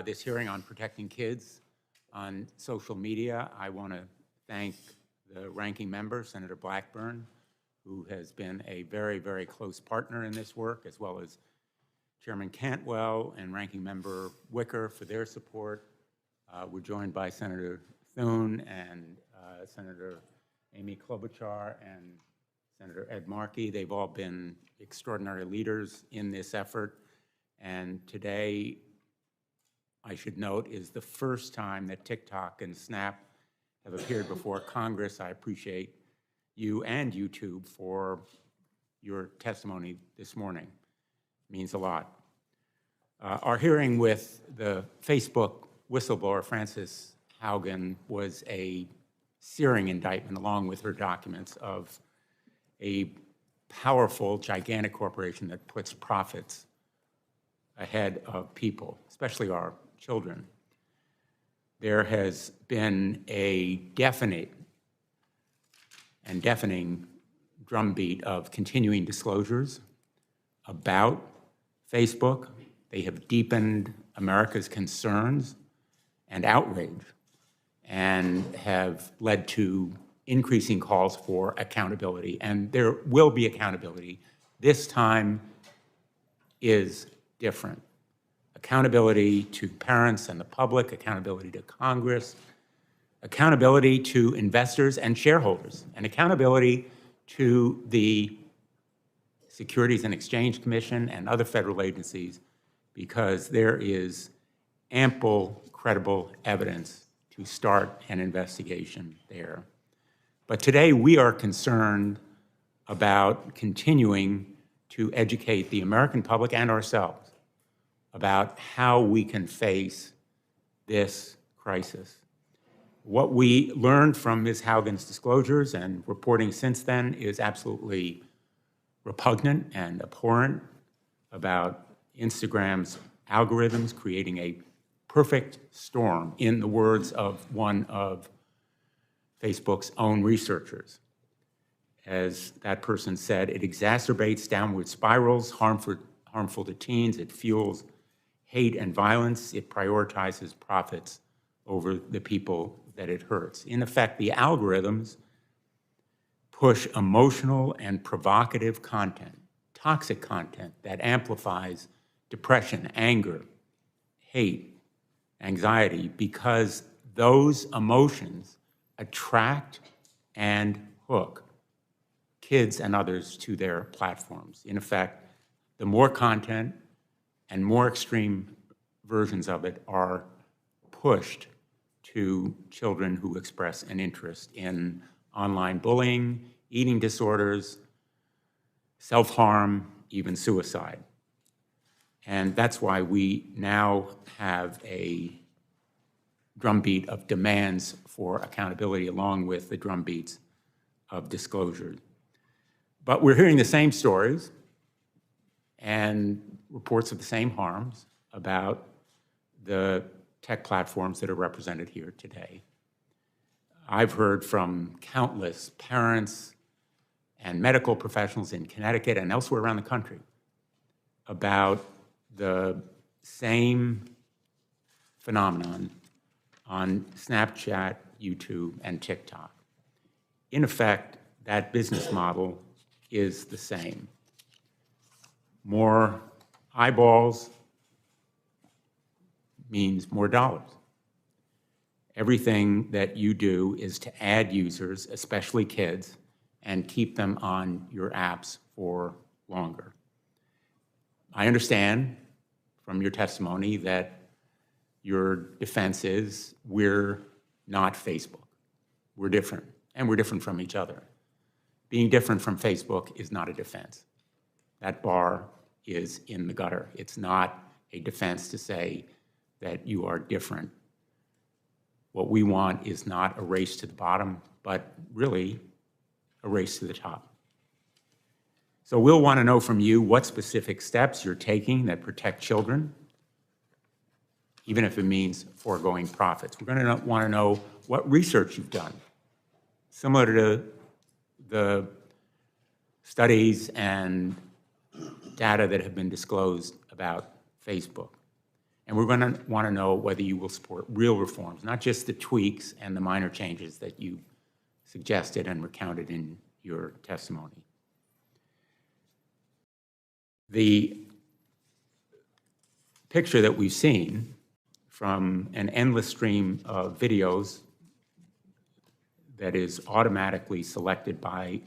This hearing on protecting kids on social media. I want to thank the ranking member, Senator Blackburn, who has been a very, very close partner in this work, as well as Chairman Cantwell and Ranking Member Wicker for their support. We're joined by Senator Thune and Senator Amy Klobuchar and Senator Ed Markey. They've all been extraordinary leaders in this effort. And today, I should note, is the first time that TikTok and Snap have appeared before Congress. I appreciate you and YouTube for your testimony this morning. It means a lot. Our hearing with the Facebook whistleblower, Frances Haugen, was a searing indictment, along with her documents, of a powerful, gigantic corporation that puts profits ahead of people, especially our children. There has been a definite and deafening drumbeat of continuing disclosures about Facebook. They have deepened America's concerns and outrage and have led to increasing calls for accountability. And there will be accountability. This time is different. Accountability to parents and the public, accountability to Congress, accountability to investors and shareholders, and accountability to the Securities and Exchange Commission and other federal agencies, because there is ample, credible evidence to start an investigation there. But today we are concerned about continuing to educate the American public and ourselves about how we can face this crisis. What we learned from Ms. Haugen's disclosures and reporting since then is absolutely repugnant and abhorrent about Instagram's algorithms creating a perfect storm, in the words of one of Facebook's own researchers. As that person said, it exacerbates downward spirals, harmful to teens, it fuels hate and violence, it prioritizes profits over the people that it hurts. In effect, the algorithms push emotional and provocative content, toxic content that amplifies depression, anger, hate, anxiety, because those emotions attract and hook kids and others to their platforms. In effect, the more content and more extreme versions of it are pushed to children who express an interest in online bullying, eating disorders, self-harm, even suicide. And that's why we now have a drumbeat of demands for accountability, along with the drumbeats of disclosure. But we're hearing the same stories and reports of the same harms about the tech platforms that are represented here today. I've heard from countless parents and medical professionals in Connecticut and elsewhere around the country about the same phenomenon on Snapchat, YouTube, and TikTok. In effect, that business model is the same. More eyeballs means more dollars. Everything that you do is to add users, especially kids, and keep them on your apps for longer. I understand from your testimony that your defense is we're not Facebook. We're different, and we're different from each other. Being different from Facebook is not a defense. That bar is in the gutter. It's not a defense to say that you are different. What we want is not a race to the bottom, but really a race to the top. So we'll want to know from you what specific steps you're taking that protect children, even if it means foregoing profits. We're going to want to know what research you've done, similar to the studies and data that have been disclosed about Facebook. And we're going to want to know whether you will support real reforms, not just the tweaks and the minor changes that you suggested and recounted in your testimony. The picture that we've seen from an endless stream of videos that is automatically selected by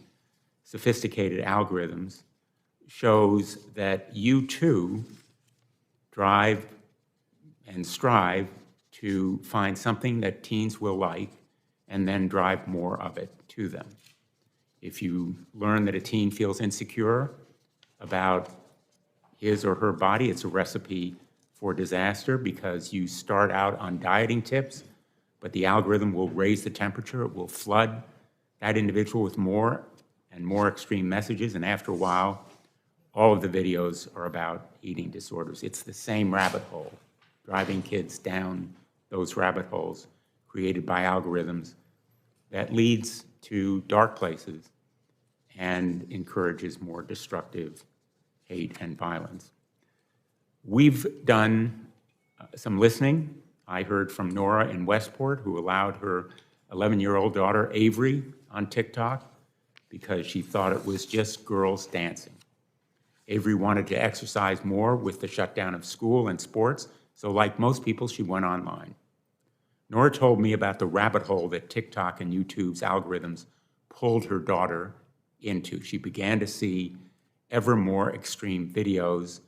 sophisticated algorithms shows that you too drive and strive to find something that teens will like and then drive more of it to them. If you learn that a teen feels insecure about his or her body, it's a recipe for disaster because you start out on dieting tips, but the algorithm will raise the temperature, it will flood that individual with more and more extreme messages, and after a while, all of the videos are about eating disorders. It's the same rabbit hole, driving kids down those rabbit holes created by algorithms that leads to dark places and encourages more destructive hate and violence. We've done some listening. I heard from Nora in Westport, who allowed her 11-year-old daughter, Avery, on TikTok because she thought it was just girls dancing. Avery wanted to exercise more with the shutdown of school and sports, so like most people, she went online. Nora told me about the rabbit hole that TikTok and YouTube's algorithms pulled her daughter into. She began to see ever more extreme videos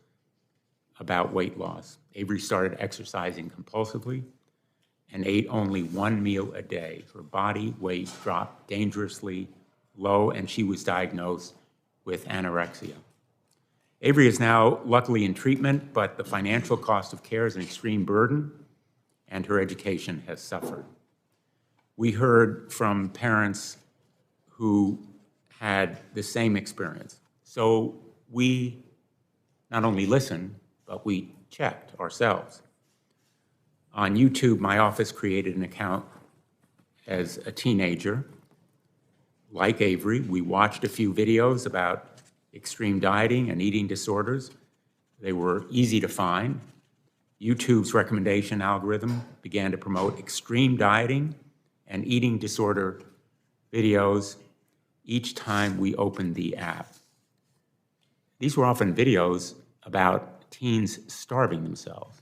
about weight loss. Avery started exercising compulsively and ate only one meal a day. Her body weight dropped dangerously low, and she was diagnosed with anorexia. Avery is now luckily in treatment, but the financial cost of care is an extreme burden, and her education has suffered. We heard from parents who had the same experience. So we not only listened, but we checked ourselves. On YouTube, my office created an account as a teenager. Like Avery, we watched a few videos about extreme dieting and eating disorders. They were easy to find. YouTube's recommendation algorithm began to promote extreme dieting and eating disorder videos each time we opened the app. These were often videos about teens starving themselves,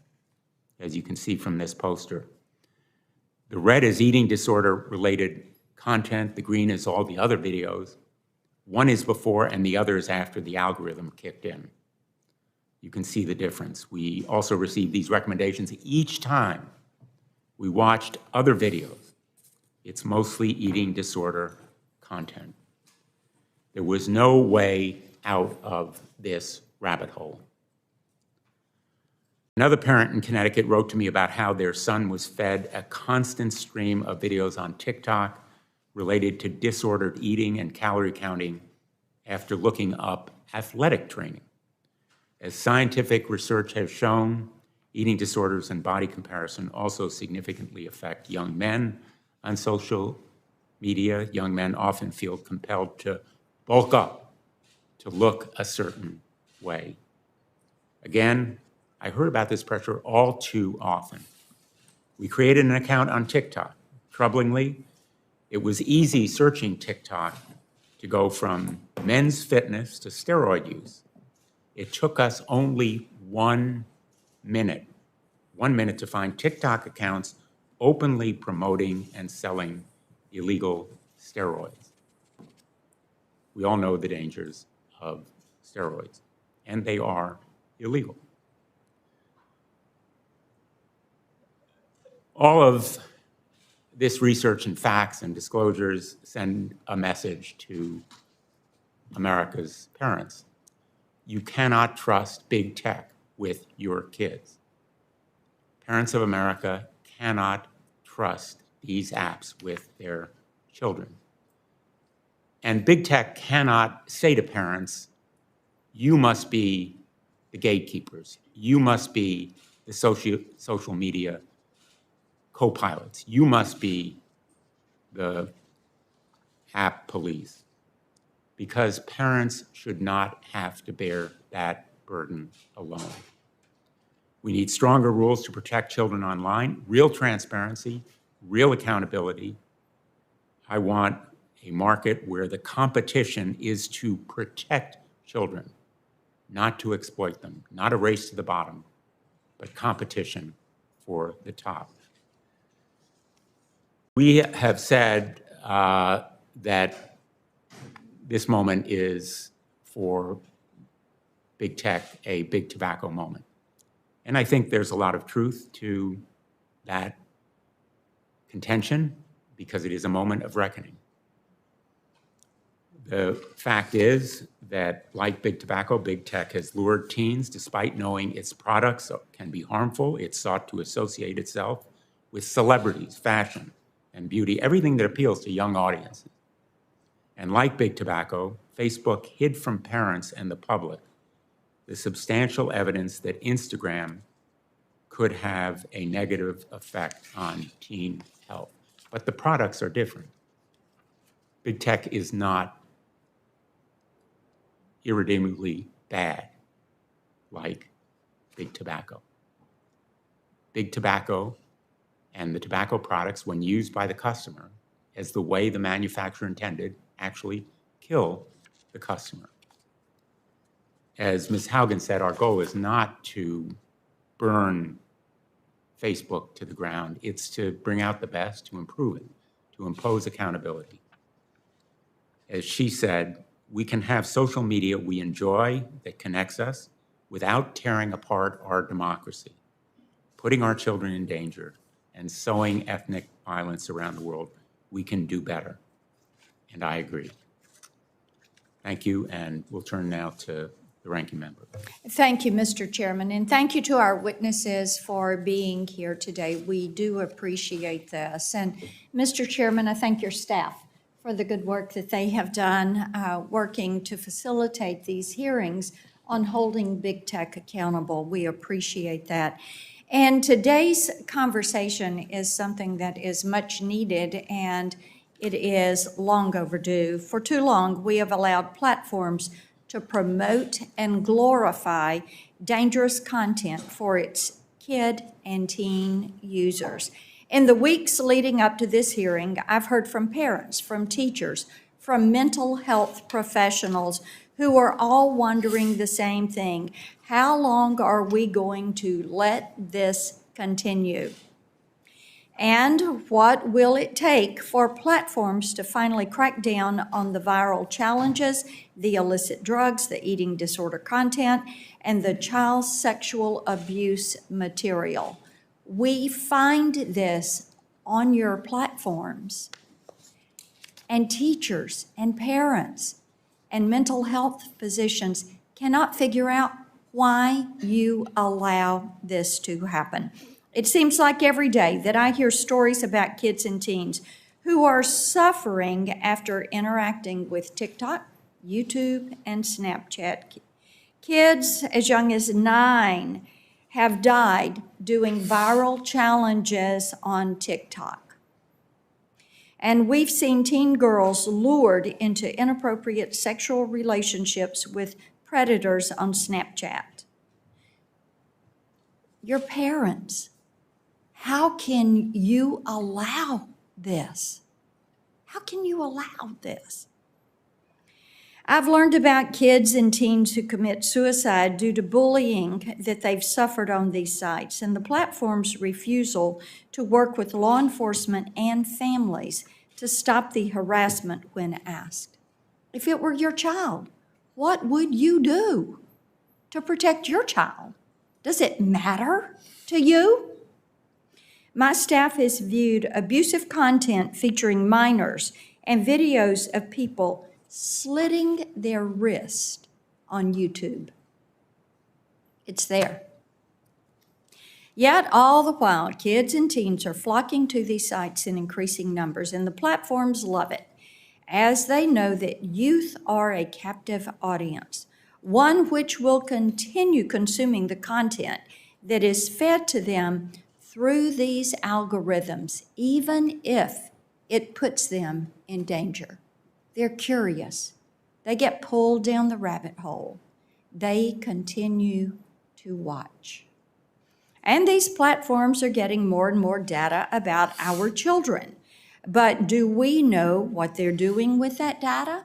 as you can see from this poster. The red is eating disorder-related content. The green is all the other videos. One is before and the other is after the algorithm kicked in. You can see the difference. We also received these recommendations each time we watched other videos. It's mostly eating disorder content. There was no way out of this rabbit hole. Another parent in Connecticut wrote to me about how their son was fed a constant stream of videos on TikTok related to disordered eating and calorie counting after looking up athletic training. As scientific research has shown, eating disorders and body comparison also significantly affect young men on social media. Young men often feel compelled to bulk up, to look a certain way. Again, I heard about this pressure all too often. We created an account on TikTok. Troublingly, it was easy searching TikTok to go from men's fitness to steroid use. It took us only 1 minute to find TikTok accounts openly promoting and selling illegal steroids. We all know the dangers of steroids, and they are illegal. All of this research and facts and disclosures send a message to America's parents. You cannot trust big tech with your kids. Parents of America cannot trust these apps with their children. And big tech cannot say to parents, you must be the gatekeepers. You must be the social media co-pilots. You must be the app police, because parents should not have to bear that burden alone. We need stronger rules to protect children online, real transparency, real accountability. I want a market where the competition is to protect children, not to exploit them, not a race to the bottom, but competition for the top. We have said that this moment is for big tech, a big tobacco moment. And I think there's a lot of truth to that contention because it is a moment of reckoning. The fact is that, like big tobacco, big tech has lured teens despite knowing its products can be harmful. It's sought to associate itself with celebrities, fashion, and beauty, everything that appeals to young audiences. And like big tobacco, Facebook hid from parents and the public the substantial evidence that Instagram could have a negative effect on teen health. But the products are different. Big tech is not irredeemably bad like big tobacco. Big tobacco and the tobacco products, when used by the customer as the way the manufacturer intended, actually kill the customer. As Ms. Haugen said, our goal is not to burn Facebook to the ground. It's to bring out the best, to improve it, to impose accountability. As she said, we can have social media we enjoy that connects us without tearing apart our democracy, putting our children in danger, and sowing ethnic violence around the world. We can do better. And I agree. Thank you, and we'll turn now to the ranking member. Thank you, Mr. Chairman, and thank you to our witnesses for being here today. We do appreciate this. And Mr. Chairman, I thank your staff for the good work that they have done working to facilitate these hearings on holding big tech accountable. We appreciate that. And today's conversation is something that is much needed, and it is long overdue. For too long, we have allowed platforms to promote and glorify dangerous content for its kid and teen users. In the weeks leading up to this hearing, I've heard from parents, from teachers, from mental health professionals who are all wondering the same thing. How long are we going to let this continue? And what will it take for platforms to finally crack down on the viral challenges, the illicit drugs, the eating disorder content, and the child sexual abuse material? We find this on your platforms. And teachers and parents and mental health physicians cannot figure out why you allow this to happen. It seems like every day that I hear stories about kids and teens who are suffering after interacting with TikTok, YouTube, and Snapchat. Kids as young as 9 have died doing viral challenges on TikTok. And we've seen teen girls lured into inappropriate sexual relationships with predators on Snapchat. Your parents, how can you allow this? How can you allow this? I've learned about kids and teens who commit suicide due to bullying that they've suffered on these sites and the platform's refusal to work with law enforcement and families to stop the harassment when asked. If it were your child, what would you do to protect your child? Does it matter to you? My staff has viewed abusive content featuring minors and videos of people slitting their wrist on YouTube. It's there. Yet all the while, kids and teens are flocking to these sites in increasing numbers, and the platforms love it, as they know that youth are a captive audience, one which will continue consuming the content that is fed to them through these algorithms, even if it puts them in danger. They're curious. They get pulled down the rabbit hole. They continue to watch. And these platforms are getting more and more data about our children. But do we know what they're doing with that data?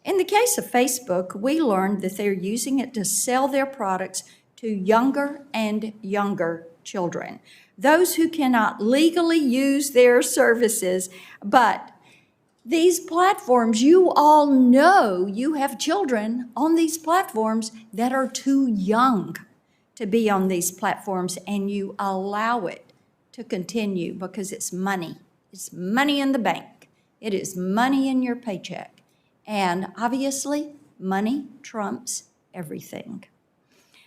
In the case of Facebook, we learned that they're using it to sell their products to younger and younger children, those who cannot legally use their services. But these platforms, you all know you have children on these platforms that are too young to be on these platforms, and you allow it to continue because it's money. It's money in the bank. It is money in your paycheck. And obviously, money trumps everything.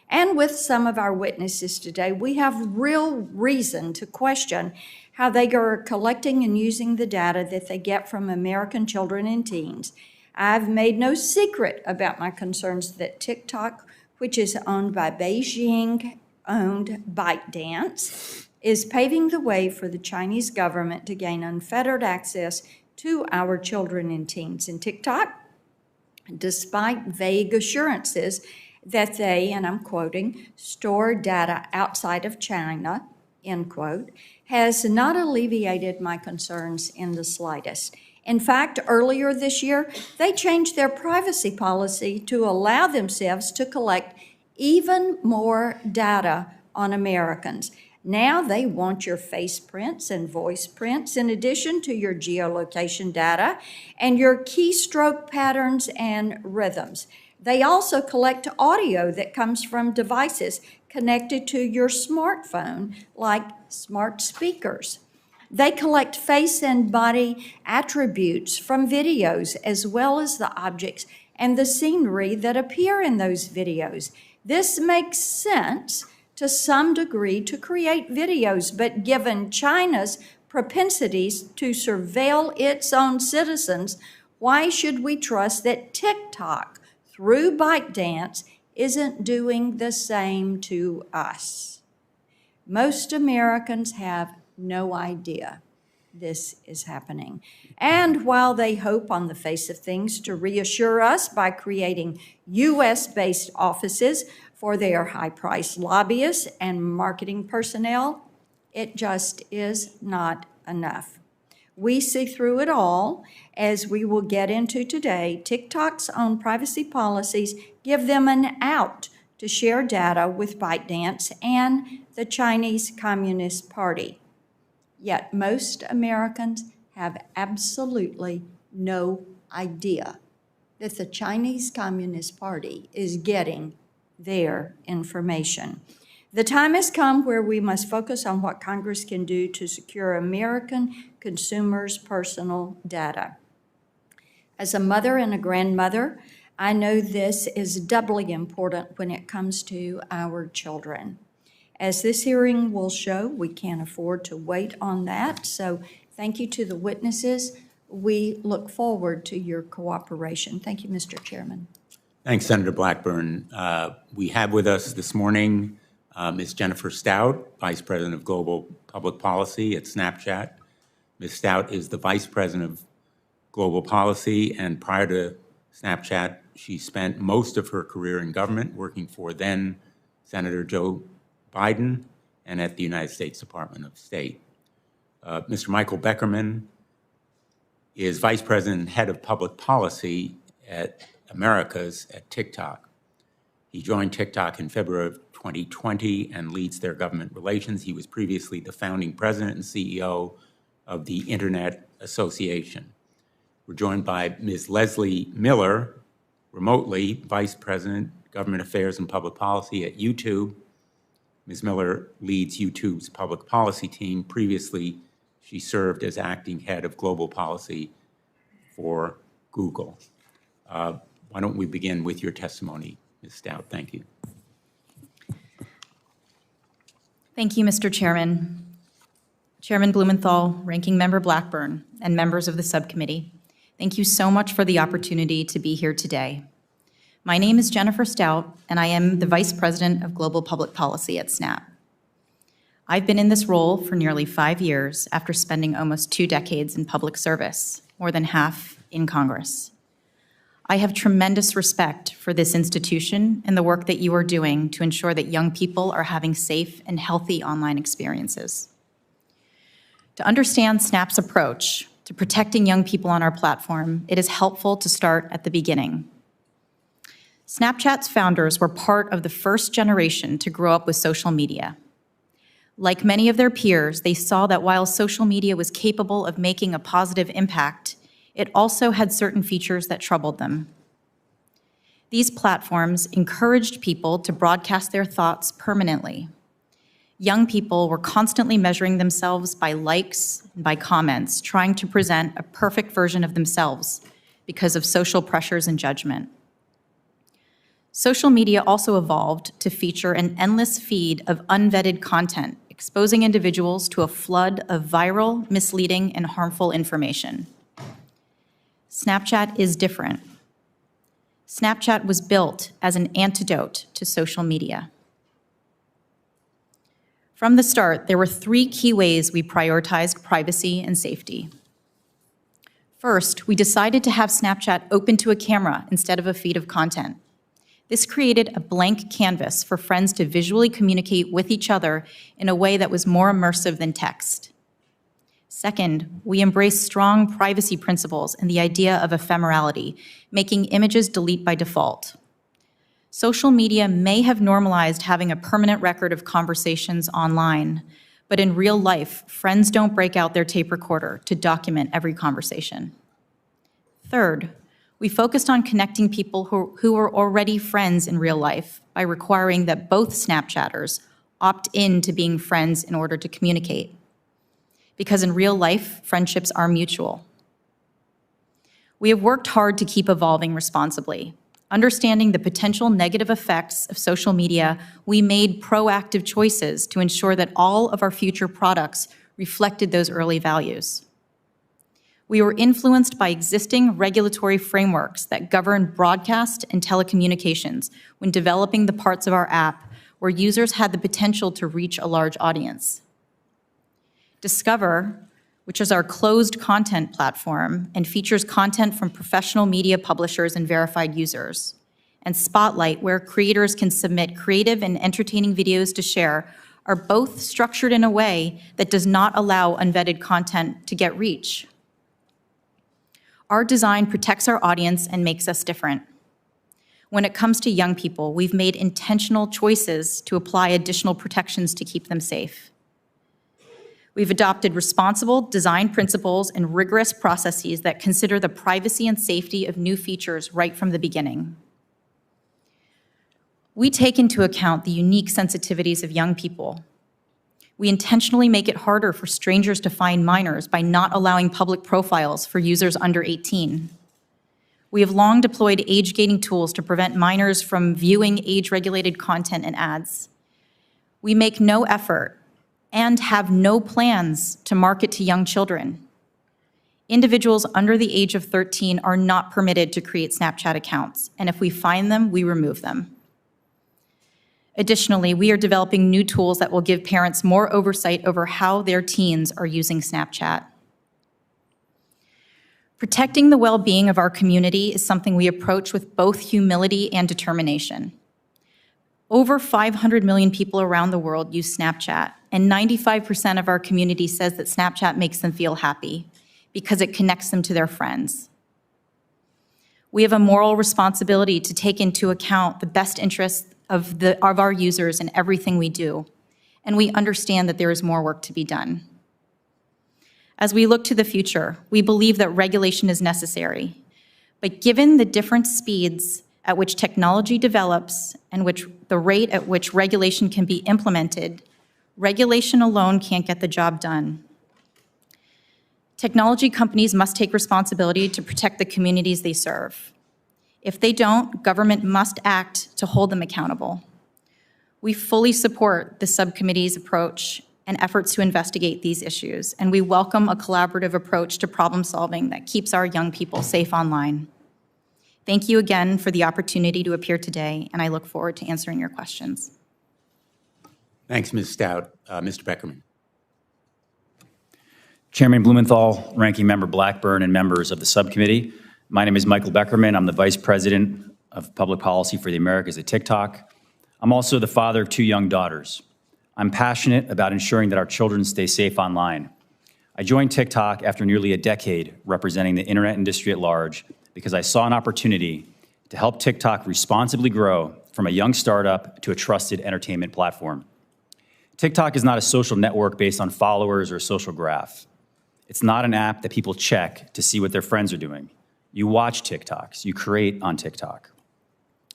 And with some of our witnesses today, we have real reason to question how they are collecting and using the data that they get from American children and teens. I've made no secret about my concerns that TikTok, which is owned by Beijing-owned ByteDance, is paving the way for the Chinese government to gain unfettered access to our children and teens. And TikTok, despite vague assurances that they, and I'm quoting, store data outside of China, end quote, has not alleviated my concerns in the slightest. In fact, earlier this year, they changed their privacy policy to allow themselves to collect even more data on Americans. Now they want your face prints and voice prints in addition to your geolocation data and your keystroke patterns and rhythms. They also collect audio that comes from devices connected to your smartphone, like smart speakers. They collect face and body attributes from videos, as well as the objects and the scenery that appear in those videos. This makes sense to some degree to create videos, but given China's propensities to surveil its own citizens, why should we trust that TikTok, through ByteDance, isn't doing the same to us? Most Americans have no idea this is happening. And while they hope on the face of things to reassure us by creating U.S.-based offices for their high-priced lobbyists and marketing personnel, it just is not enough. We see through it all, as we will get into today. TikTok's own privacy policies give them an out to share data with ByteDance and the Chinese Communist Party. Yet most Americans have absolutely no idea that the Chinese Communist Party is getting their information. The time has come where we must focus on what Congress can do to secure American consumers' personal data. As a mother and a grandmother, I know this is doubly important when it comes to our children. As this hearing will show, we can't afford to wait on that. So thank you to the witnesses. We look forward to your cooperation. Thank you, Mr. Chairman. Thanks, Senator Blackburn. We have with us this morning Ms. Jennifer Stout, Vice President of Global Public Policy at Snapchat. Ms. Stout is the Vice President of Global Policy, and prior to Snapchat, she spent most of her career in government working for then Senator Joe Biden and at the United States Department of State. Mr. Michael Beckerman is Vice President and Head of Public Policy at Americas at TikTok. He joined TikTok in February of 2020 and leads their government relations. He was previously the founding president and CEO of the Internet Association. We're joined by Ms. Leslie Miller, remotely Vice President, Government Affairs and Public Policy at YouTube. Ms. Miller leads YouTube's public policy team. Previously, she served as acting head of global policy for Google. Why don't we begin with your testimony, Ms. Stout? Thank you. Thank you, Mr. Chairman. Chairman Blumenthal, Ranking Member Blackburn, and members of the subcommittee, thank you so much for the opportunity to be here today. My name is Jennifer Stout, and I am the Vice President of Global Public Policy at Snap. I've been in this role for nearly 5 years after spending almost 2 decades in public service, more than half in Congress. I have tremendous respect for this institution and the work that you are doing to ensure that young people are having safe and healthy online experiences. To understand Snap's approach to protecting young people on our platform, it is helpful to start at the beginning. Snapchat's founders were part of the first generation to grow up with social media. Like many of their peers, they saw that while social media was capable of making a positive impact, it also had certain features that troubled them. These platforms encouraged people to broadcast their thoughts permanently. Young people were constantly measuring themselves by likes and by comments, trying to present a perfect version of themselves because of social pressures and judgment. Social media also evolved to feature an endless feed of unvetted content, exposing individuals to a flood of viral, misleading, and harmful information. Snapchat is different. Snapchat was built as an antidote to social media. From the start, there were 3 key ways we prioritized privacy and safety. First, we decided to have Snapchat open to a camera instead of a feed of content. This created a blank canvas for friends to visually communicate with each other in a way that was more immersive than text. Second, we embraced strong privacy principles and the idea of ephemerality, making images delete by default. Social media may have normalized having a permanent record of conversations online, but in real life, friends don't break out their tape recorder to document every conversation. Third, we focused on connecting people who were already friends in real life by requiring that both Snapchatters opt in to being friends in order to communicate. Because in real life, friendships are mutual. We have worked hard to keep evolving responsibly. Understanding the potential negative effects of social media, we made proactive choices to ensure that all of our future products reflected those early values. We were influenced by existing regulatory frameworks that govern broadcast and telecommunications when developing the parts of our app where users had the potential to reach a large audience. Discover, which is our closed content platform and features content from professional media publishers and verified users, and Spotlight, where creators can submit creative and entertaining videos to share, are both structured in a way that does not allow unvetted content to get reach. Our design protects our audience and makes us different. When it comes to young people, we've made intentional choices to apply additional protections to keep them safe. We've adopted responsible design principles and rigorous processes that consider the privacy and safety of new features right from the beginning. We take into account the unique sensitivities of young people. We intentionally make it harder for strangers to find minors by not allowing public profiles for users under 18. We have long deployed age-gating tools to prevent minors from viewing age-regulated content and ads. We make no effort and have no plans to market to young children. Individuals under the age of 13 are not permitted to create Snapchat accounts, and if we find them, we remove them. Additionally, we are developing new tools that will give parents more oversight over how their teens are using Snapchat. Protecting the well-being of our community is something we approach with both humility and determination. Over 500 million people around the world use Snapchat, and 95% of our community says that Snapchat makes them feel happy because it connects them to their friends. We have a moral responsibility to take into account the best interests of our users in everything we do, and we understand that there is more work to be done. As we look to the future, we believe that regulation is necessary, but given the different speeds at which technology develops and the rate at which regulation can be implemented, regulation alone can't get the job done. Technology companies must take responsibility to protect the communities they serve. If they don't, government must act to hold them accountable. We fully support the subcommittee's approach and efforts to investigate these issues, and we welcome a collaborative approach to problem solving that keeps our young people safe online. Thank you again for the opportunity to appear today, and I look forward to answering your questions. Thanks, Ms. Stout. Mr. Beckerman. Chairman Blumenthal, Ranking Member Blackburn, and members of the subcommittee, My name is Michael Beckerman. I'm the Vice President of Public Policy for the Americas at TikTok. I'm also the father of 2 young daughters. I'm passionate about ensuring that our children stay safe online. I joined TikTok after nearly a decade representing the internet industry at large because I saw an opportunity to help TikTok responsibly grow from a young startup to a trusted entertainment platform. TikTok is not a social network based on followers or a social graph. It's not an app that people check to see what their friends are doing. You watch TikToks, you create on TikTok.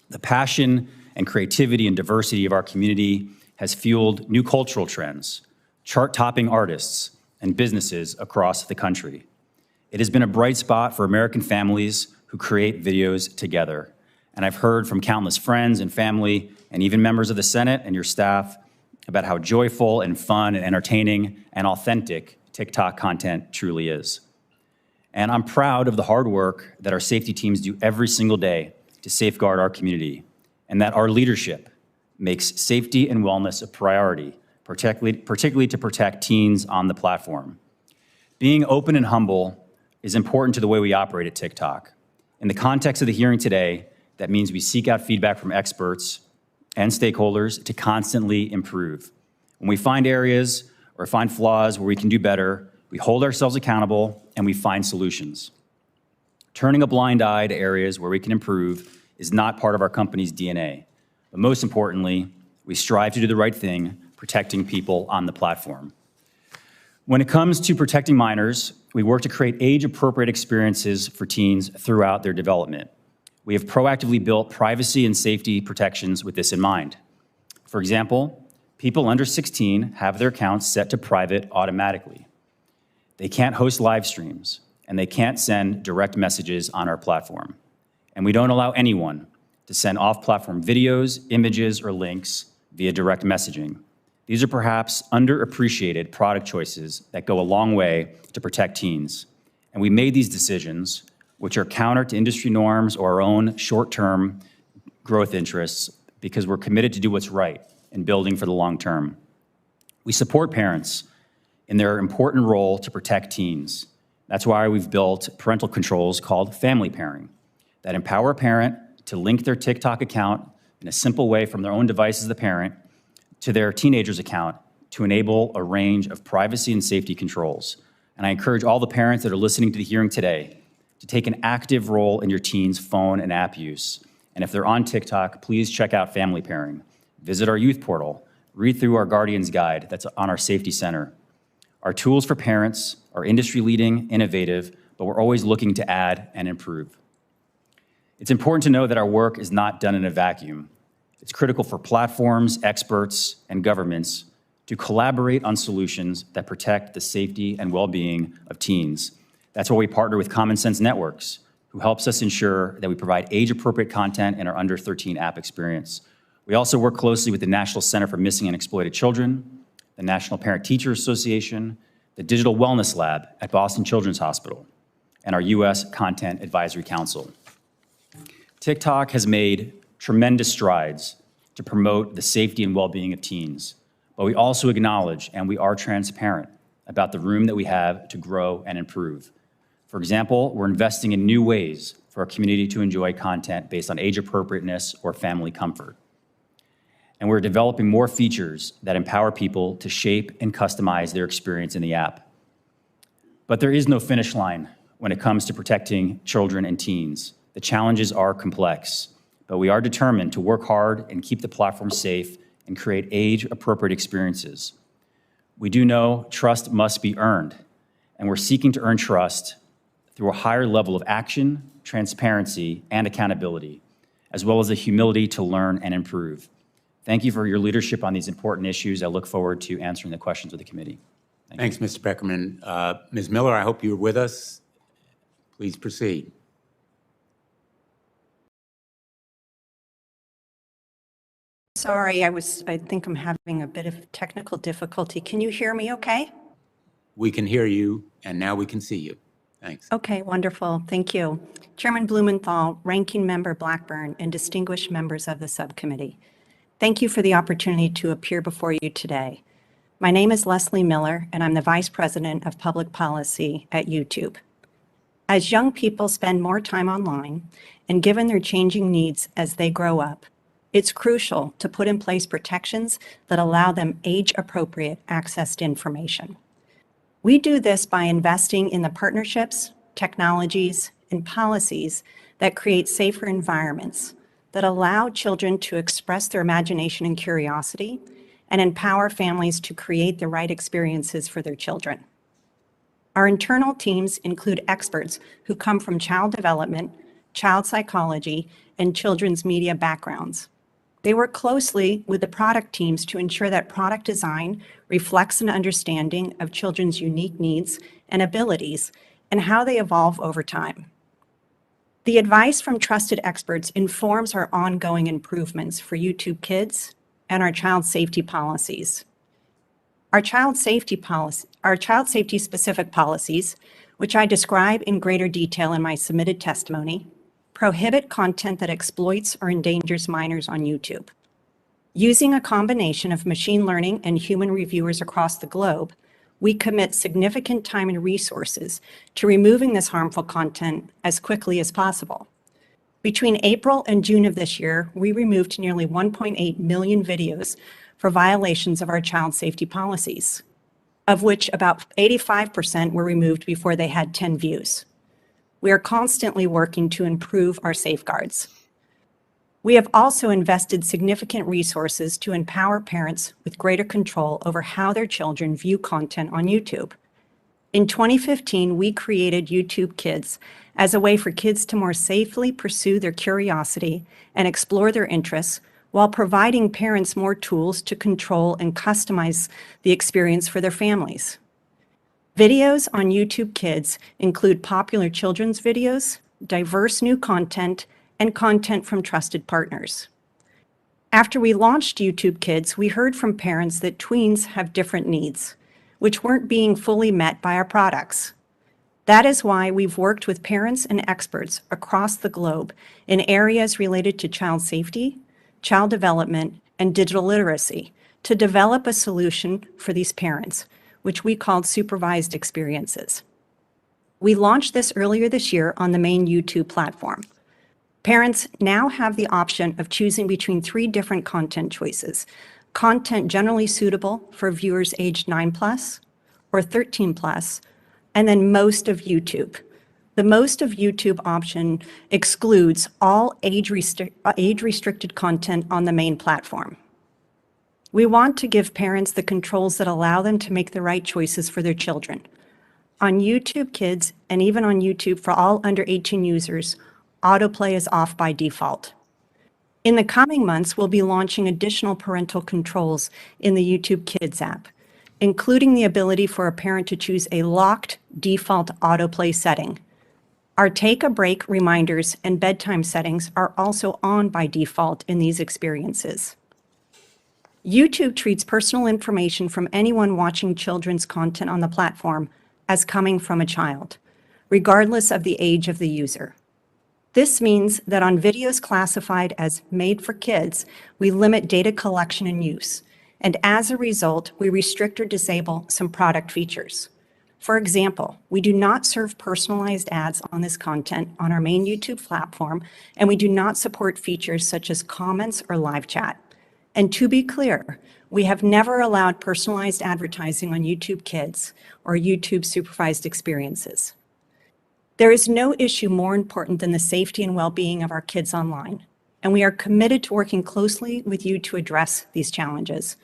The passion and creativity and diversity of our community has fueled new cultural trends, chart-topping artists, and businesses across the country. It has been a bright spot for American families who create videos together. And I've heard from countless friends and family, and even members of the Senate and your staff, about how joyful and fun and entertaining and authentic TikTok content truly is. And I'm proud of the hard work that our safety teams do every single day to safeguard our community, and that our leadership makes safety and wellness a priority, particularly to protect teens on the platform. Being open and humble is important to the way we operate at TikTok. In the context of the hearing today, that means we seek out feedback from experts and stakeholders to constantly improve. When we find areas or find flaws where we can do better, we hold ourselves accountable and we find solutions. Turning a blind eye to areas where we can improve is not part of our company's DNA. But most importantly, we strive to do the right thing, protecting people on the platform. When it comes to protecting minors, we work to create age-appropriate experiences for teens throughout their development. We have proactively built privacy and safety protections with this in mind. For example, people under 16 have their accounts set to private automatically. They can't host live streams, and they can't send direct messages on our platform. And we don't allow anyone to send off-platform videos, images, or links via direct messaging. These are perhaps underappreciated product choices that go a long way to protect teens. And we made these decisions, which are counter to industry norms or our own short-term growth interests, because we're committed to do what's right in building for the long term. We support parents in their important role to protect teens. That's why we've built parental controls called family pairing that empower a parent to link their TikTok account in a simple way from their own device as the parent to their teenager's account to enable a range of privacy and safety controls. And I encourage all the parents that are listening to the hearing today to take an active role in your teen's phone and app use. And if they're on TikTok, please check out family pairing. Visit our youth portal, read through our Guardian's Guide that's on our Safety Center. Our tools for parents are industry-leading, innovative, but we're always looking to add and improve. It's important to know that our work is not done in a vacuum. It's critical for platforms, experts, and governments to collaborate on solutions that protect the safety and well-being of teens. That's why we partner with Common Sense Networks, who helps us ensure that we provide age-appropriate content in our under 13 app experience. We also work closely with the National Center for Missing and Exploited Children, the National Parent-Teacher Association, the Digital Wellness Lab at Boston Children's Hospital, and our U.S. Content Advisory Council. TikTok has made tremendous strides to promote the safety and well-being of teens, but we also acknowledge and we are transparent about the room that we have to grow and improve. For example, we're investing in new ways for our community to enjoy content based on age appropriateness or family comfort. And we're developing more features that empower people to shape and customize their experience in the app. But there is no finish line when it comes to protecting children and teens. The challenges are complex, but we are determined to work hard and keep the platform safe and create age-appropriate experiences. We do know trust must be earned, and we're seeking to earn trust through a higher level of action, transparency, and accountability, as well as the humility to learn and improve. Thank you for your leadership on these important issues. I look forward to answering the questions of the committee. Thanks, Mr. Beckerman. Ms. Miller, I hope you're with us. Please proceed. Sorry, I think I'm having a bit of technical difficulty. Can you hear me okay? We can hear you, and now we can see you. Thanks. Okay, wonderful. Thank you. Chairman Blumenthal, Ranking Member Blackburn, and distinguished members of the subcommittee. Thank you for the opportunity to appear before you today. My name is Leslie Miller, and I'm the Vice President of Public Policy at YouTube. As young people spend more time online, and given their changing needs as they grow up, it's crucial to put in place protections that allow them age-appropriate access to information. We do this by investing in the partnerships, technologies, and policies that create safer environments that allow children to express their imagination and curiosity and empower families to create the right experiences for their children. Our internal teams include experts who come from child development, child psychology, and children's media backgrounds. They work closely with the product teams to ensure that product design reflects an understanding of children's unique needs and abilities and how they evolve over time. The advice from trusted experts informs our ongoing improvements for YouTube Kids and our child safety policies. Our child safety specific policies, which I describe in greater detail in my submitted testimony, prohibit content that exploits or endangers minors on YouTube. Using a combination of machine learning and human reviewers across the globe, we commit significant time and resources to removing this harmful content as quickly as possible. Between April and June of this year, we removed nearly 1.8 million videos for violations of our child safety policies, of which about 85% were removed before they had 10 views. We are constantly working to improve our safeguards. We have also invested significant resources to empower parents with greater control over how their children view content on YouTube. In 2015, we created YouTube Kids as a way for kids to more safely pursue their curiosity and explore their interests while providing parents more tools to control and customize the experience for their families. Videos on YouTube Kids include popular children's videos, diverse new content, and content from trusted partners. After we launched YouTube Kids, we heard from parents that tweens have different needs, which weren't being fully met by our products. That is why we've worked with parents and experts across the globe in areas related to child safety, child development, and digital literacy to develop a solution for these parents, which we called supervised experiences. We launched this earlier this year on the main YouTube platform. Parents now have the option of choosing between 3 different content choices: content generally suitable for viewers aged 9+ or 13+, and then most of YouTube. The most of YouTube option excludes all age-restricted content on the main platform. We want to give parents the controls that allow them to make the right choices for their children. On YouTube Kids, and even on YouTube for all under 18 users, autoplay is off by default. In the coming months, we'll be launching additional parental controls in the YouTube Kids app, including the ability for a parent to choose a locked default autoplay setting. Our take a break reminders and bedtime settings are also on by default in these experiences. YouTube treats personal information from anyone watching children's content on the platform as coming from a child, regardless of the age of the user. This means that on videos classified as made for kids, we limit data collection and use, and as a result, we restrict or disable some product features. For example, we do not serve personalized ads on this content on our main YouTube platform, and we do not support features such as comments or live chat. And to be clear, we have never allowed personalized advertising on YouTube Kids or YouTube supervised experiences. There is no issue more important than the safety and well-being of our kids online, and we are committed to working closely with you to address these challenges.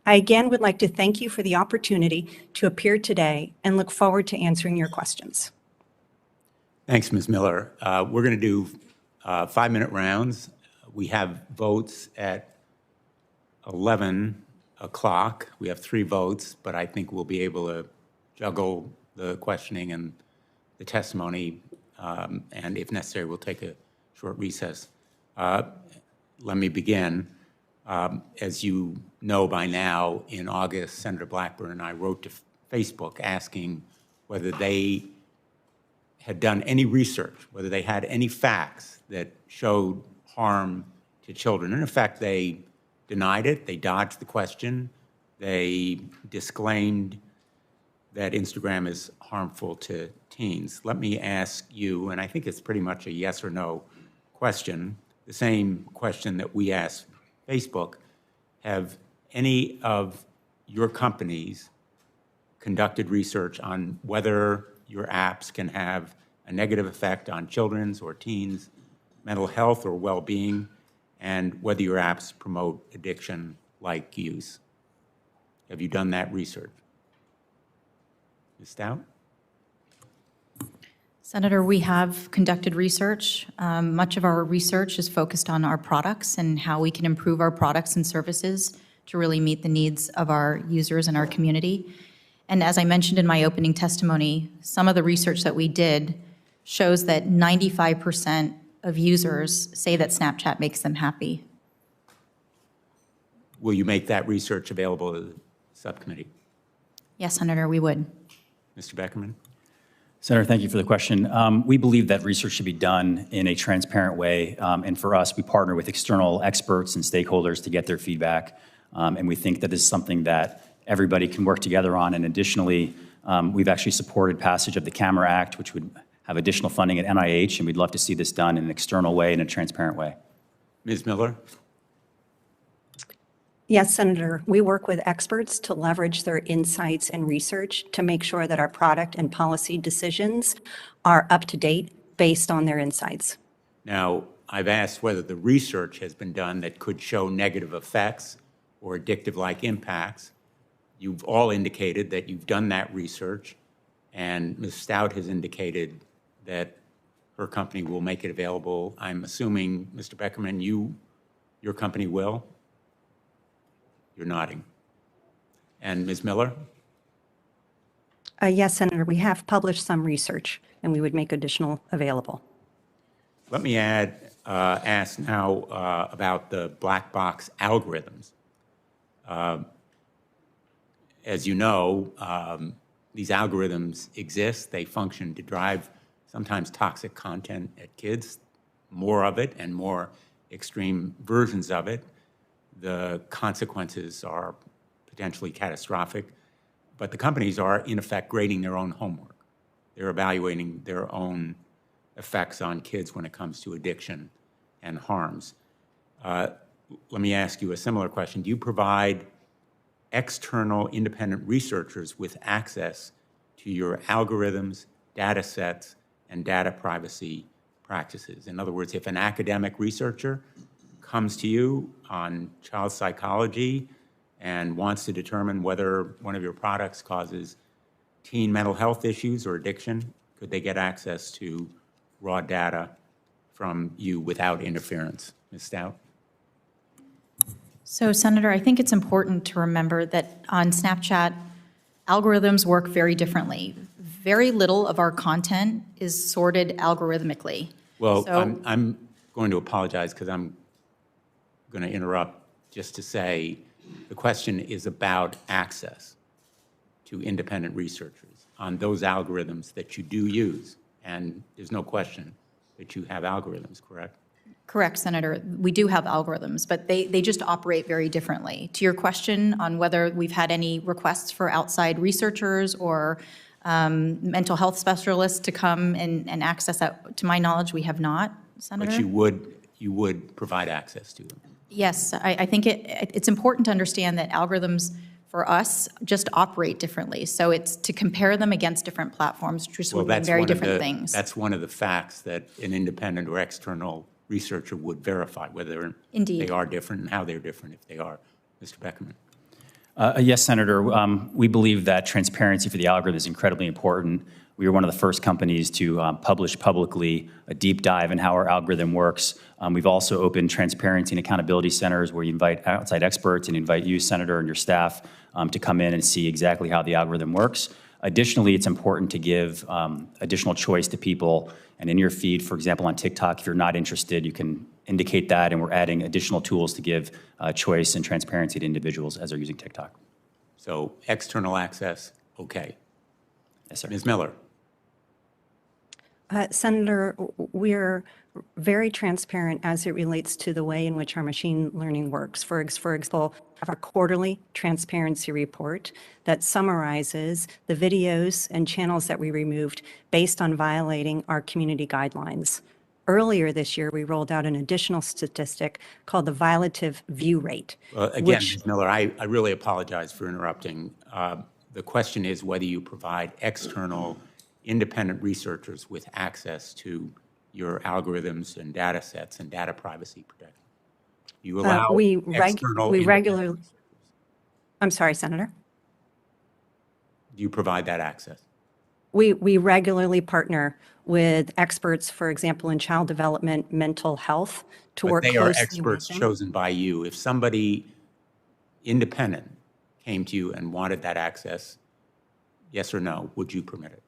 I again would like to thank you for the opportunity to appear today and look forward to answering your questions. Thanks, Ms. Miller. We're going to do 5-minute rounds. We have votes at 11 o'clock. We have 3 votes, but I think we'll be able to juggle the questioning and the testimony, and if necessary, we'll take a short recess. Let me begin. As you know by now, in August, Senator Blackburn and I wrote to Facebook asking whether they had done any research, whether they had any facts that showed harm to children. And in fact, they denied it. They dodged the question. They disclaimed that Instagram is harmful to teens. Let me ask you, and I think it's pretty much a yes or no question, the same question that we asked Facebook. Have any of your companies conducted research on whether your apps can have a negative effect on children's or teens' mental health or well-being, and whether your apps promote addiction-like use? Have you done that research? Ms. Stout? Senator, we have conducted research. Much of our research is focused on our products and how we can improve our products and services to really meet the needs of our users and our community. And as I mentioned in my opening testimony, some of the research that we did shows that 95% of users say that Snapchat makes them happy. Will you make that research available to the subcommittee? Yes, Senator, we would. Mr. Beckerman? Senator, thank you for the question. We believe that research should be done in a transparent way. And for us, we partner with external experts and stakeholders to get their feedback. And we think that this is something that everybody can work together on. And additionally, we've actually supported passage of the CAMERA Act, which would have additional funding at NIH, and we'd love to see this done in an external way, in a transparent way. Ms. Miller? Yes, Senator, we work with experts to leverage their insights and research to make sure that our product and policy decisions are up to date based on their insights. Now, I've asked whether the research has been done that could show negative effects or addictive-like impacts. You've all indicated that you've done that research, and Ms. Stout has indicated that her company will make it available. I'm assuming, Mr. Beckerman, your company will? You're nodding. And Ms. Miller? Yes, Senator, we have published some research, and we would make additional available. Let me ask now about the black box algorithms. As you know, these algorithms exist. They function to drive sometimes toxic content at kids, more of it and more extreme versions of it. The consequences are potentially catastrophic, but the companies are, in effect, grading their own homework. They're evaluating their own effects on kids when it comes to addiction and harms. Let me ask you a similar question. Do you provide external independent researchers with access to your algorithms, data sets, and data privacy practices? In other words, if an academic researcher comes to you on child psychology and wants to determine whether one of your products causes teen mental health issues or addiction, could they get access to raw data from you without interference? Ms. Stout? So, Senator, I think it's important to remember that on Snapchat, algorithms work very differently. Very little of our content is sorted algorithmically. Well, So- I'm going to apologize because I'm going to interrupt just to say the question is about access to independent researchers on those algorithms that you do use. And there's no question that you have algorithms, correct? Correct, Senator. We do have algorithms, but they just operate very differently. To your question on whether we've had any requests for outside researchers or mental health specialists to come and access that, to my knowledge, we have not, Senator. But you would provide access to them. Yes, I think it's important to understand that algorithms for us just operate differently. So it's to compare them against different platforms, just would mean very different things. That's one of the facts that an independent or external researcher would verify, whether Indeed. they are different and how they're different if they are. Mr. Beckerman. Yes, Senator. We believe that transparency for the algorithm is incredibly important. We were one of the first companies to publish publicly a deep dive in how our algorithm works. We've also opened transparency and accountability centers where you invite outside experts and invite you, Senator, and your staff to come in and see exactly how the algorithm works. Additionally, it's important to give additional choice to people. And in your feed, for example, on TikTok, if you're not interested, you can indicate that, and we're adding additional tools to give choice and transparency to individuals as they're using TikTok. So external access, okay. Yes, sir. Ms. Miller. Senator, we're very transparent as it relates to the way in which our machine learning works. For example, we have our quarterly transparency report that summarizes the videos and channels that we removed based on violating our community guidelines. Earlier this year, we rolled out an additional statistic called the violative view rate. Again, Ms. Miller, I really apologize for interrupting. The question is whether you provide external independent researchers with access to your algorithms and data sets and data privacy protection. You allow external regularly. I'm sorry, Senator. Do you provide that access? We regularly partner with experts, for example, in child development, mental health, to work closely with them. But they are experts chosen by you. If somebody independent came to you and wanted that access, yes or no, would you permit it?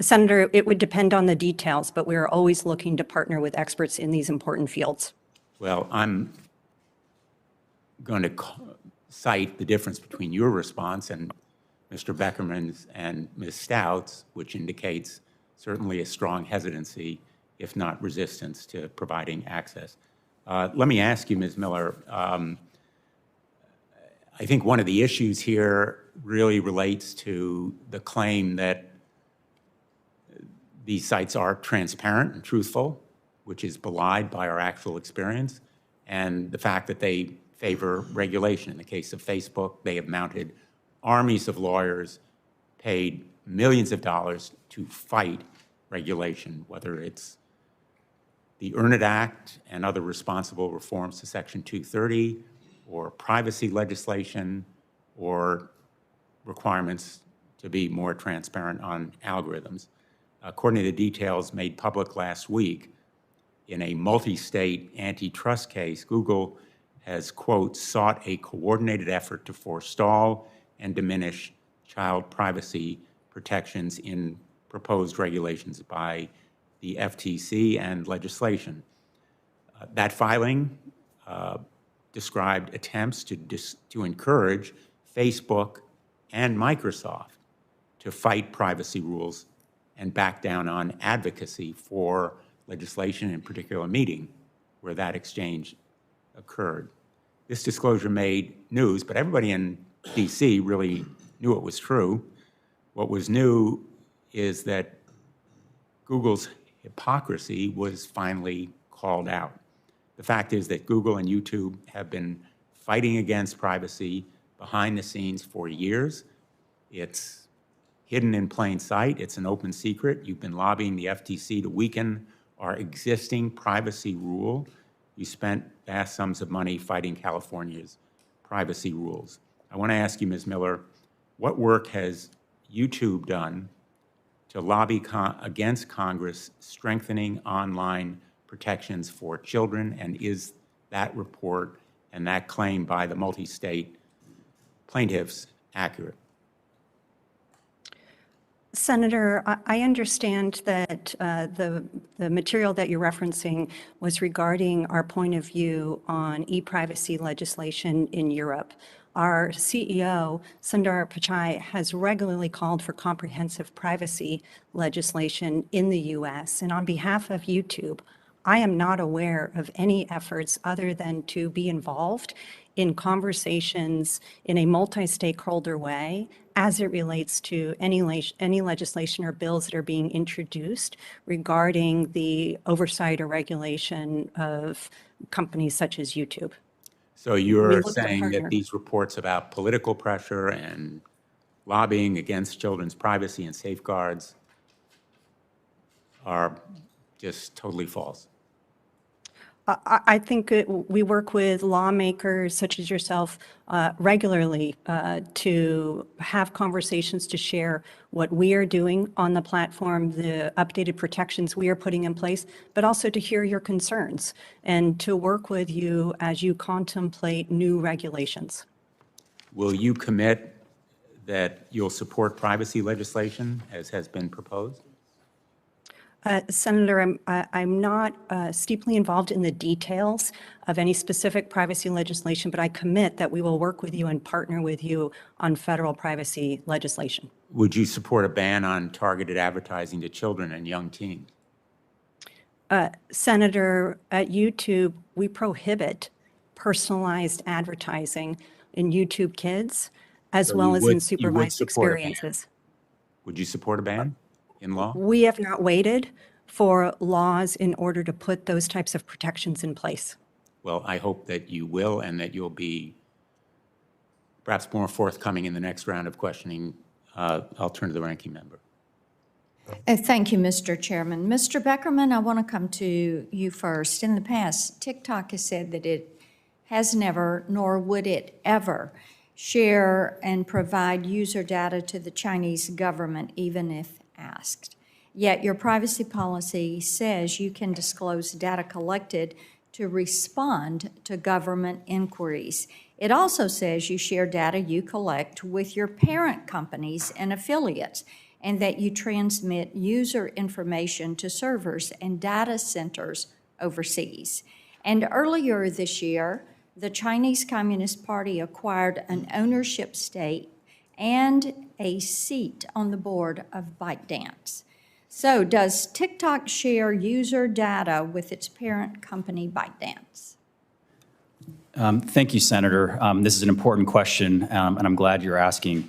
Senator, it would depend on the details, but we are always looking to partner with experts in these important fields. Well, I'm going to cite the difference between your response and Mr. Beckerman's and Ms. Stout's, which indicates certainly a strong hesitancy, if not resistance, to providing access. Let me ask you, Ms. Miller, I think one of the issues here really relates to the claim that these sites are transparent and truthful, which is belied by our actual experience, and the fact that they favor regulation. In the case of Facebook, they have mounted armies of lawyers, paid millions of dollars to fight regulation, whether it's the Earn It Act and other responsible reforms to Section 230, or privacy legislation, or requirements to be more transparent on algorithms. According to the details made public last week, in a multi-state antitrust case, Google has, quote, sought a coordinated effort to forestall and diminish child privacy protections in proposed regulations by the FTC and legislation. That filing described attempts to encourage Facebook and Microsoft to fight privacy rules and back down on advocacy for legislation, in particular a meeting where that exchange occurred. This disclosure made news, but everybody in DC really knew it was true. What was new is that Google's hypocrisy was finally called out. The fact is that Google and YouTube have been fighting against privacy behind the scenes for years. It's hidden in plain sight. It's an open secret. You've been lobbying the FTC to weaken our existing privacy rule. You spent vast sums of money fighting California's privacy rules. I want to ask you, Ms. Miller, what work has YouTube done to lobby against Congress strengthening online protections for children, and is that report and that claim by the multi-state plaintiffs accurate? Senator, I understand that the material that you're referencing was regarding our point of view on e-privacy legislation in Europe. Our CEO, Sundar Pichai, has regularly called for comprehensive privacy legislation in the U.S. And on behalf of YouTube, I am not aware of any efforts other than to be involved in conversations in a multi-stakeholder way as it relates to any legislation or bills that are being introduced regarding the oversight or regulation of companies such as YouTube. So you're saying that these reports about political pressure and lobbying against children's privacy and safeguards are just totally false? I think we work with lawmakers such as yourself regularly to have conversations to share what we are doing on the platform, the updated protections we are putting in place, but also to hear your concerns and to work with you as you contemplate new regulations. Will you commit that you'll support privacy legislation as has been proposed? Senator, I'm not steeply involved in the details of any specific privacy legislation, but I commit that we will work with you and partner with you on federal privacy legislation. Would you support a ban on targeted advertising to children and young teens? Senator, at YouTube, we prohibit personalized advertising in YouTube Kids, as So well you as would- in you would supervised support a ban? experiences. Would you support a ban in law? We have not waited for laws in order to put those types of protections in place. Well, I hope that you will and that you'll be perhaps more forthcoming in the next round of questioning. I'll turn to the ranking member. Thank you, Mr. Chairman. Mr. Beckerman, I want to come to you first. In the past, TikTok has said that it has never, nor would it ever, share and provide user data to the Chinese government, even if asked. Yet your privacy policy says you can disclose data collected to respond to government inquiries. It also says you share data you collect with your parent companies and affiliates, and that you transmit user information to servers and data centers overseas. And earlier this year, the Chinese Communist Party acquired an ownership stake and a seat on the board of ByteDance. So does TikTok share user data with its parent company, ByteDance? Thank you, Senator. This is an important question, and I'm glad you're asking.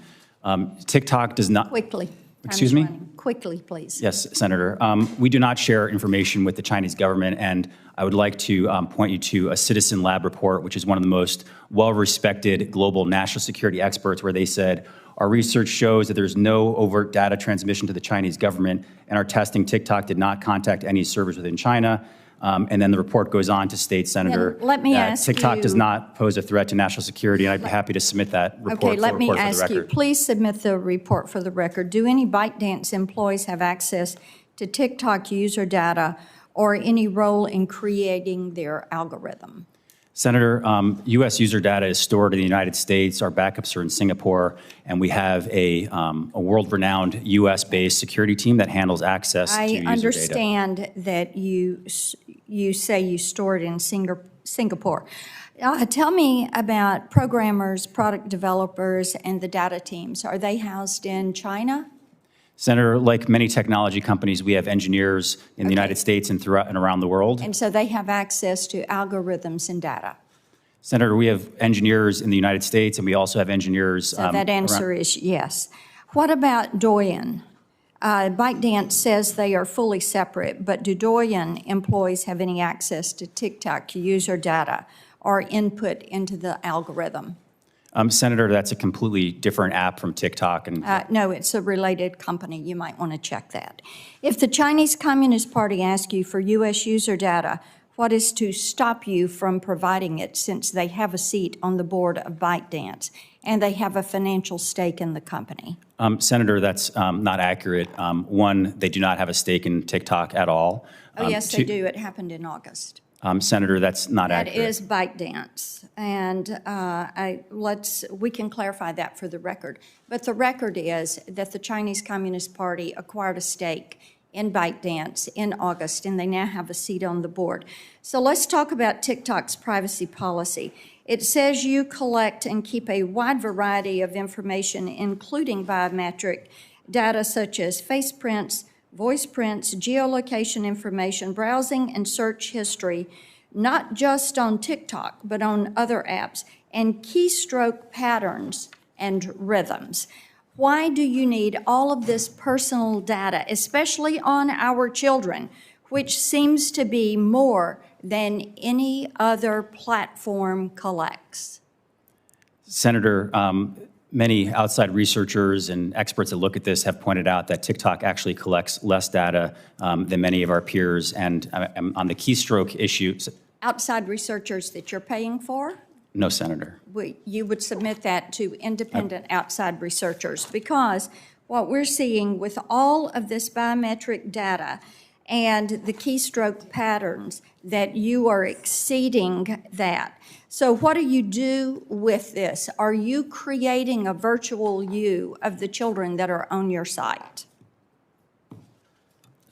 TikTok does not. Quickly. Excuse me? Time's running. Quickly, please. Yes, Senator. We do not share information with the Chinese government, and I would like to point you to a Citizen Lab report, which is one of the most well-respected global national security experts, where they said, our research shows that there's no overt data transmission to the Chinese government, and our testing, TikTok did not contact any servers within China. And then the report goes on to state, Senator, let me that ask TikTok does you- not pose a threat to national security, and I'd be happy to submit that report Okay, let me for the ask you, record. please submit the report for the record. Do any ByteDance employees have access to TikTok user data or any role in creating their algorithm? Senator, U.S. user data is stored in the United States. Our backups are in Singapore, and we have a world-renowned U.S.-based security team that handles access to user data. I understand that you say you store it in Singapore. Tell me about programmers, product developers, and the data teams. Are they housed in China? Senator, like many technology companies, we have engineers in the United States and throughout and around the world. And so they have access to algorithms and data? Senator, we have engineers in the United States, and we also have engineers. So that answer is yes. What about Douyin? ByteDance says they are fully separate, but do Douyin employees have any access to TikTok user data or input into the algorithm? Senator, that's a completely different app from TikTok. And No, it's a related company. You might want to check that. If the Chinese Communist Party asks you for U.S. user data, what is to stop you from providing it, since they have a seat on the board of ByteDance and they have a financial stake in the company? Senator, that's not accurate. One, they do not have a stake in TikTok at all. Oh, yes, they do. It happened in August. Senator, that's not accurate. That is ByteDance, and we can clarify that for the record. But the record is that the Chinese Communist Party acquired a stake in ByteDance in August, and they now have a seat on the board. So let's talk about TikTok's privacy policy. It says you collect and keep a wide variety of information, including biometric data such as face prints, voice prints, geolocation information, browsing and search history, not just on TikTok, but on other apps, and keystroke patterns and rhythms. Why do you need all of this personal data, especially on our children, which seems to be more than any other platform collects? Senator, many outside researchers and experts that look at this have pointed out that TikTok actually collects less data than many of our peers. And on the keystroke issue. Outside researchers that you're paying for? No, Senator. You would submit that to independent outside researchers, because what we're seeing with all of this biometric data and the keystroke patterns, that you are exceeding that. So what do you do with this? Are you creating a virtual you of the children that are on your site?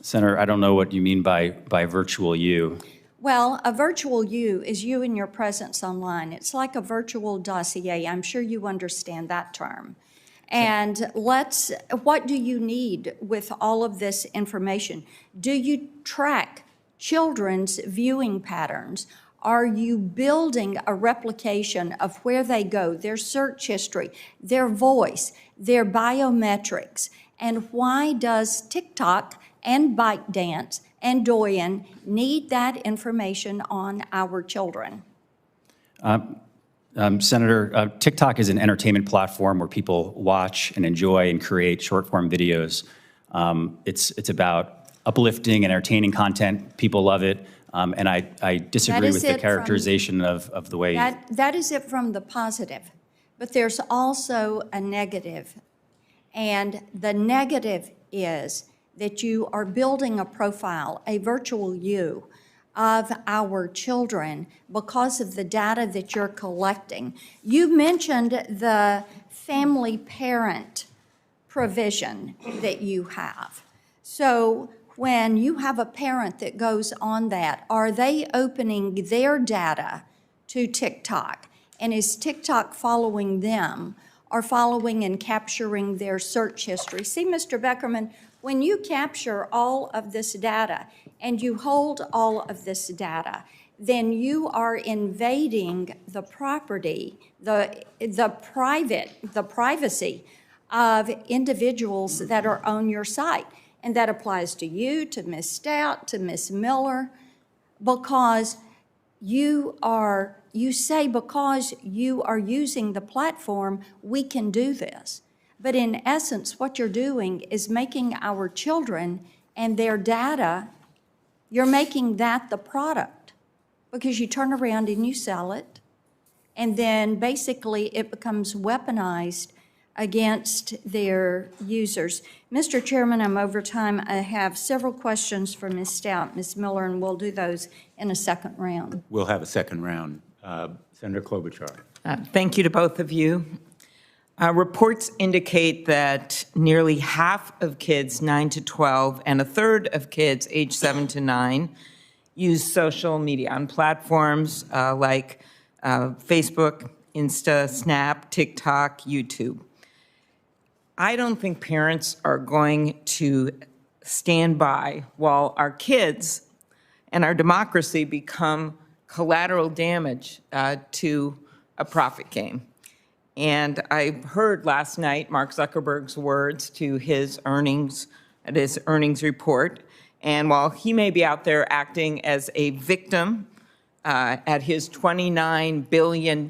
Senator, I don't know what you mean by virtual you. Well, a virtual you is you and your presence online. It's like a virtual dossier. I'm sure you understand that term. And what do you need with all of this information? Do you track children's viewing patterns? Are you building a replication of where they go, their search history, their voice, their biometrics? And why does TikTok and ByteDance and Douyin need that information on our children? Senator, TikTok is an entertainment platform where people watch and enjoy and create short-form videos. It's about uplifting and entertaining content. People love it. And I disagree with the characterization of the way. That is it from the positive. But there's also a negative. And the negative is that you are building a profile, a virtual you, of our children because of the data that you're collecting. You mentioned the family parent provision that you have. So when you have a parent that goes on that, are they opening their data to TikTok? And is TikTok following them or following and capturing their search history? See, Mr. Beckerman, when you capture all of this data and you hold all of this data, then you are invading the property, the privacy of individuals that are on your site. And that applies to you, to Ms. Stout, to Ms. Miller, because you say because you are using the platform, we can do this. But in essence, what you're doing is making our children and their data, you're making that the product because you turn around and you sell it. And then basically it becomes weaponized against their users. Mr. Chairman, I'm over time. I have several questions for Ms. Stout, Ms. Miller, and we'll do those in a second round. We'll have a second round. Senator Klobuchar. Thank you to both of you. Reports indicate that nearly half of kids 9 to 12 and a third of kids age 7 to 9 use social media on platforms like Facebook, Insta, Snap, TikTok, YouTube. I don't think parents are going to stand by while our kids and our democracy become collateral damage to a profit game. And I heard last night Mark Zuckerberg's words to his earnings report. And while he may be out there acting as a victim at his $29 billion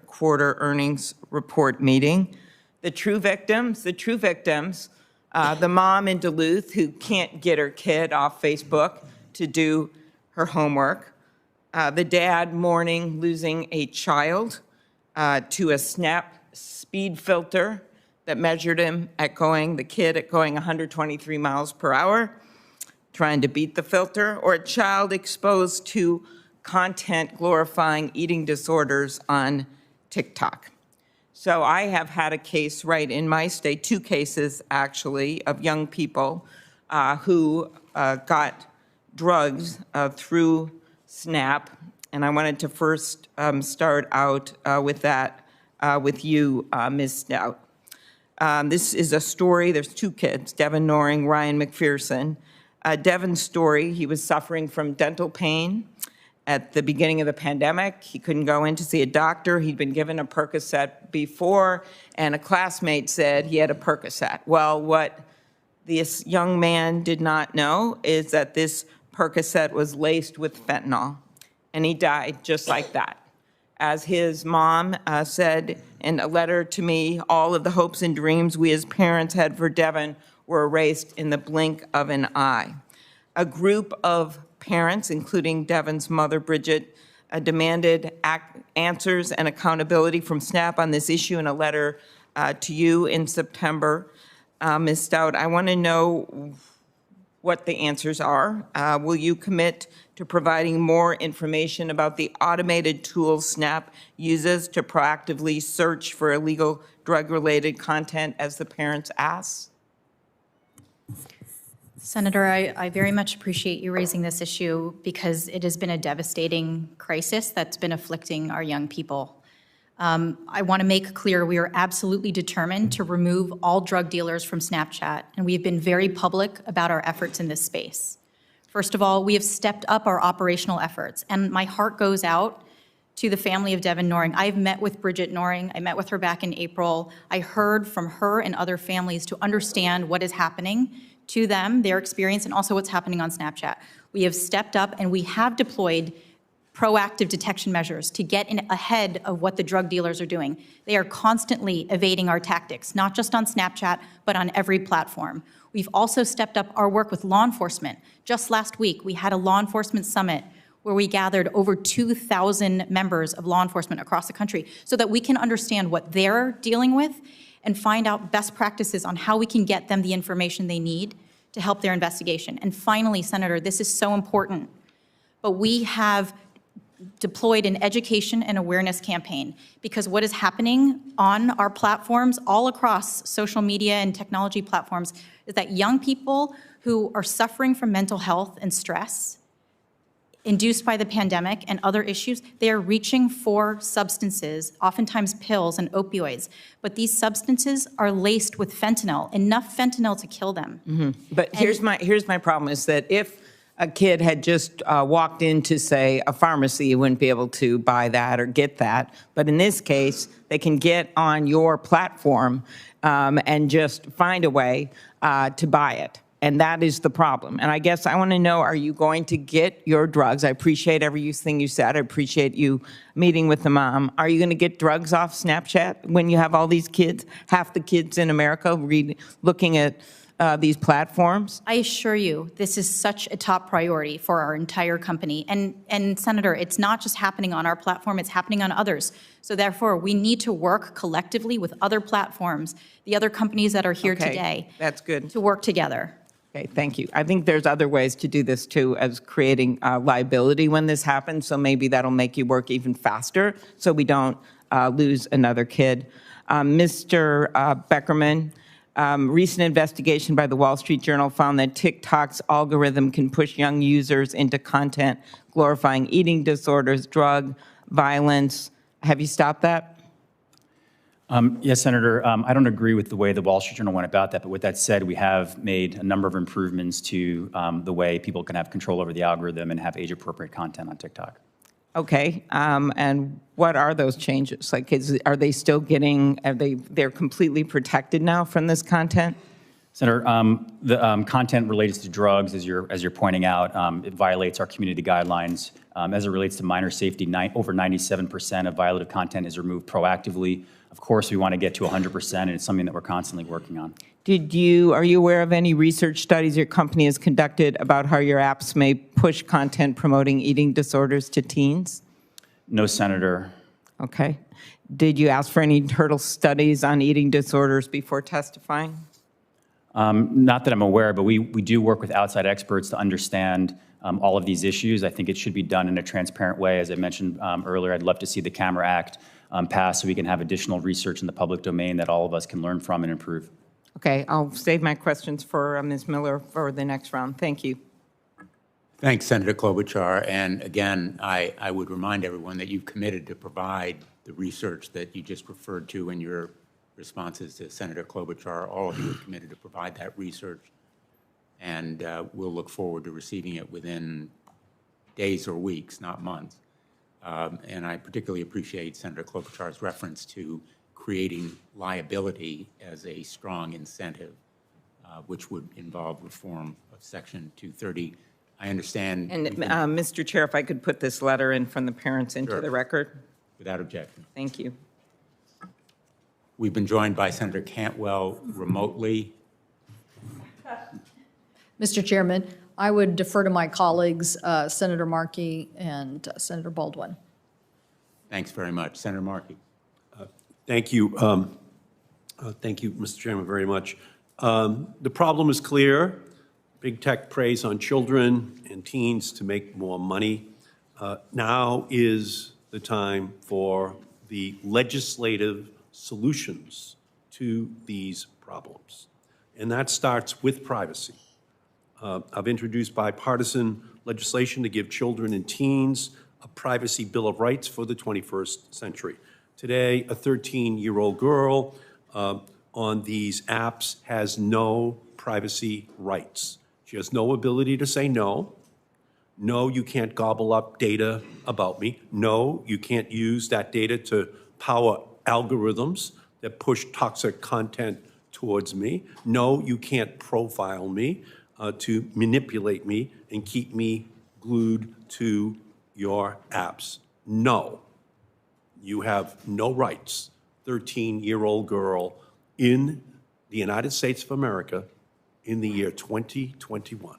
quarter earnings report meeting, the true victims, the mom in Duluth who can't get her kid off Facebook to do her homework, the dad mourning losing a child to a Snap speed filter that measured the kid at going 123 miles per hour, trying to beat the filter, or a child exposed to content glorifying eating disorders on TikTok. So I have had a case right in my state, 2 cases actually, of young people who got drugs through Snap. And I wanted to first start out with that with you, Ms. Stout. This is a story, there's 2 kids, Devin Noring, Ryan McPherson. Devin's story, he was suffering from dental pain at the beginning of the pandemic. He couldn't go in to see a doctor. He'd been given a Percocet before, and a classmate said he had a Percocet. Well, what this young man did not know is that this Percocet was laced with fentanyl, and he died just like that. As his mom said in a letter to me, all of the hopes and dreams we as parents had for Devin were erased in the blink of an eye. A group of parents, including Devin's mother, Bridget, demanded answers and accountability from Snap on this issue in a letter to you in September. Ms. Stout, I want to know what the answers are. Will you commit to providing more information about the automated tools Snap uses to proactively search for illegal drug-related content as the parents ask? Senator, I very much appreciate you raising this issue because it has been a devastating crisis that's been afflicting our young people. I want to make clear we are absolutely determined to remove all drug dealers from Snapchat, and we've been very public about our efforts in this space. First of all, we have stepped up our operational efforts, and my heart goes out to the family of Devin Noring. I've met with Bridget Noring. I met with her back in April. I heard from her and other families to understand what is happening to them, their experience, and also what's happening on Snapchat. We have stepped up and we have deployed proactive detection measures to get in ahead of what the drug dealers are doing. They are constantly evading our tactics, not just on Snapchat, but on every platform. We've also stepped up our work with law enforcement. Just last week, we had a law enforcement summit where we gathered over 2,000 members of law enforcement across the country so that we can understand what they're dealing with and find out best practices on how we can get them the information they need to help their investigation. And finally, Senator, this is so important, but we have deployed an education and awareness campaign because what is happening on our platforms all across social media and technology platforms is that young people who are suffering from mental health and stress induced by the pandemic and other issues, they are reaching for substances, oftentimes pills and opioids, but these substances are laced with fentanyl, enough fentanyl to kill them. But here's my problem is that if a kid had just walked into, say, a pharmacy, you wouldn't be able to buy that or get that. But in this case, they can get on your platform and just find a way to buy it. And that is the problem. And I guess I want to know, are you going to get your drugs? I appreciate everything you said. I appreciate you meeting with the mom. Are you going to get drugs off Snapchat when you have all these kids, half the kids in America looking at these platforms? I assure you, this is such a top priority for our entire company. And Senator, it's not just happening on our platform, it's happening on others. So therefore, we need to work collectively with other platforms, the other companies that are here Okay, today. that's good. To work together. Okay, thank you. I think there's other ways to do this too, as creating liability when this happens. So maybe that'll make you work even faster so we don't lose another kid. Mr. Beckerman, recent investigation by the Wall Street Journal found that TikTok's algorithm can push young users into content glorifying eating disorders, drug, violence. Have you stopped that? Yes, Senator. I don't agree with the way the Wall Street Journal went about that, but with that said, we have made a number of improvements to the way people can have control over the algorithm and have age-appropriate content on TikTok. Okay, and what are those changes? Like, are they still getting, they're completely protected now from this content? Senator, the content related to drugs, as you're pointing out, it violates our community guidelines. As it relates to minor safety, over 97% of violative content is removed proactively. Of course, we want to get to 100%, and it's something that we're constantly working on. Are you aware of any research studies your company has conducted about how your apps may push content promoting eating disorders to teens? No, Senator. Okay. Did you ask for any hurdle studies on eating disorders before testifying? Not that I'm aware, but we do work with outside experts to understand all of these issues. I think it should be done in a transparent way. As I mentioned earlier, I'd love to see the CAMERA Act passed so we can have additional research in the public domain that all of us can learn from and improve. Okay, I'll save my questions for Ms. Miller for the next round. Thank you. Thanks, Senator Klobuchar. And again, I would remind everyone that you've committed to provide the research that you just referred to in your responses to Senator Klobuchar. All of you have committed to provide that research, and we'll look forward to receiving it within days or weeks, not months. And I particularly appreciate Senator Klobuchar's reference to creating liability as a strong incentive, which would involve reform of Section 230. I understand. And Mr. Chair, if I could put this letter in from the parents into Sure. the record. Without objection. Thank you. We've been joined by Senator Cantwell remotely. Mr. Chairman, I would defer to my colleagues, Senator Markey and Senator Baldwin. Thanks very much. Senator Markey. Thank you. Thank you, Mr. Chairman, very much. The problem is clear. Big tech preys on children and teens to make more money. Now is the time for the legislative solutions to these problems. And that starts with privacy. I've introduced bipartisan legislation to give children and teens a privacy bill of rights for the 21st century. Today, a 13-year-old girl on these apps has no privacy rights. She has no ability to say no. No, you can't gobble up data about me. No, you can't use that data to power algorithms that push toxic content towards me. No, you can't profile me to manipulate me and keep me glued to your apps. No, you have no rights. 13-year-old girl in the United States of America in the year 2021.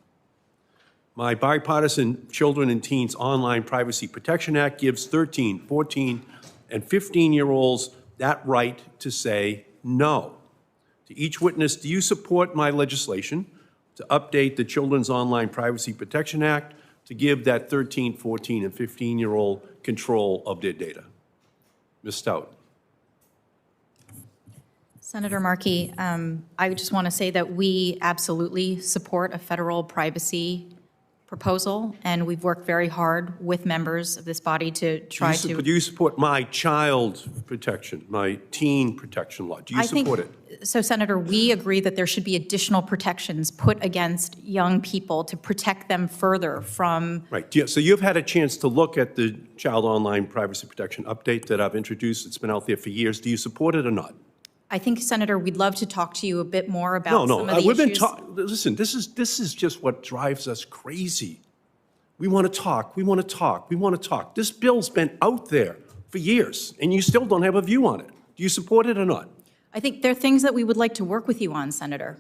My bipartisan Children and Teens Online Privacy Protection Act gives 13, 14, and 15-year-olds that right to say no. To each witness, do you support my legislation to update the Children's Online Privacy Protection Act to give that 13, 14, and 15-year-old control of their data? Ms. Stout. Senator Markey, I just want to say that we absolutely support a federal privacy proposal, and we've worked very hard with members of this body to try to. Do you support my child protection, my teen protection law? Do you support it? So, Senator, we agree that there should be additional protections put against young people to protect them further from. Right. So you've had a chance to look at the Child Online Privacy Protection update that I've introduced. It's been out there for years. Do you support it or not? I think, Senator, we'd love to talk to you a bit more about some of the we've been issues. listen, this is just what drives us crazy. We want to talk, we want to talk, we want to talk. This bill's been out there for years, and you still don't have a view on it. Do you support it or not? I think there are things that we would like to work with you on, Senator.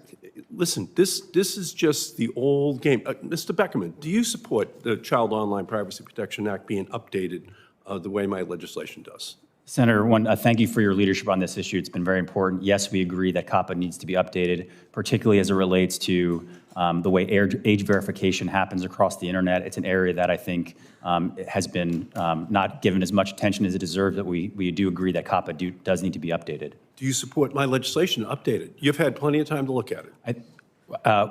Listen, this is just the old game. Mr. Beckerman, do you support the Child Online Privacy Protection Act being updated the way my legislation does? Senator, thank you for your leadership on this issue. It's been very important. Yes, we agree that COPPA needs to be updated, particularly as it relates to the way age verification happens across the internet. It's an area that I think has been not given as much attention as it deserves, that we do agree that COPPA does need to be updated. Do you support my legislation updated? You've had plenty of time to look at it.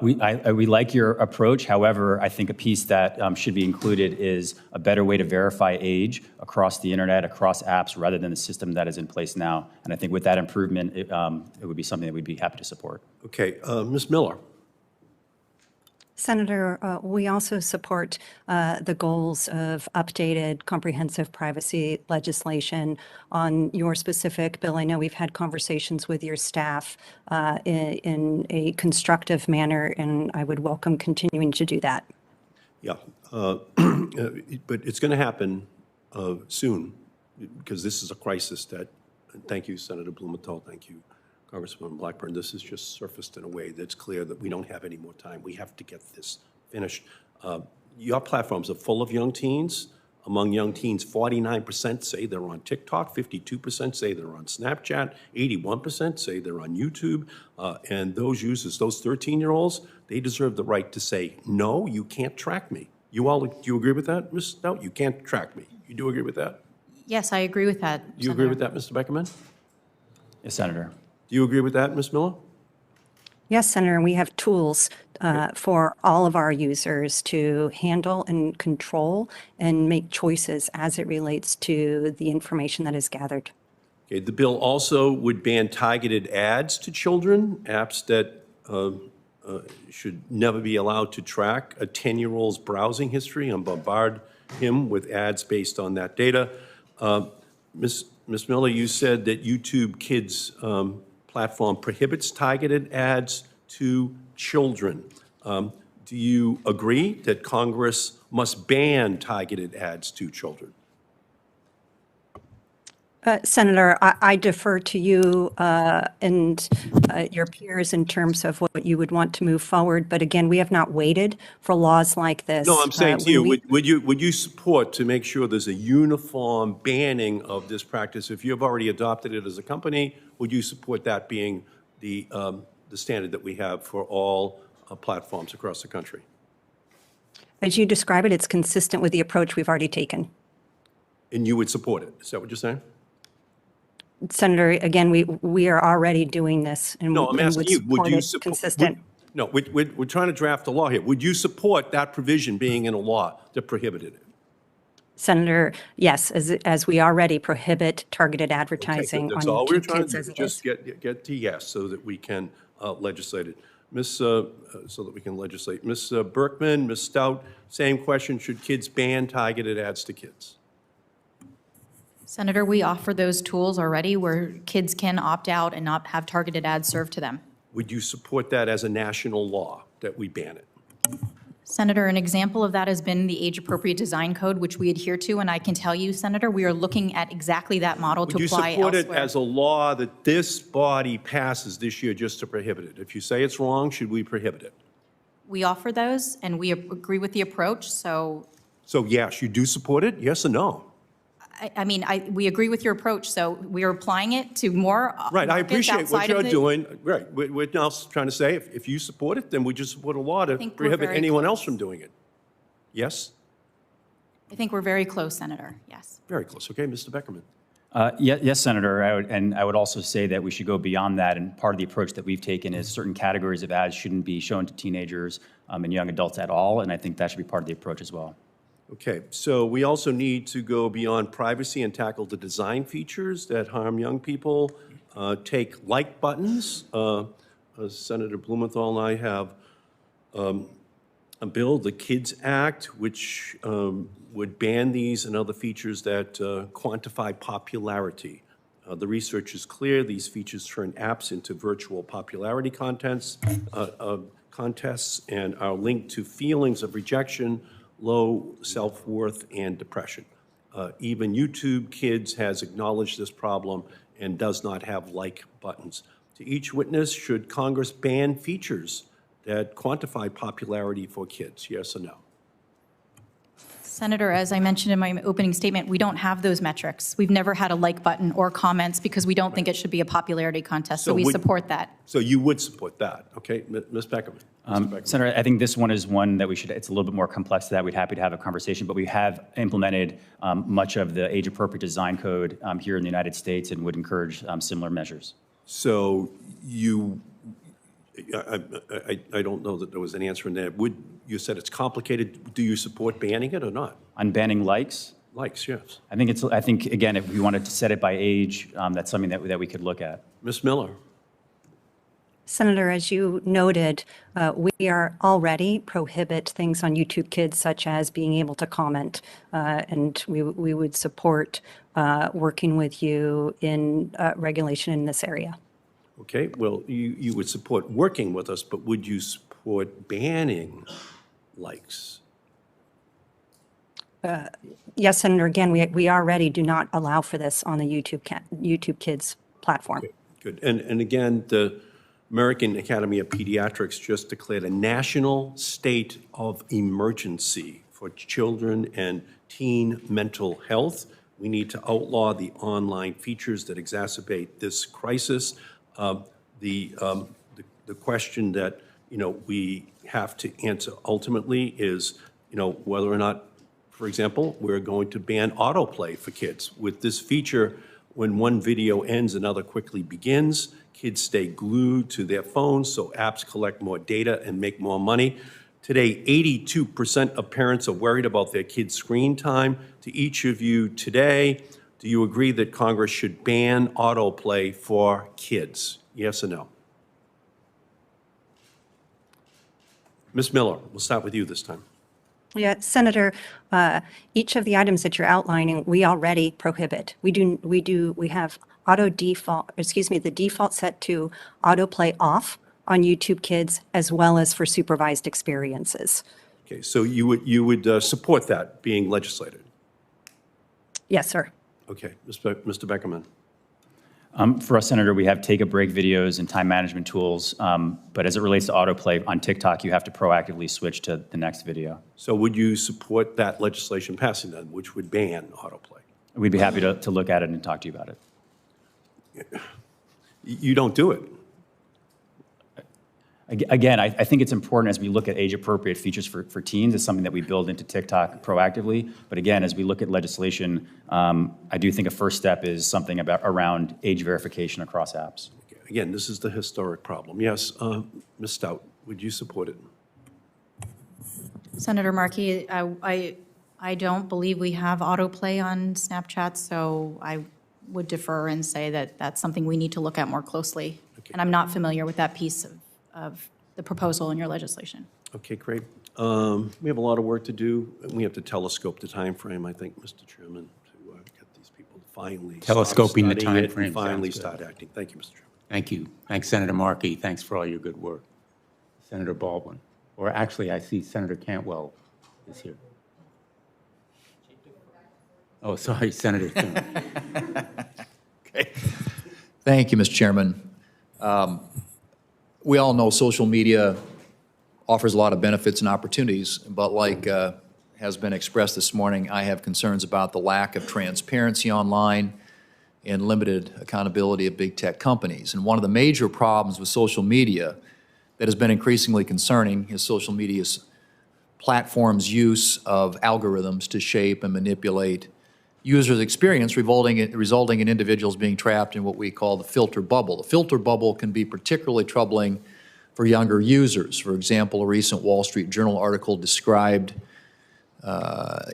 We like your approach. However, I think a piece that should be included is a better way to verify age across the internet, across apps, rather than the system that is in place now. And I think with that improvement, it would be something that we'd be happy to support. Okay, Ms. Miller. Senator, we also support the goals of updated comprehensive privacy legislation on your specific bill. I know we've had conversations with your staff in a constructive manner, and I would welcome continuing to do that. Yeah, but it's going to happen soon, because this is a crisis that, thank you, Senator Blumenthal, thank you, Congresswoman Blackburn, this has just surfaced in a way that's clear that we don't have any more time. We have to get this finished. Your platforms are full of young teens. Among young teens, 49% say they're on TikTok, 52% say they're on Snapchat, 81% say they're on YouTube. And those users, those 13-year-olds, they deserve the right to say, no, you can't track me. You all, do you agree with that, Ms. Stout? You can't track me. You do agree with that? Yes, I agree with that, Do you agree with that, Mr. Beckerman? Yes, Senator. Do you agree with that, Ms. Miller? Yes, Senator, and we have tools for all of our users to handle and control and make choices as it relates to the information that is gathered. Okay, the bill also would ban targeted ads to children, apps that should never be allowed to track a 10-year-old's browsing history and bombard him with ads based on that data. Ms. Miller, you said that YouTube Kids platform prohibits targeted ads to children. Do you agree that Congress must ban targeted ads to children? Senator, I defer to you and your peers in terms of what you would want to move forward. But again, we have not waited for laws like this. No, I'm saying to you, would you support to make sure there's a uniform banning of this practice? If you have already adopted it as a company, would you support that being the standard that we have for all platforms across the country? As you describe it, it's consistent with the approach we've already taken. And you would support it? Is that what you're saying? Senator, again, we are already doing this, and No, I'm we asking would you, would support you it support? consistent. No, we're trying to draft a law here. Would you support that provision being in a law that prohibited it? Senator, yes, as we already prohibit targeted Okay, advertising on that's all we're YouTube trying Kids to as do, it just is. get to yes, so that we can legislate it. So that we can legislate. Ms. Berkman, Ms. Stout, same question, should kids ban targeted ads to kids? Senator, we offer those tools already where kids can opt out and not have targeted ads served to them. Would you support that as a national law, that we ban it? Senator, an example of that has been the age-appropriate design code, which we adhere to, and I can tell you, Senator, we are looking at exactly that model to Would you apply support it elsewhere. as a law that this body passes this year just to prohibit it? If you say it's wrong, should we prohibit it? We offer those, and we agree with the approach, so, So yes, you do support it, yes or no? we agree with your approach, so we are applying it to more Right, I markets appreciate what outside you're of the- doing. Right, we're now trying to say, if you support it, then we just support a law to think we're prohibit very anyone close. else from doing it. Yes? I think we're very close, Senator, yes. Very close. Okay, Mr. Beckerman. Yes, Senator, I would also say that we should go beyond that, and part of the approach that we've taken is certain categories of ads shouldn't be shown to teenagers and young adults at all, and I think that should be part of the approach as well. Okay, so we also need to go beyond privacy and tackle the design features that harm young people. Take like buttons. Senator Blumenthal and I have a bill, the Kids Act, which would ban these and other features that quantify popularity. The research is clear. These features turn apps into virtual popularity contests and are linked to feelings of rejection, low self-worth, and depression. Even YouTube Kids has acknowledged this problem and does not have like buttons. To each witness, should Congress ban features that quantify popularity for kids, yes or no? Senator, as I mentioned in my opening statement, we don't have those metrics. We've never had a like button or comments because we don't think it should be a popularity contest, so we support that. So you would support that, okay? Ms. Beckerman. Mr. Beckerman. Senator, I think this one is one that we should, it's a little bit more complex to that. We'd happy to have a conversation, but we have implemented much of the age-appropriate design code here in the United States and would encourage similar measures. So I don't know that there was an answer in there. You said it's complicated. Do you support banning it or not? On banning likes, Likes, yes. I think, again, if we wanted to set it by age, that's something that we could look at. Ms. Miller. Senator, as you noted, we are already prohibit things on YouTube Kids such as being able to comment, and we would support working with you in regulation in this area. Okay, well, you would support working with us, but would you support banning likes? Yes, Senator, again, we already do not allow for this on the YouTube Kids platform. Good. And again, the American Academy of Pediatrics just declared a national state of emergency for children and teen mental health. We need to outlaw the online features that exacerbate this crisis. The question that, we have to answer ultimately is, whether or not, for example, we're going to ban autoplay for kids. With this feature, when one video ends, another quickly begins. Kids stay glued to their phones, so apps collect more data and make more money. Today, 82% of parents are worried about their kids' screen time. To each of you today, do you agree that Congress should ban autoplay for kids? Yes or no? Ms. Miller, we'll start with you this time. Yeah, Senator, each of the items that you're outlining, we already prohibit. We have the default set to autoplay off on YouTube Kids as well as for supervised experiences. Okay, so you would support that being legislated? Yes, sir. Okay, Mr. Beckerman. For us, Senator, we have take-a-break videos and time management tools, but as it relates to autoplay on TikTok, you have to proactively switch to the next video. So would you support that legislation passing then, which would ban autoplay? We'd be happy to look at it and talk to you about it. You don't do it. Again, I think it's important as we look at age-appropriate features for teens. It's something that we build into TikTok proactively. But again, as we look at legislation, I do think a first step is something around age verification across apps. Again, this is the historic problem. Yes, Ms. Stout, Would you support it? Senator Markey, I don't believe we have autoplay on Snapchat, so I would defer and say that that's something we need to look at more closely. And I'm not familiar with that piece of the proposal in your legislation. Okay, great. We have a lot of work to do, and we have to telescope the time frame, I think, Mr. Chairman, to get these people to finally stop Telescoping the studying it timeframe and finally sounds good. start acting. Thank you, Mr. Chairman. Thank you. Thanks, Senator Markey. Thanks for all your good work. Senator Baldwin, or actually, I see Senator Cantwell is here. Oh, sorry, Senator Thune. Okay. Thank you, Mr. Chairman. We all know social media offers a lot of benefits and opportunities, but like has been expressed this morning, I have concerns about the lack of transparency online and limited accountability of big tech companies. And one of the major problems with social media that has been increasingly concerning is social media's platforms' use of algorithms to shape and manipulate users' experience, resulting in individuals being trapped in what we call the filter bubble. The filter bubble can be particularly troubling for younger users. For example, a recent Wall Street Journal article described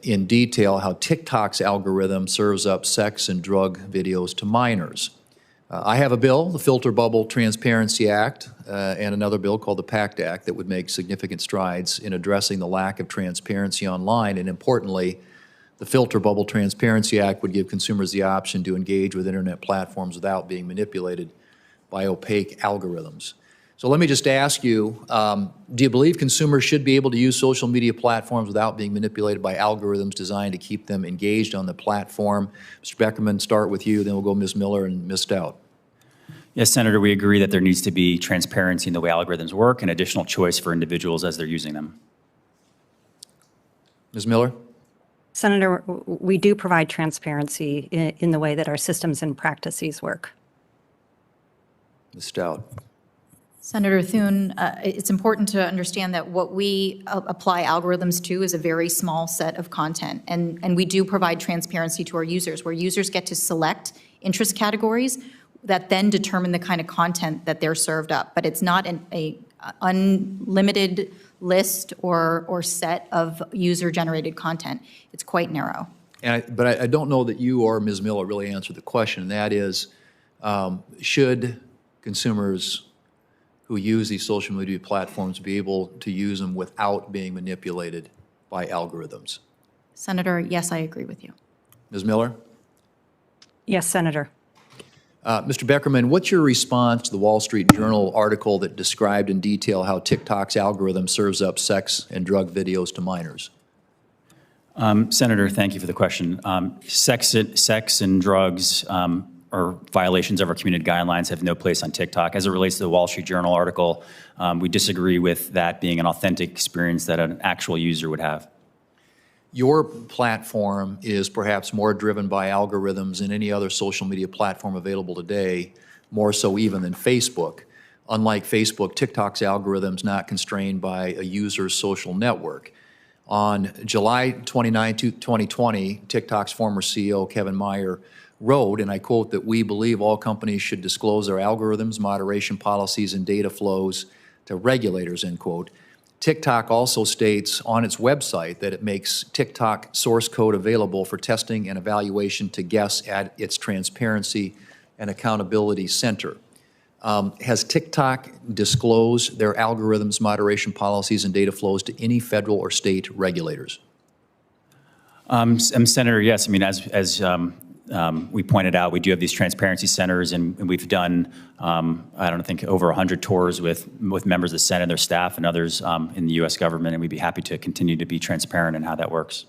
in detail how TikTok's algorithm serves up sex and drug videos to minors. I have a bill, the Filter Bubble Transparency Act, and another bill called the PACT Act that would make significant strides in addressing the lack of transparency online, and importantly, the Filter Bubble Transparency Act would give consumers the option to engage with internet platforms without being manipulated by opaque algorithms. So let me just ask you, do you believe consumers should be able to use social media platforms without being manipulated by algorithms designed to keep them engaged on the platform? Mr. Beckerman, start with you, then we'll go Ms. Miller and Ms. Stout. Yes, Senator, we agree that there needs to be transparency in the way algorithms work and additional choice for individuals as they're using them. Ms. Miller? Senator, we do provide transparency in the way that our systems and practices work. Ms. Stout? Senator Thune, it's important to understand that what we apply algorithms to is a very small set of content. And we do provide transparency to our users, where users get to select interest categories that then determine the kind of content that they're served up. But it's not an unlimited list or set of user-generated content. It's quite narrow. But I don't know that you or Ms. Miller really answered the question, and that is, should consumers who use these social media platforms be able to use them without being manipulated by algorithms? Senator, yes, I agree with you. Ms. Miller? Yes, Senator. Mr. Beckerman, what's your response to the Wall Street Journal article that described in detail how TikTok's algorithm serves up sex and drug videos to minors? Senator, thank you for the question. Sex and drugs or violations of our community guidelines have no place on TikTok. As it relates to the Wall Street Journal article, we disagree with that being an authentic experience that an actual user would have. Your platform is perhaps more driven by algorithms than any other social media platform available today, more so even than Facebook. Unlike Facebook, TikTok's algorithm is not constrained by a user's social network. On July 29, 2020, TikTok's former CEO, Kevin Mayer, wrote, and I quote, that we believe all companies should disclose their algorithms, moderation policies, and data flows to regulators, end quote. TikTok also states on its website that it makes TikTok source code available for testing and evaluation to guests at its Transparency and Accountability Center. Has TikTok disclosed their algorithms, moderation policies, and data flows to any federal or state regulators? Senator, yes. I mean, as we pointed out, we do have these transparency centers, and we've done, I think, over 100 tours with members of the Senate, their staff, and others in the U.S. government, and we'd be happy to continue to be transparent in how that works.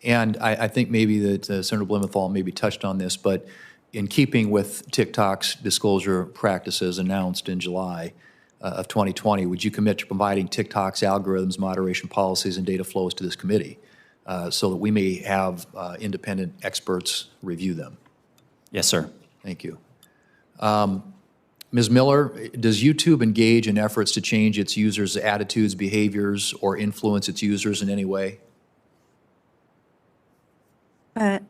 And I think maybe that Senator Blumenthal maybe touched on this, but in keeping with TikTok's disclosure practices announced in July of 2020, would you commit to providing TikTok's algorithms, moderation policies, and data flows to this committee? So that we may have independent experts review them? Yes, sir. Thank you. Ms. Miller, does YouTube engage in efforts to change its users' attitudes, behaviors, or influence its users in any way?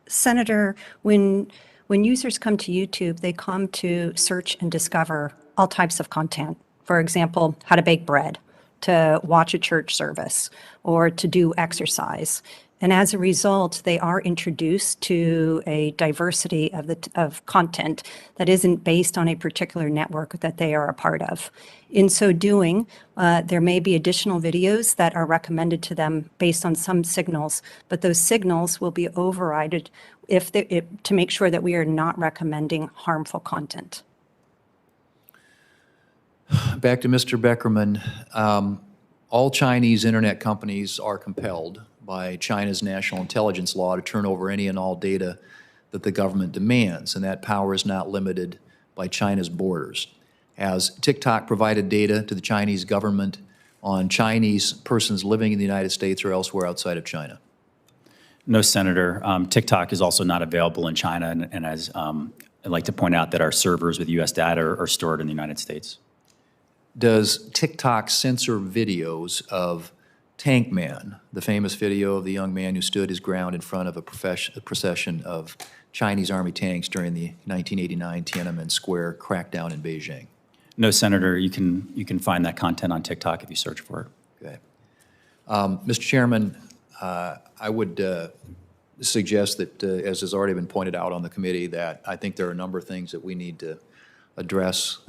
Senator, when users come to YouTube, they come to search and discover all types of content. For example, how to bake bread, to watch a church service or to do exercise. And as a result, they are introduced to a diversity of content that isn't based on a particular network that they are a part of. In so doing, there may be additional videos that are recommended to them based on some signals, but those signals will be overridden to make sure that we are not recommending harmful content. Back to Mr. Beckerman. All Chinese internet companies are compelled by China's national intelligence law to turn over any and all data that the government demands, and that power is not limited by China's borders. Has TikTok provided data to the Chinese government on Chinese persons living in the United States or elsewhere outside of China? No, Senator. TikTok is also not available in China, and as I'd like to point out that our servers with U.S. data are stored in the United States. Does TikTok censor videos of Tank Man, the famous video of the young man who stood his ground in front of a procession of Chinese Army tanks during the 1989 Tiananmen Square crackdown in Beijing? No, Senator. You can find that content on TikTok if you search for it. Okay. Mr. Chairman, I would suggest that, as has already been pointed out on the committee, that I think there are a number of things that we need to address.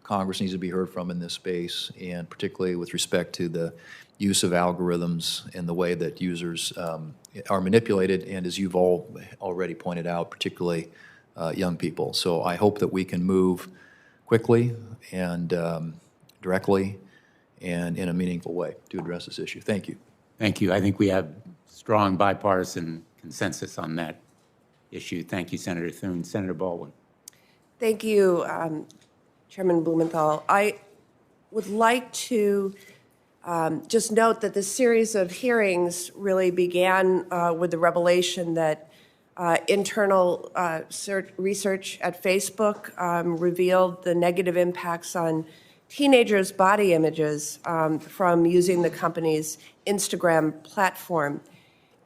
Congress needs to be heard from in this space, and particularly with respect to the use of algorithms and the way that users are manipulated, and as you've all already pointed out, particularly young people. So I hope that we can move quickly and directly and in a meaningful way to address this issue. Thank you. Thank you. I think we have strong bipartisan consensus on that issue. Thank you, Senator Thune. Senator Baldwin. Thank you, Chairman Blumenthal. I would like to just note that this series of hearings really began with the revelation that internal research at Facebook revealed the negative impacts on teenagers' body images from using the company's Instagram platform.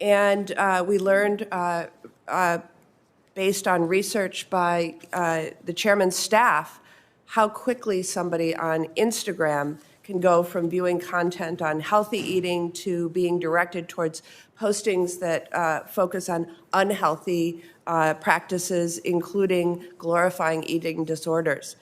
And we learned, based on research by the chairman's staff, how quickly somebody on Instagram can go from viewing content on healthy eating to being directed towards postings that focus on unhealthy practices, including glorifying eating disorders.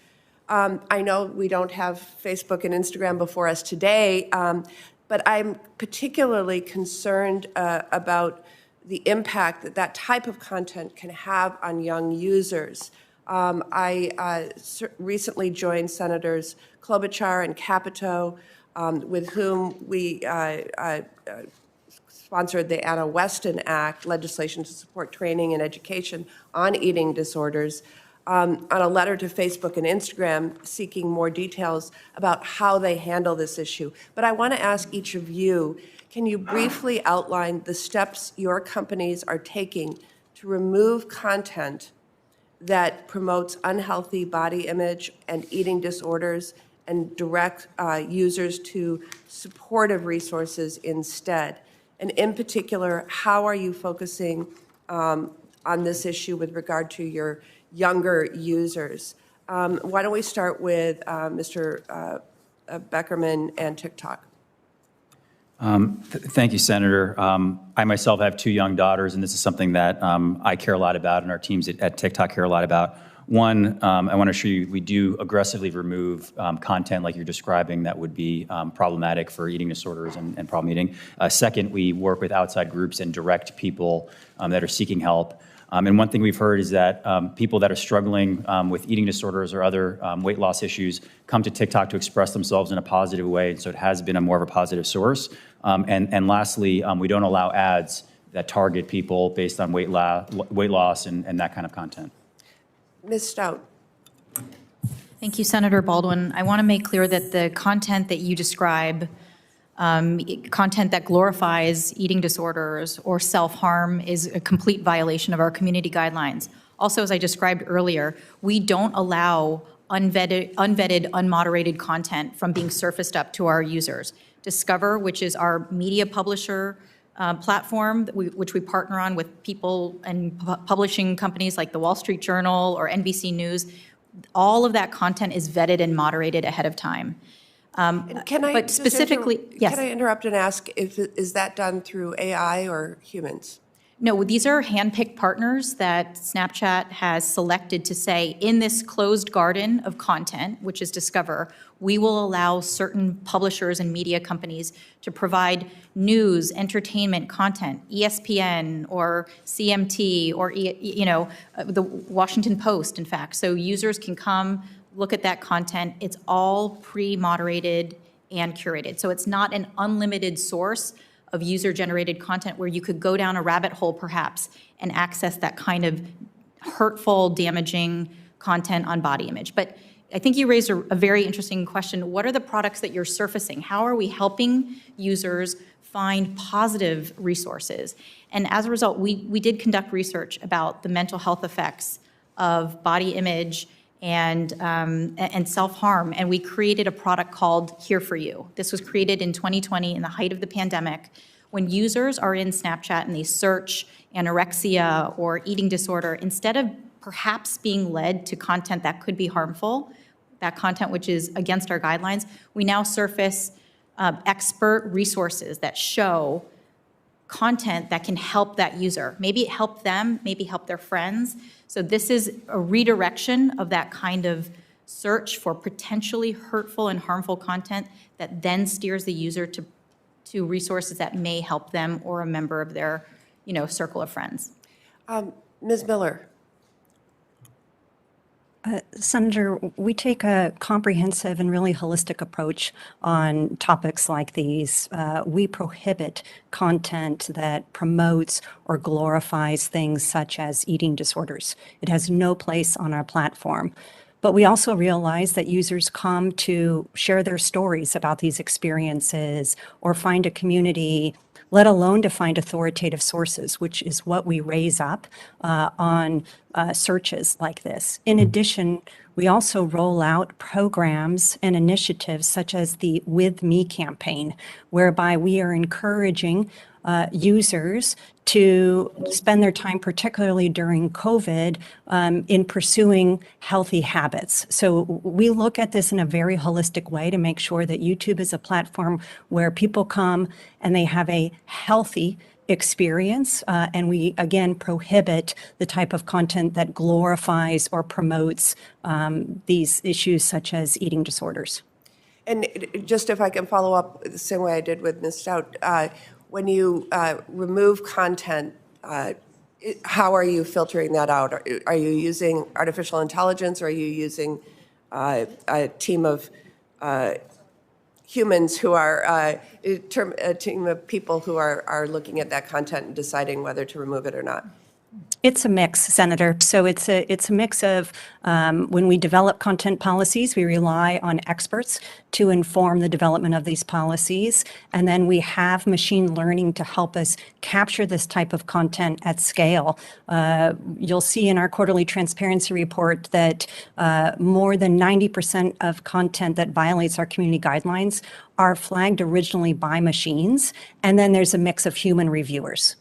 I know we don't have Facebook and Instagram before us today, but I'm particularly concerned about the impact that that type of content can have on young users. I recently joined Senators Klobuchar and Capito, with whom we sponsored the Anna Weston Act, legislation to support training and education on eating disorders, on a letter to Facebook and Instagram seeking more details about how they handle this issue. But I want to ask each of you, can you briefly outline the steps your companies are taking to remove content that promotes unhealthy body image and eating disorders and direct users to supportive resources instead? And in particular, how are you focusing on this issue with regard to your younger users? Why don't we start with Mr. Beckerman and TikTok? Thank you, Senator. I myself have two young daughters, and this is something that I care a lot about, and our teams at TikTok care a lot about. One, I want to assure you we do aggressively remove content like you're describing that would be problematic for eating disorders and problem eating. Second, we work with outside groups and direct people that are seeking help. And one thing we've heard is that people that are struggling with eating disorders or other weight loss issues come to TikTok to express themselves in a positive way, so it has been more of a positive source. And lastly, we don't allow ads that target people based on weight loss and that kind of content. Ms. Stout. Thank you, Senator Baldwin. I want to make clear that the content that you describe, content that glorifies eating disorders or self-harm, is a complete violation of our community guidelines. Also, as I described earlier, we don't allow unvetted, unmoderated content from being surfaced up to our users. Discover, which is our media publisher platform, which we partner on with people and publishing companies like the Wall Street Journal or NBC News, all of that content is vetted and moderated ahead of time. And can I But just specifically, yes. Can I interrupt and ask, is that done through AI or humans? No, these are handpicked partners that Snapchat has selected to say, in this closed garden of content, which is Discover, we will allow certain publishers and media companies to provide news, entertainment content, ESPN or CMT or, the Washington Post, in fact. So users can come, look at that content. It's all pre-moderated and curated. So it's not an unlimited source of user-generated content where you could go down a rabbit hole perhaps and access that kind of hurtful, damaging content on body image. But I think you raised a very interesting question. What are the products that you're surfacing? How are we helping users find positive resources? And as a result, we did conduct research about the mental health effects of body image and self-harm, and we created a product called Here For You. This was created in 2020 in the height of the pandemic. When users are in Snapchat and they search anorexia or eating disorder, instead of perhaps being led to content that could be harmful, that content which is against our guidelines, we now surface expert resources that show content that can help that user. Maybe help them, maybe help their friends. So this is a redirection of that kind of search for potentially hurtful and harmful content that then steers the user to resources that may help them or a member of their, circle of friends. Ms. Miller. Senator, we take a comprehensive and really holistic approach on topics like these. We prohibit content that promotes or glorifies things such as eating disorders. It has no place on our platform. But we also realize that users come to share their stories about these experiences or find a community, let alone to find authoritative sources, which is what we raise up on searches like this. In addition, we also roll out programs and initiatives such as the With Me campaign, whereby we are encouraging users to spend their time, particularly during COVID, in pursuing healthy habits. So we look at this in a very holistic way to make sure that YouTube is a platform where people come and they have a healthy experience, and we, again, prohibit the type of content that glorifies or promotes these issues such as eating disorders. And just if I can follow up the same way I did with Ms. Stout, when you remove content, how are you filtering that out? Are you using artificial intelligence, or are you using a team of humans who are, a team of people who are looking at that content and deciding whether to remove it or not? It's a mix, Senator. So it's a mix of when we develop content policies, we rely on experts to inform the development of these policies. And then we have machine learning to help us capture this type of content at scale. You'll see in our quarterly transparency report that more than 90% of content that violates our community guidelines are flagged originally by machines. And then there's a mix of human reviewers.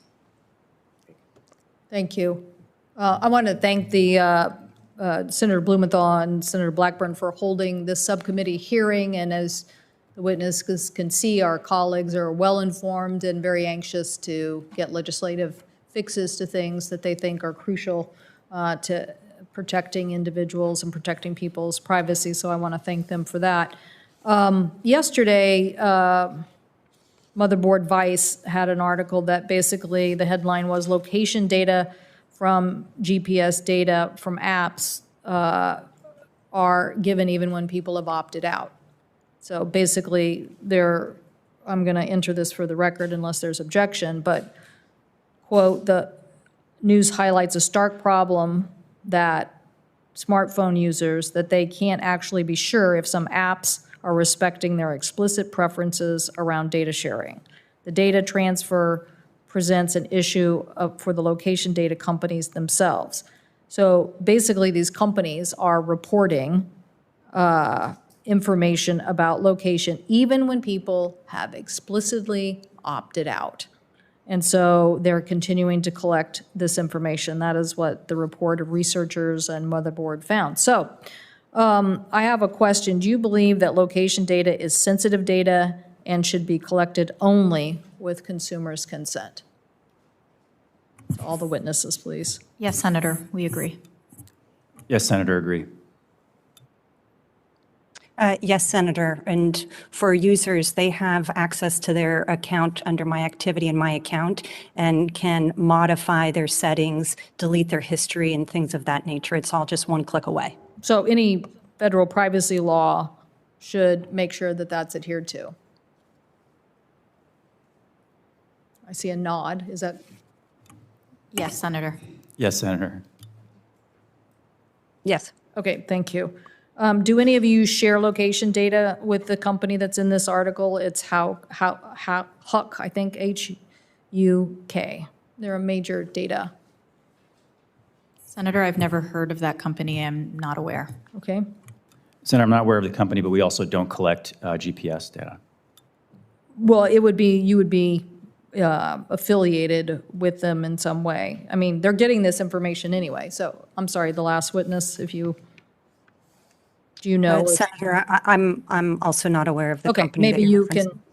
Thank you. I want to thank the Senator Blumenthal and Senator Blackburn for holding this subcommittee hearing. And as the witnesses can see, our colleagues are well-informed and very anxious to get legislative fixes to things that they think are crucial to protecting individuals and protecting people's privacy. So I want to thank them for that. Yesterday, Motherboard Vice had an article that basically the headline was location data from GPS data from apps are given even when people have opted out. So basically, I'm going to enter this for the record unless there's objection, but, quote, the news highlights a stark problem that smartphone users, that they can't actually be sure if some apps are respecting their explicit preferences around data sharing. The data transfer presents an issue for the location data companies themselves. So basically, these companies are reporting information about location even when people have explicitly opted out. And so they're continuing to collect this information. That is what the report of researchers and Motherboard found. So I have a question. Do you believe that location data is sensitive data and should be collected only with consumers' consent? All the witnesses, please. Yes, Senator, we agree. Yes, Senator, agree. Yes, Senator. And for users, they have access to their account under My Activity in My Account and can modify their settings, delete their history, and things of that nature. It's all just one click away. So any federal privacy law should make sure that that's adhered to. I see a nod. Is that? Yes, Senator. Yes, Senator. Yes. Okay, thank you. Do any of you share location data with the company that's in this article? It's Huck, I think, H-U-K. They're a major data. Senator, I've never heard of that company. I'm not aware. Okay. Senator, I'm not aware of the company, but we also don't collect GPS data. Well, you would be affiliated with them in some way. I mean, they're getting this information anyway. So I'm sorry, the last witness, do you know? Senator, I'm also not aware of the Okay, company.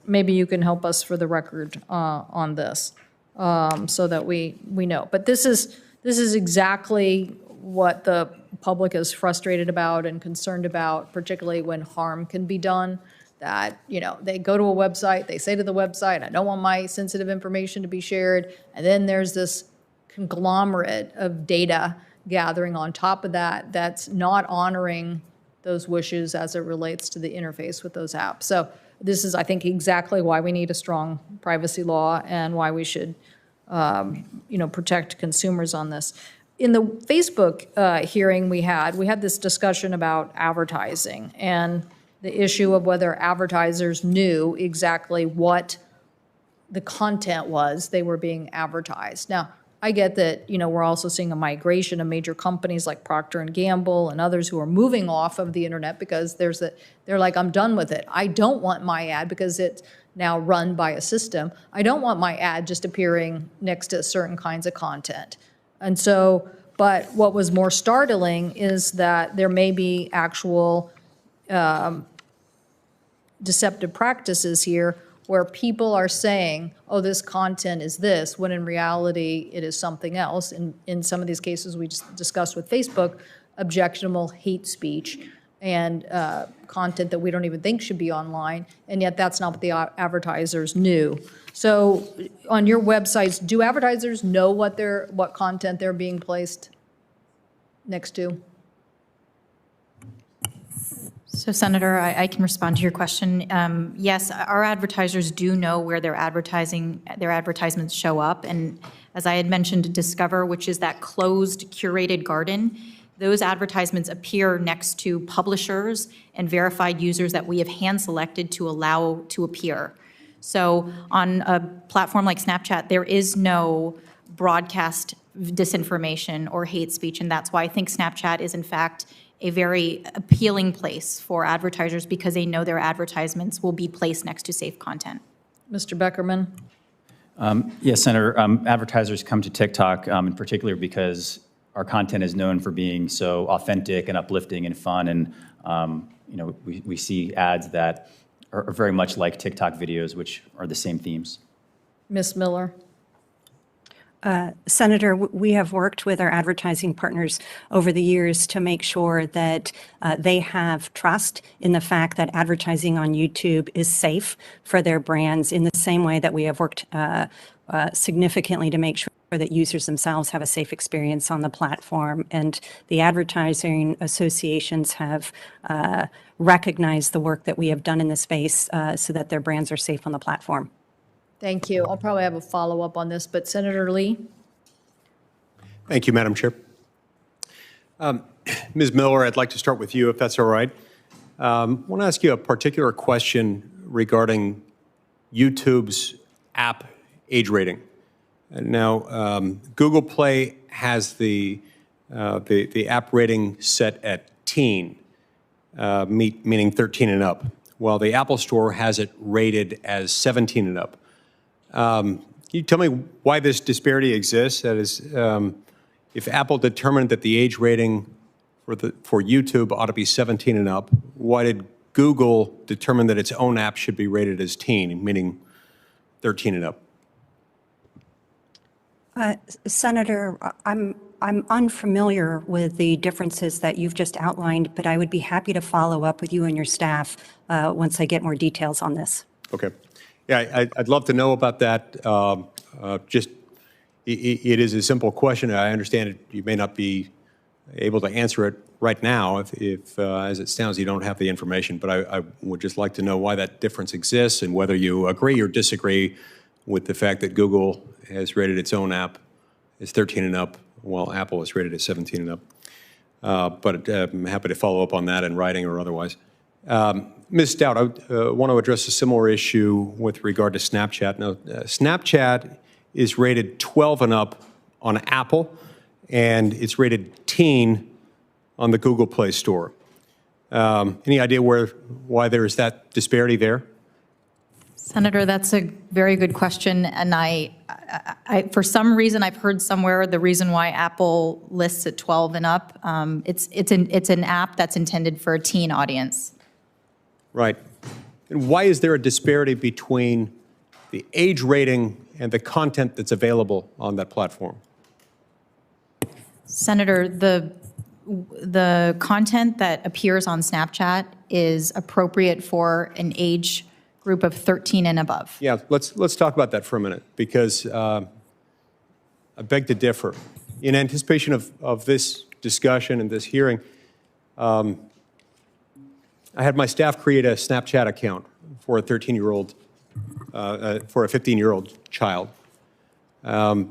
maybe you can help us for the record on this, so that we know. But this is exactly what the public is frustrated about and concerned about, particularly when harm can be done. That, they go to a website, they say to the website, I don't want my sensitive information to be shared, and then there's this conglomerate of data gathering on top of that that's not honoring those wishes as it relates to the interface with those apps. So this is, I think, exactly why we need a strong privacy law and why we should, protect consumers on this. In the Facebook hearing we had this discussion about advertising and the issue of whether advertisers knew exactly what the content was they were being advertised. Now, I get that, we're also seeing a migration of major companies like Procter & Gamble and others who are moving off of the internet because they're like, I'm done with it. I don't want my ad because it's now run by a system. I don't want my ad just appearing next to certain kinds of content. And so, but what was more startling is that there may be actual deceptive practices here where people are saying, oh, this content is this, when in reality it is something else. In some of these cases we just discussed with Facebook, objectionable hate speech and content that we don't even think should be online, and yet that's not what the advertisers knew. So on your websites, do advertisers know what content they're being placed next to? So Senator, I can respond to your question. Yes, our advertisers do know where their advertisements show up. And as I had mentioned, Discover, which is that closed curated garden, those advertisements appear next to publishers and verified users that we have hand-selected to allow to appear. So on a platform like Snapchat, there is no broadcast disinformation or hate speech, and that's why I think Snapchat is in fact a very appealing place for advertisers because they know their advertisements will be placed next to safe content. Mr. Beckerman? Yes, Senator. Advertisers come to TikTok in particular because our content is known for being so authentic and uplifting and fun, and we see ads that are very much like TikTok videos, which are the same themes. Ms. Miller? Senator, we have worked with our advertising partners over the years to make sure that they have trust in the fact that advertising on YouTube is safe for their brands, in the same way that we have worked significantly to make sure that users themselves have a safe experience on the platform. And the advertising associations have recognized the work that we have done in this space so that their brands are safe on the platform. Thank you. I'll probably have a follow-up on this, but Senator Lee? Thank you, Madam Chair. Ms. Miller, I'd like to start with you, if that's all right. I want to ask you a particular question regarding YouTube's app age rating. Now, Google Play has the app rating set at teen, meaning 13 and up, while the Apple Store has it rated as 17 and up. Can you tell me why this disparity exists? That is, if Apple determined that the age rating for YouTube ought to be 17 and up? Why did Google determine that its own app should be rated as teen, meaning 13 and up? Senator, I'm unfamiliar with the differences that you've just outlined, but I would be happy to follow up with you and your staff once I get more details on this. Okay. Yeah, I'd love to know about that. It is a simple question. I understand you may not be able to answer it right now if as it sounds, you don't have the information, but I would just like to know why that difference exists and whether you agree or disagree with the fact that Google has rated its own app as 13 and up, while Apple has rated it 17 and up. But I'm happy to follow up on that in writing or otherwise. Ms. Stout, I want to address a similar issue with regard to Snapchat. Now, Snapchat is rated 12 and up on Apple, and it's rated teen on the Google Play Store. Any idea why there is that disparity there? Senator, that's a very good question, and I for some reason I've heard somewhere the reason why Apple lists at 12 and up. It's an app that's intended for a teen audience. Right. And why is there a disparity between the age rating and the content that's available on that platform? Senator, the content that appears on Snapchat is appropriate for an age group of 13 and above. Yeah, let's talk about that for a minute, because I beg to differ. In anticipation of this discussion and this hearing, I had my staff create a Snapchat account for a 13-year-old, for a 15-year-old child. Now,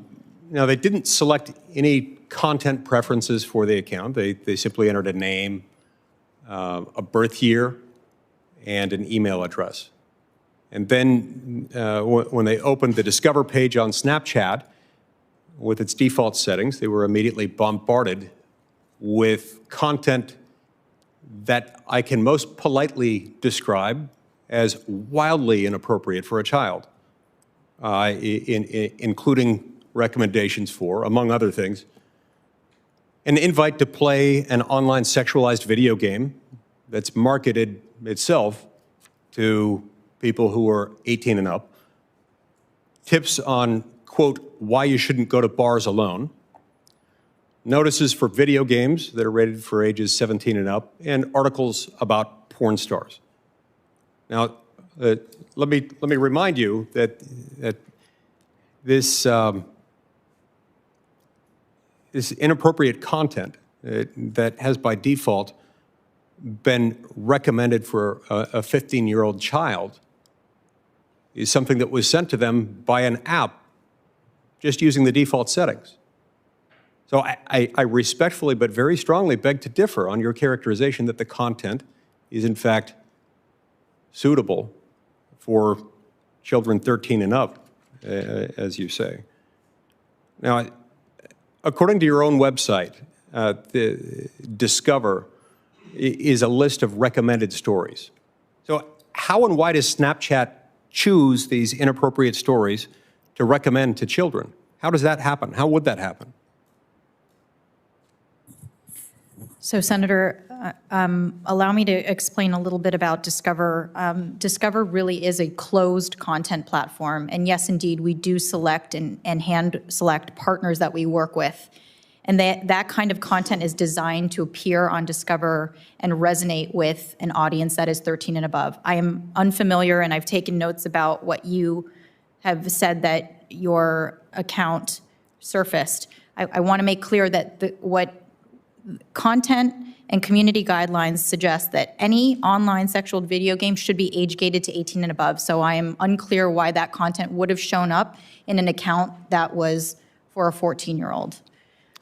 they didn't select any content preferences for the account. They simply entered a name, a birth year, and an email address. And then when they opened the Discover page on Snapchat, with its default settings, they were immediately bombarded with content that I can most politely describe as wildly inappropriate for a child, including recommendations for, among other things, an invite to play an online sexualized video game that's marketed itself to people who are 18 and up, tips on, quote, why you shouldn't go to bars alone, notices for video games that are rated for ages 17 and up, and articles about porn stars. Now, let me remind you that this inappropriate content that has by default been recommended for a 15-year-old child is something that was sent to them by an app just using the default settings. So I respectfully but very strongly beg to differ on your characterization that the content is in fact suitable for children 13 and up, as you say. Now, according to your own website, the Discover is a list of recommended stories. So how and why does Snapchat choose these inappropriate stories to recommend to children? How does that happen? How would that happen? So, Senator, allow me to explain a little bit about Discover. Discover really is a closed content platform, and yes, indeed, we do select and hand select partners that we work with. And that kind of content is designed to appear on Discover and resonate with an audience that is 13 and above. I am unfamiliar, and I've taken notes about what you have said that your account surfaced. I want to make clear that what content and community guidelines suggest that any online sexual video game should be age-gated to 18 and above. So I am unclear why that content would have shown up in an account that was for a 14-year-old.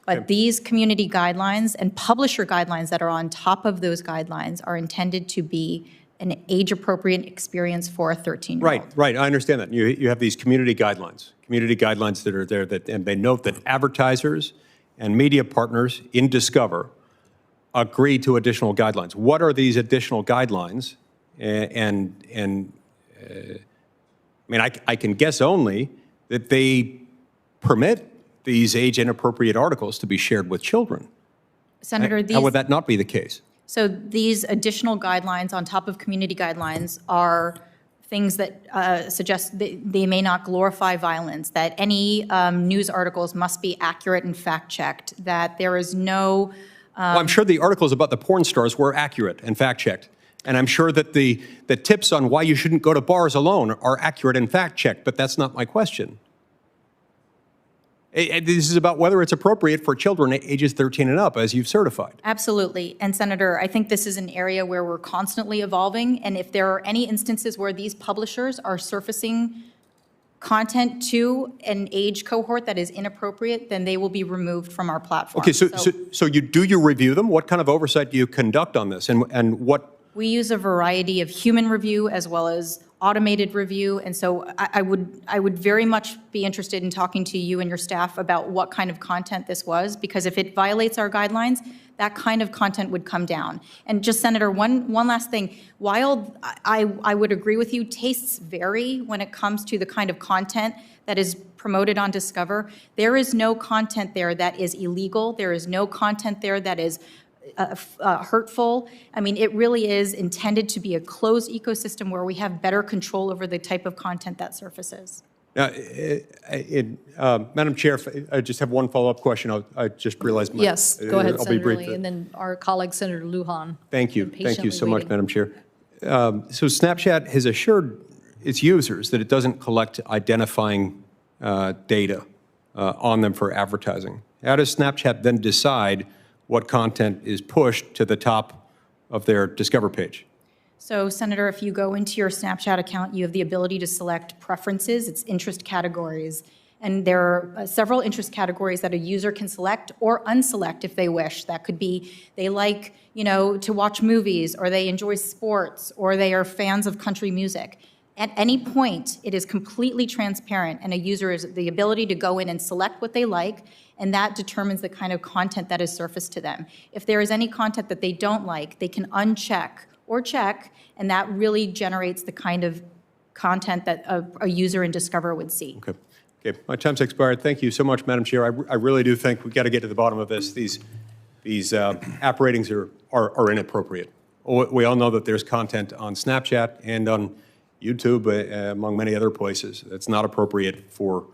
But these community guidelines and publisher guidelines that are on top of those guidelines are intended to be an age-appropriate experience for a 13-year-old. Right. I understand that. You have these community guidelines that are there, and they note that advertisers and media partners in Discover agree to additional guidelines. What are these additional guidelines? I mean, I can guess only that they permit these age-inappropriate articles to be shared with children. Senator, How would that not be the case? so these additional guidelines on top of community guidelines are things that suggest they may not glorify violence, that any news articles must be accurate and fact-checked, that there is no... Well, I'm sure the articles about the porn stars were accurate and fact-checked. And I'm sure that the tips on why you shouldn't go to bars alone are accurate and fact-checked, but that's not my question. This is about whether it's appropriate for children ages 13 and up, as you've certified. Absolutely. And Senator, I think this is an area where we're constantly evolving. And if there are any instances where these publishers are surfacing content to an age cohort that is inappropriate, then they will be removed from our platform. Okay, so you review them? What kind of oversight do you conduct on this? And what? We use a variety of human review as well as automated review. And so I would very much be interested in talking to you and your staff about what kind of content this was, because if it violates our guidelines, that kind of content would come down. And just, Senator, one last thing. While I would agree with you, tastes vary when it comes to the kind of content that is promoted on Discover. There is no content there that is illegal. There is no content there that is hurtful. I mean, it really is intended to be a closed ecosystem where we have better control over the type of content that surfaces. Now, Madam Chair, I just have one follow-up question. I just realized my... Yes, go ahead, I'll be Senator brief. Lee, and then our colleague, Senator Lujan. Thank you. Been Thank you so patiently much, waiting. Madam Chair. So Snapchat has assured its users that it doesn't collect identifying data on them for advertising. How does Snapchat then decide what content is pushed to the top of their Discover page? So, Senator, if you go into your Snapchat account, you have the ability to select preferences, it's interest categories. And there are several interest categories that a user can select or unselect if they wish. That could be they like, to watch movies, or they enjoy sports, or they are fans of country music. At any point, it is completely transparent, and a user has the ability to go in and select what they like, and that determines the kind of content that is surfaced to them. If there is any content that they don't like, they can uncheck or check, and that really generates the kind of content that a user in Discover would see. Okay, my time's expired. Thank you so much, Madam Chair. I really do think we've got to get to the bottom of this. These app ratings are inappropriate. We all know that there's content on Snapchat and on YouTube, among many other places, that's not appropriate for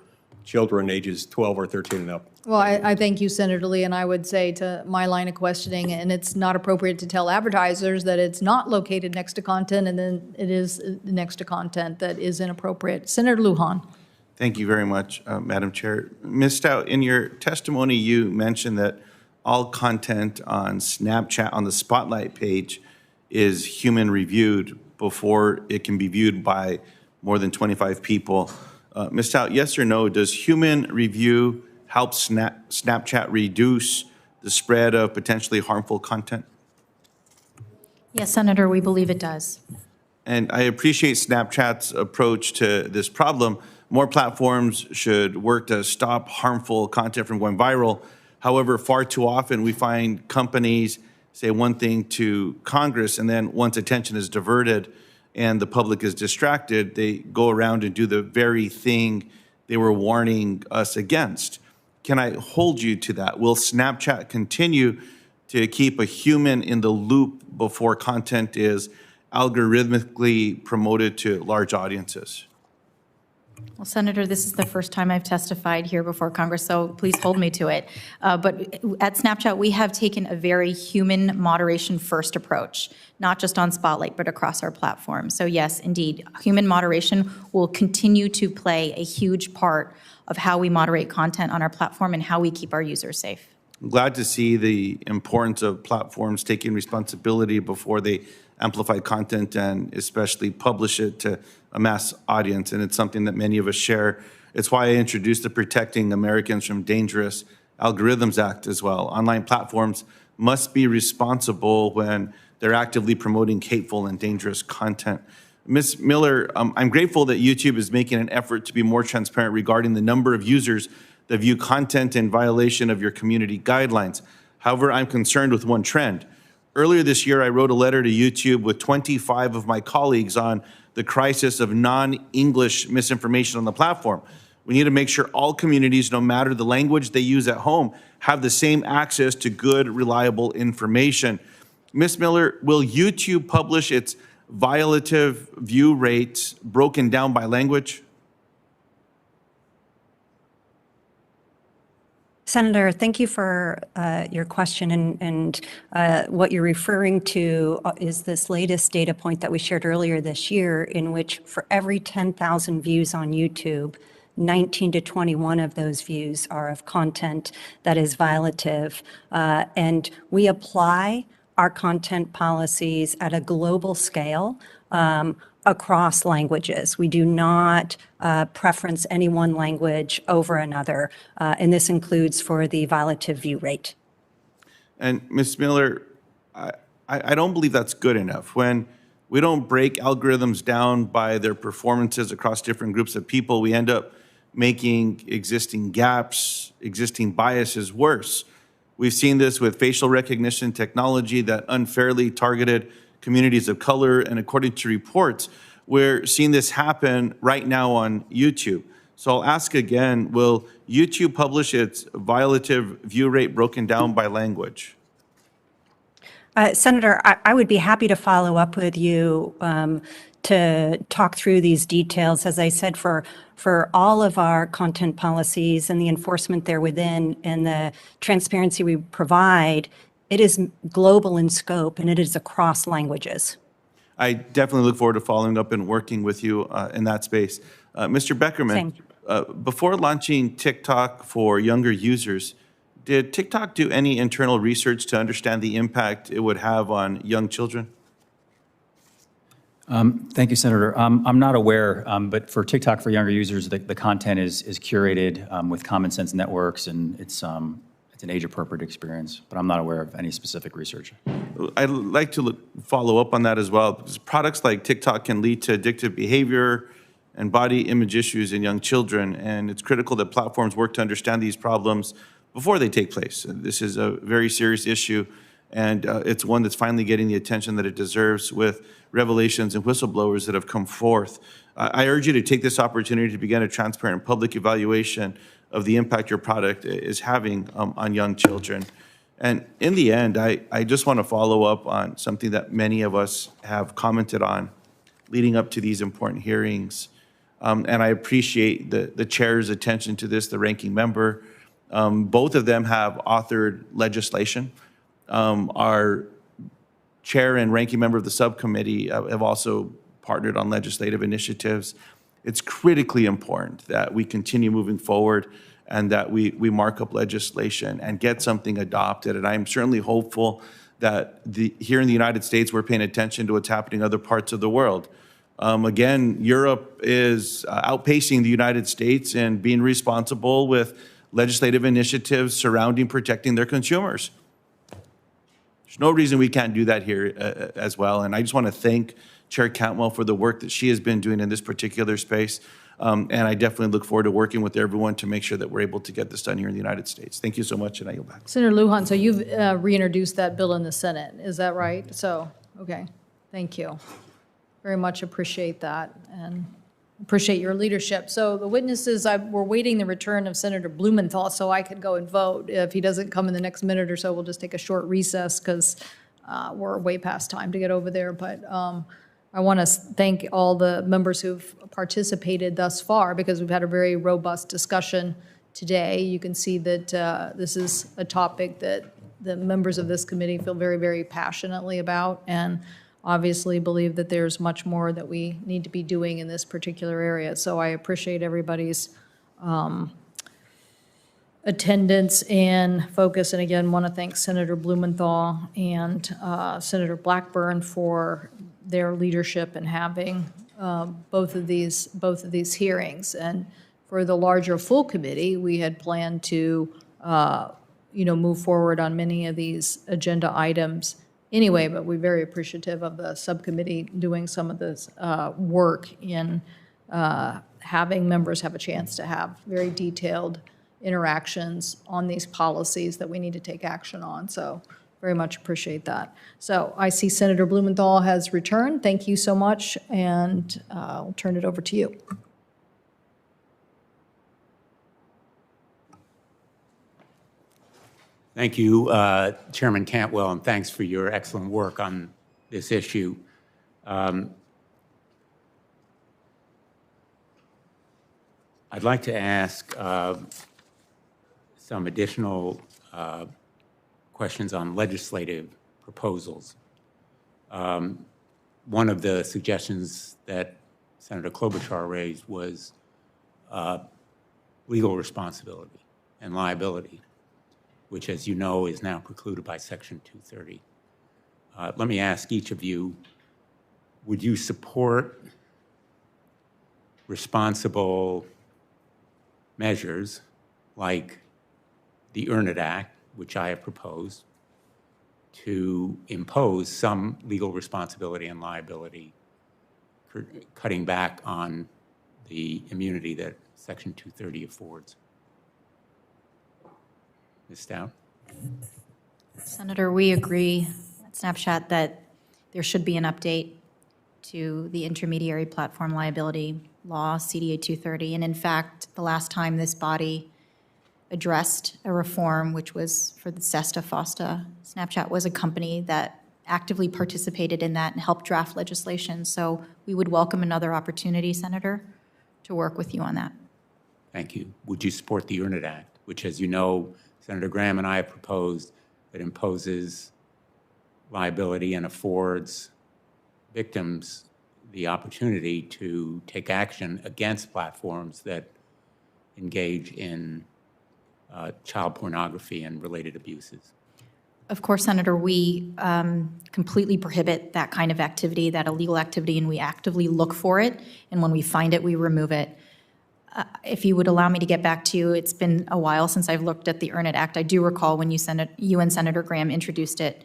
children ages 12 or 13 and up. Well, I thank you, Senator Lee, and I would say to my line of questioning, and it's not appropriate to tell advertisers that it's not located next to content, and then it is next to content that is inappropriate. Senator Lujan. Thank you very much, Madam Chair. Ms. Stout, in your testimony, you mentioned that all content on Snapchat on the Spotlight page is human reviewed before it can be viewed by more than 25 people. Ms. Stout, yes or no, does human review help Snapchat reduce the spread of potentially harmful content? Yes, Senator, we believe it does. And I appreciate Snapchat's approach to this problem. More platforms should work to stop harmful content from going viral. However, far too often we find companies say one thing to Congress, and then once attention is diverted and the public is distracted, they go around and do the very thing they were warning us against. Can I hold you to that? Will Snapchat continue to keep a human in the loop before content is algorithmically promoted to large audiences? Well, Senator, this is the first time I've testified here before Congress, so please hold me to it. But at Snapchat, we have taken a very human moderation first approach, not just on Spotlight, but across our platform. So yes, indeed, human moderation will continue to play a huge part of how we moderate content on our platform and how we keep our users safe. I'm glad to see the importance of platforms taking responsibility before they amplify content and especially publish it to a mass audience, and it's something that many of us share. It's why I introduced the Protecting Americans from Dangerous Algorithms Act as well. Online platforms must be responsible when they're actively promoting hateful and dangerous content. Ms. Miller, I'm grateful that YouTube is making an effort to be more transparent regarding the number of users that view content in violation of your community guidelines. However, I'm concerned with one trend. Earlier this year, I wrote a letter to YouTube with 25 of my colleagues on the crisis of non-English misinformation on the platform. We need to make sure all communities, no matter the language they use at home, have the same access to good, reliable information. Ms. Miller, will YouTube publish its violative view rates broken down by language? Senator, thank you for your question. And what you're referring to is this latest data point that we shared earlier this year, in which for every 10,000 views on YouTube, 19 to 21 of those views are of content that is violative. And we apply our content policies at a global scale across languages. We do not preference any one language over another, and this includes for the violative view rate. And Ms. Miller, I don't believe that's good enough. When we don't break algorithms down by their performances across different groups of people, we end up making existing gaps, existing biases worse. We've seen this with facial recognition technology that unfairly targeted communities of color, and according to reports, we're seeing this happen right now on YouTube. So I'll ask again, will YouTube publish its violative view rate broken down by language? Senator, I would be happy to follow up with you to talk through these details. As I said, for all of our content policies and the enforcement there within and the transparency we provide, it is global in scope and it is across languages. I definitely look forward to following up and working with you in that space. Mr. Beckerman, before launching TikTok for younger users, did TikTok do any internal research to understand the impact it would have on young children? Thank you, Senator. I'm not aware, but for TikTok for younger users, the content is curated with Common Sense Networks, and it's an age-appropriate experience, but I'm not aware of any specific research. I'd like to follow up on that as well, because products like TikTok can lead to addictive behavior and body image issues in young children, and it's critical that platforms work to understand these problems before they take place. This is a very serious issue, and it's one that's finally getting the attention that it deserves with revelations and whistleblowers that have come forth. I urge you to take this opportunity to begin a transparent public evaluation of the impact your product is having on young children. And in the end, I just want to follow up on something that many of us have commented on leading up to these important hearings. And I appreciate the chair's attention to this, the ranking member. Both of them have authored legislation. Our chair and ranking member of the subcommittee have also partnered on legislative initiatives. It's critically important that we continue moving forward and that we mark up legislation and get something adopted. And I'm certainly hopeful that here in the United States, we're paying attention to what's happening in other parts of the world. Again, Europe is outpacing the United States and being responsible with legislative initiatives surrounding protecting their consumers. There's no reason we can't do that here as well. And I just want to thank Chair Cantwell for the work that she has been doing in this particular space. And I definitely look forward to working with everyone to make sure that we're able to get this done here in the United States. Thank you so much, and I yield back. Senator Lujan, so you've reintroduced that bill in the Senate, is that right? So, okay, thank you. Very much appreciate that and appreciate your leadership. So the witnesses, we're waiting the return of Senator Blumenthal so I could go and vote. If he doesn't come in the next minute or so, we'll just take a short recess because we're way past time to get over there. But I want to thank all the members who've participated thus far because we've had a very robust discussion today. You can see that this is a topic that the members of this committee feel very, very passionately about and obviously believe that there's much more that we need to be doing in this particular area. So I appreciate everybody's attendance and focus. And again, want to thank Senator Blumenthal and Senator Blackburn for their leadership in having both of these hearings. And for the larger full committee, we had planned to move forward on many of these agenda items anyway, but we're very appreciative of the subcommittee doing some of this work in having members have a chance to have very detailed interactions on these policies that we need to take action on. So very much appreciate that. So I see Senator Blumenthal has returned. Thank you so much, and I'll turn it over to you. Thank you, Chairman Cantwell, and thanks for your excellent work on this issue. I'd like to ask some additional questions on legislative proposals. One of the suggestions that Senator Klobuchar raised was legal responsibility and liability, which, as you know, is now precluded by Section 230. Let me ask each of you, would you support responsible measures like the Earn It Act, which I have proposed, to impose some legal responsibility and liability, cutting back on the immunity that Section 230 affords? Ms. Stout? Senator, we agree at Snapchat that there should be an update to the intermediary platform liability law, CDA 230. And in fact, the last time this body addressed a reform, which was for the SESTA FOSTA, Snapchat was a company that actively participated in that and helped draft legislation. So we would welcome another opportunity, Senator, to work with you on that. Thank you. Would you support the Earn It Act, which, as you know, Senator Graham and I have proposed, that imposes liability and affords victims the opportunity to take action against platforms that engage in child pornography and related abuses? Of course, Senator, we completely prohibit that kind of activity, that illegal activity, and we actively look for it. And when we find it, we remove it. If you would allow me to get back to you, it's been a while since I've looked at the Earn It Act. I do recall when you and Senator Graham introduced it,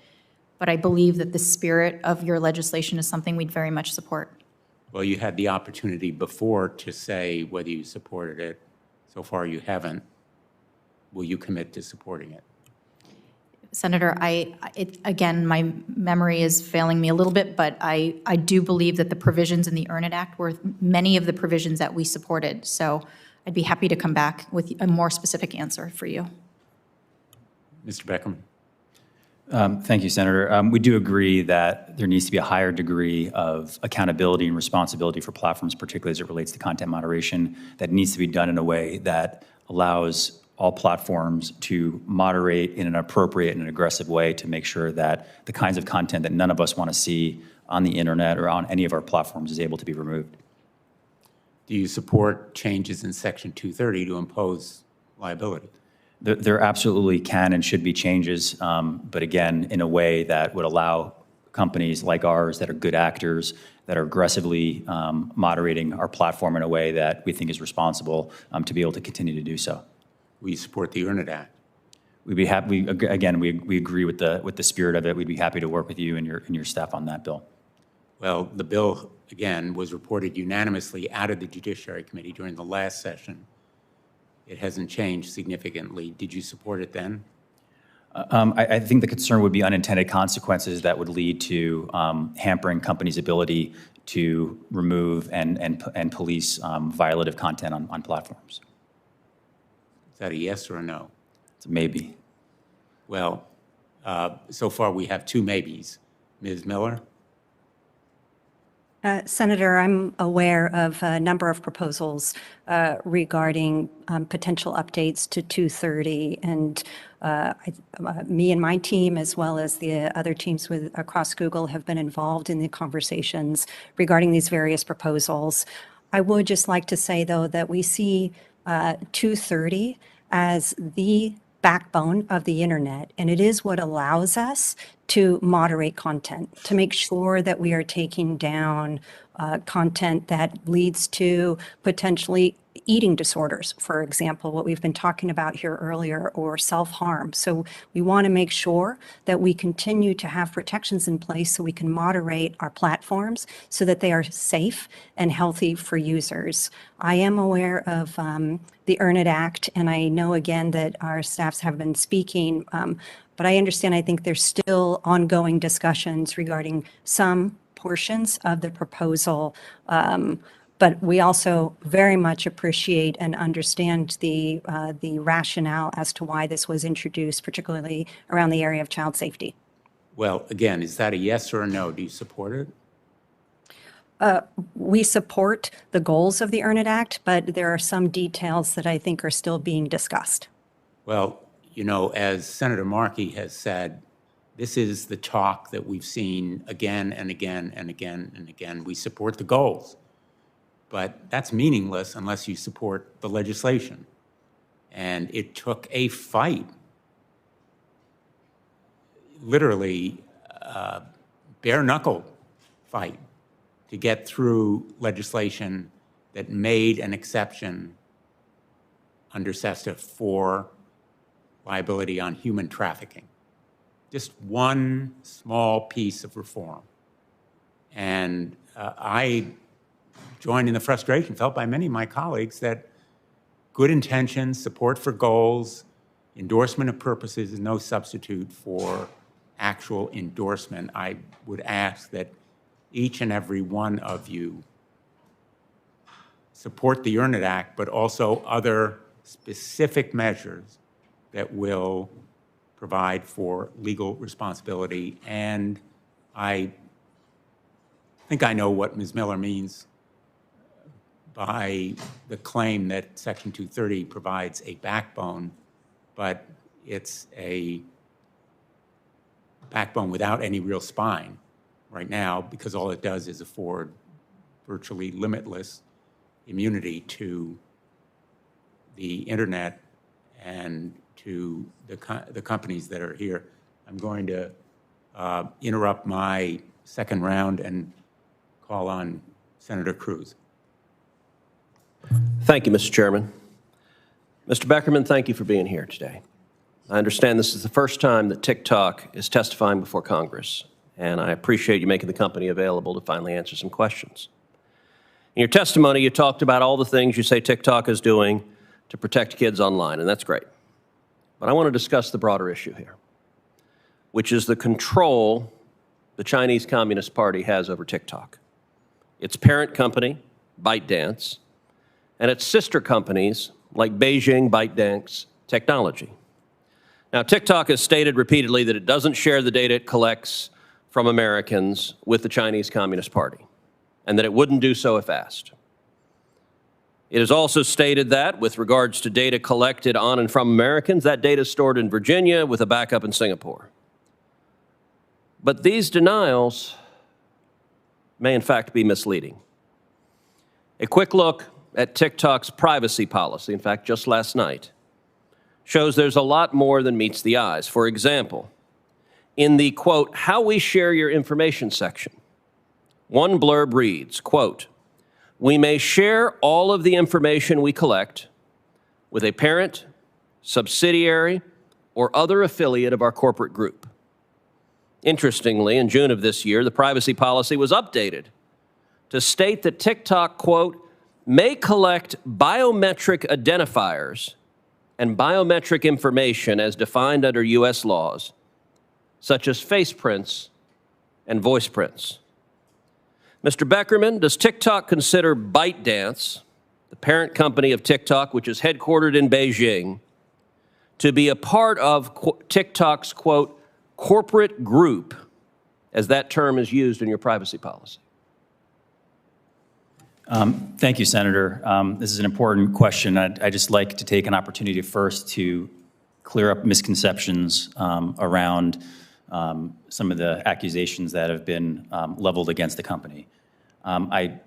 but I believe that the spirit of your legislation is something we'd very much support. Well, you had the opportunity before to say whether you supported it. So far, you haven't. Will you commit to supporting it? Senator, again, my memory is failing me a little bit, but I do believe that the provisions in the Earn It Act were many of the provisions that we supported. So I'd be happy to come back with a more specific answer for you. Mr. Beckerman. Thank you, Senator. We do agree that there needs to be a higher degree of accountability and responsibility for platforms, particularly as it relates to content moderation, that needs to be done in a way that allows all platforms to moderate in an appropriate and aggressive way to make sure that the kinds of content that none of us want to see on the internet or on any of our platforms is able to be removed. Do you support changes in Section 230 to impose liability? There absolutely can and should be changes, but again, in a way that would allow companies like ours that are good actors, that are aggressively moderating our platform in a way that we think is responsible, to be able to continue to do so. Will you support the Earn It Act? We'd be happy. Again, we agree with the spirit of it. We'd be happy to work with you and your staff on that bill. Well, the bill, again, was reported unanimously out of the Judiciary Committee during the last session. It hasn't changed significantly. Did you support it then? I think the concern would be unintended consequences that would lead to hampering companies' ability to remove and police violative content on platforms. Is that a yes or a no? It's a maybe. Well, so far we have two maybes. Ms. Miller? Senator, I'm aware of a number of proposals regarding potential updates to 230, and me and my team, as well as the other teams across Google, have been involved in the conversations regarding these various proposals. I would just like to say, though, that we see 230 as the backbone of the internet, and it is what allows us to moderate content, to make sure that we are taking down content that leads to potentially eating disorders, for example, what we've been talking about here earlier, or self-harm. So we want to make sure that we continue to have protections in place so we can moderate our platforms so that they are safe and healthy for users. I am aware of the Earn It Act, and I know again that our staffs have been speaking, but I understand, I think there's still ongoing discussions regarding some portions of the proposal. But we also very much appreciate and understand the rationale as to why this was introduced, particularly around the area of child safety. Well, again, is that a yes or a no? Do you support it? We support the goals of the Earn It Act, but there are some details that I think are still being discussed. Well, you know, as Senator Markey has said, this is the talk that we've seen again and again and again and again. We support the goals, but that's meaningless unless you support the legislation. And it took a fight, literally bare knuckle fight, to get through legislation that made an exception under SESTA for liability on human trafficking. Just one small piece of reform. And I joined in the frustration felt by many of my colleagues that good intentions, support for goals, endorsement of purposes is no substitute for actual endorsement. I would ask that each and every one of you support the Earn It Act, but also other specific measures that will provide for legal responsibility. And I think I know what Ms. Miller means by the claim that Section 230 provides a backbone, but it's a backbone without any real spine right now, because all it does is afford virtually limitless immunity to the internet and to the companies that are here. I'm going to interrupt my second round and call on Senator Cruz. Thank you, Mr. Chairman. Mr. Beckerman, thank you for being here today. I understand this is the first time that TikTok is testifying before Congress, and I appreciate you making the company available to finally answer some questions. In your testimony, you talked about all the things you say TikTok is doing to protect kids online, and that's great. But I want to discuss the broader issue here, which is the control the Chinese Communist Party has over TikTok. Its parent company, ByteDance, and its sister companies like Beijing ByteDance Technology. Now, TikTok has stated repeatedly that it doesn't share the data it collects from Americans with the Chinese Communist Party, and that it wouldn't do so if asked. It has also stated that, with regards to data collected on and from Americans, that data is stored in Virginia with a backup in Singapore. But these denials may in fact be misleading. A quick look at TikTok's privacy policy, in fact, just last night, shows there's a lot more than meets the eyes. For example, in the, quote, how we share your information section, one blurb reads, quote, we may share all of the information we collect with a parent, subsidiary, or other affiliate of our corporate group. Interestingly, in June of this year, the privacy policy was updated to state that TikTok, quote, may collect biometric identifiers and biometric information as defined under U.S. laws, such as face prints and voice prints. Mr. Beckerman, does TikTok consider ByteDance, the parent company of TikTok, which is headquartered in Beijing, to be a part of TikTok's, quote, corporate group, as that term is used in your privacy policy? Thank you, Senator. This is an important question. I'd just like to take an opportunity first to clear up misconceptions around some of the accusations that have been leveled against the company. I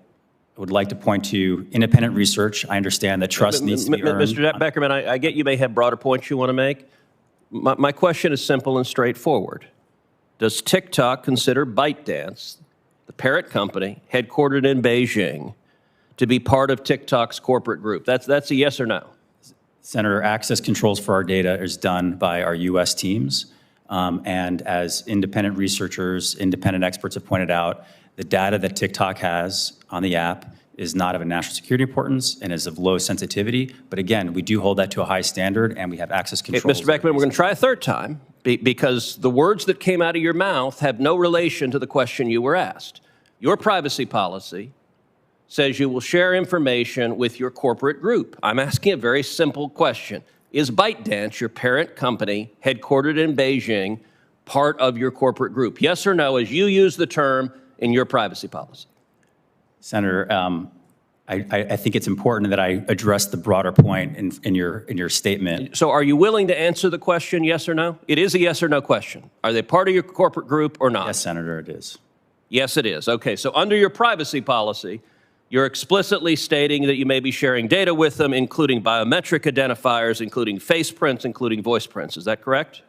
would like to point to independent research. I understand that trust needs to be earned. Mr. Beckerman, I get you may have broader points you want to make. My question is simple and straightforward. Does TikTok consider ByteDance, the parent company headquartered in Beijing, to be part of TikTok's corporate group? That's a yes or no. Senator, access controls for our data is done by our U.S. teams. And as independent researchers, independent experts have pointed out, the data that TikTok has on the app is not of a national security importance and is of low sensitivity. But again, we do hold that to a high standard, and we have access controls. Mr. Beckman, we're going to try a third time because the words that came out of your mouth have no relation to the question you were asked. Your privacy policy says you will share information with your corporate group. I'm asking a very simple question. Is ByteDance, your parent company, headquartered in Beijing, part of your corporate group? Yes or no, as you use the term in your privacy policy? Senator, I think it's important that I address the broader point in your statement. So are you willing to answer the question, yes or no? It is a yes or no question. Are they part of your corporate group or not? Yes, Senator, it is. Yes, it is. Okay, so under your privacy policy, you're explicitly stating that you may be sharing data with them, including biometric identifiers, including face prints, including voice prints. Is that correct?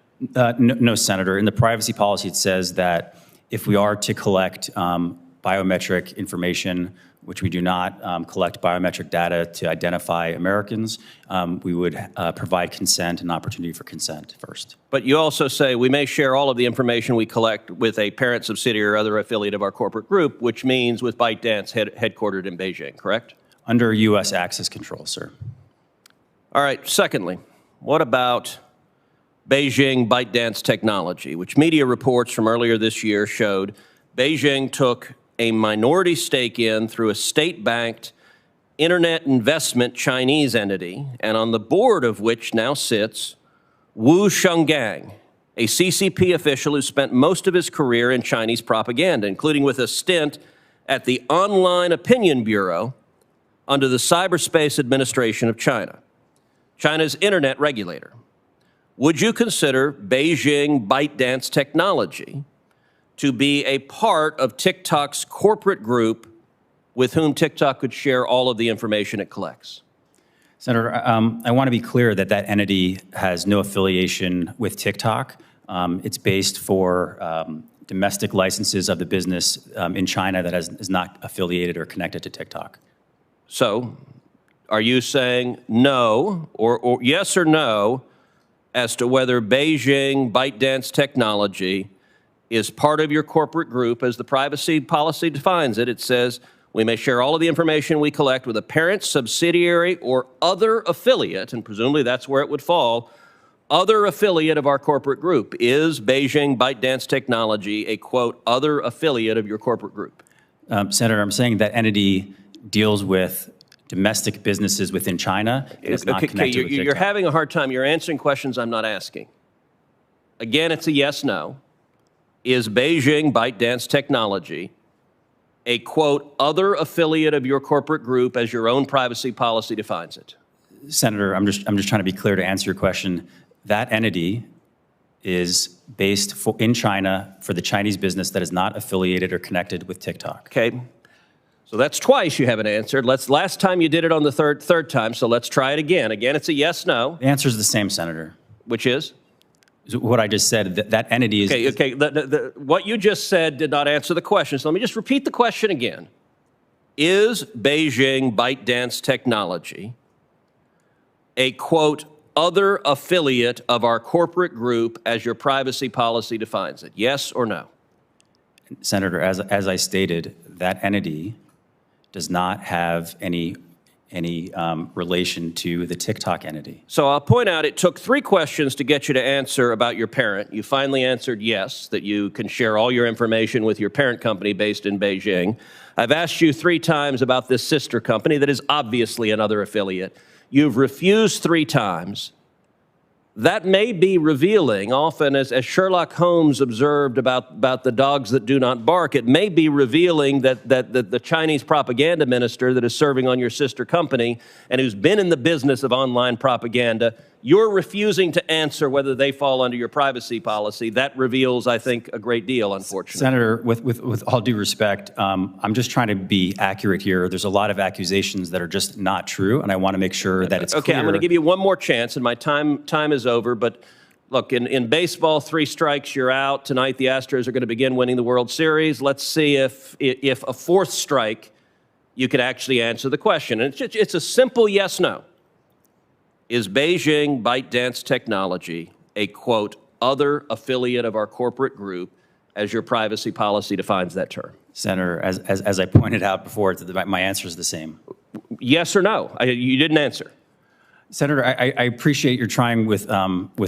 No, Senator. In the privacy policy, it says that if we are to collect biometric information, which we do not collect biometric data to identify Americans, we would provide consent and opportunity for consent first. But you also say we may share all of the information we collect with a parent subsidiary or other affiliate of our corporate group, which means with ByteDance headquartered in Beijing, correct? Under U.S. access control, sir. All right, secondly, what about Beijing ByteDance technology, which media reports from earlier this year showed Beijing took a minority stake in through a state-backed internet investment Chinese entity, and on the board of which now sits Wu Shenggang, a CCP official who spent most of his career in Chinese propaganda, including with a stint at the Online Opinion Bureau under the Cyberspace Administration of China, China's internet regulator. Would you consider Beijing ByteDance technology to be a part of TikTok's corporate group with whom TikTok could share all of the information it collects? Senator, I want to be clear that that entity has no affiliation with TikTok. It's based for domestic licenses of the business in China that is not affiliated or connected to TikTok. So, are you saying no, or yes or no, as to whether Beijing ByteDance technology is part of your corporate group? As the privacy policy defines it, it says we may share all of the information we collect with a parent, subsidiary, or other affiliate, and presumably that's where it would fall, other affiliate of our corporate group. Is Beijing ByteDance technology a, quote, other affiliate of your corporate group? Senator, I'm saying that entity deals with domestic businesses within China. It's not connected with TikTok. You're having a hard time. You're answering questions I'm not asking. Again, it's a yes, no. Is Beijing ByteDance technology a, quote, other affiliate of your corporate group as your own privacy policy defines it? Senator, I'm just trying to be clear to answer your question. That entity is based in China for the Chinese business that is not affiliated or connected with TikTok. Okay. So that's twice you haven't answered. Last time you did it on the third time, so let's try it again. Again, it's a yes, no. The answer is the same, Senator. Which is? What I just said, that entity is... Okay. What you just said did not answer the question, so let me just repeat the question again. Is Beijing ByteDance technology a, quote, other affiliate of our corporate group as your privacy policy defines it? Yes or no? Senator, as I stated, that entity does not have any relation to the TikTok entity. So I'll point out it took 3 questions to get you to answer about your parent. You finally answered yes, that you can share all your information with your parent company based in Beijing. I've asked you 3 times about this sister company that is obviously another affiliate. You've refused 3 times. That may be revealing, often as Sherlock Holmes observed about the dogs that do not bark, it may be revealing that the Chinese propaganda minister that is serving on your sister company and who's been in the business of online propaganda, you're refusing to answer whether they fall under your privacy policy. That reveals, I think, a great deal, unfortunately. Senator, with all due respect, I'm just trying to be accurate here. There's a lot of accusations that are just not true, and I want to make sure that it's clear. Okay, I'm going to give you one more chance, and my time is over, but look, in baseball, 3 strikes, you're out. Tonight, the Astros are going to begin winning the World Series. Let's see if a 4th strike, you could actually answer the question. And it's a simple yes, no. Is Beijing ByteDance technology a, quote, other affiliate of our corporate group as your privacy policy defines that term? Senator, as I pointed out before, my answer is the same. Yes or no? You didn't answer. Senator, I appreciate you're trying with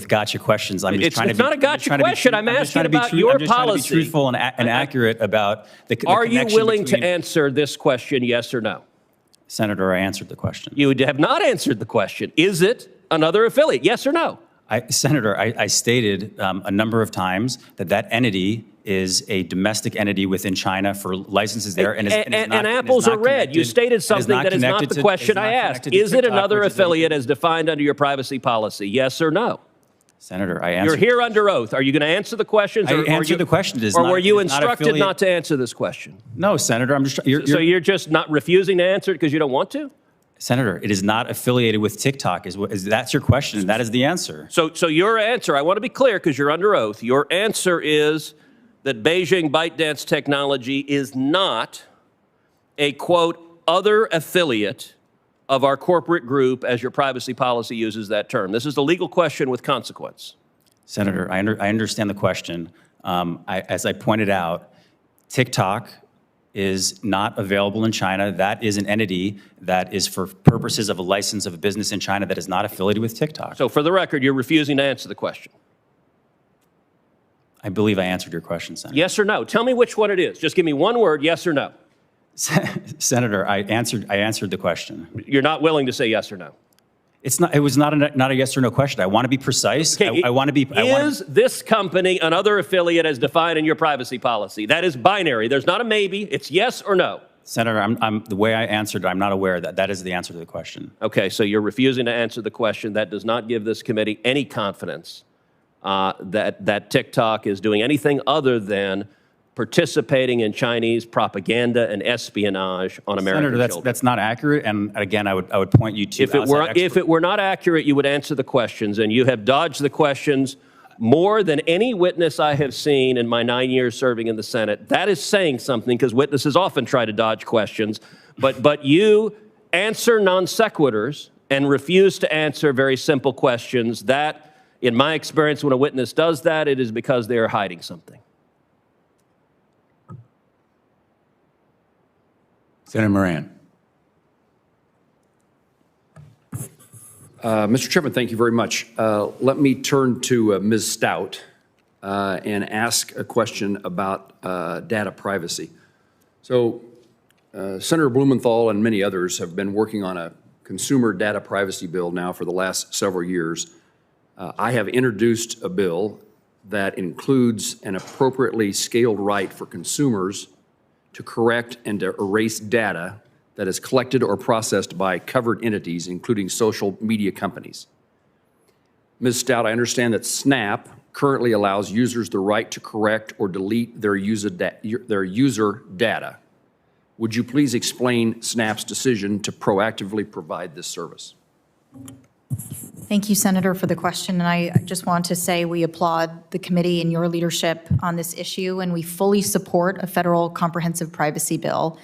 gotcha questions. I'm just trying to It's not a gotcha question. I'm asking about your policy. I'm just trying to be truthful and accurate about the Are you connection willing between- to answer this question, yes or no? Senator, I answered the question. You have not answered the question. Is it another affiliate, yes or no? Senator, I stated a number of times that entity is a domestic entity within China for licenses there, and apples are red. You stated something that is not the question I asked. Is it another affiliate as defined under your privacy policy? Yes or no? Senator, I answered. You're here under oath. Are you going to answer the questions? I answered the question. Or were you instructed not to answer this question? No, Senator. I'm just. So you're just not refusing to answer it because you don't want to? Senator, it is not affiliated with TikTok. That's your question, and that is the answer. So your answer, I want to be clear because you're under oath. Your answer is that Beijing ByteDance Technology is not a, quote, other affiliate of our corporate group, as your privacy policy uses that term. This is a legal question with consequence. Senator, I understand the question. As I pointed out, TikTok is not available in China. That is an entity that is for purposes of a license of a business in China that is not affiliated with TikTok. So for the record, you're refusing to answer the question. I believe I answered your question, Senator. Yes or no? Tell me which one it is. Just give me one word, yes or no. Senator, I answered the question. You're not willing to say yes or no. It was not a yes or no question. I want to be precise. Okay, I want to be. Is this company another affiliate as defined in your privacy policy? That is binary. There's not a maybe. It's yes or no. Senator, the way I answered, I'm not aware that is the answer to the question. Okay, so you're refusing to answer the question. That does not give this committee any confidence that TikTok is doing anything other than participating in Chinese propaganda and espionage on American children. Senator, that's not accurate. And again, I would point you to if it were not accurate, you would answer the questions, and you have dodged the questions more than any witness I have seen in my 9 years serving in the Senate. That is saying something, because witnesses often try to dodge questions, but you answer non sequiturs and refuse to answer very simple questions. That, in my experience, when a witness does that, it is because they are hiding something. Senator Moran. Mr. Chairman, thank you very much. Let me turn to Ms. Stout and ask a question about data privacy. So Senator Blumenthal and many others have been working on a consumer data privacy bill now for the last several years. I have introduced a bill that includes an appropriately scaled right for consumers to correct and to erase data that is collected or processed by covered entities, including social media companies. Ms. Stout, I understand that Snap currently allows users the right to correct or delete their user data. Would you please explain Snap's decision to proactively provide this service? Thank you, Senator, for the question. And I just want to say we applaud the committee and your leadership on this issue, and we fully support a federal comprehensive privacy bill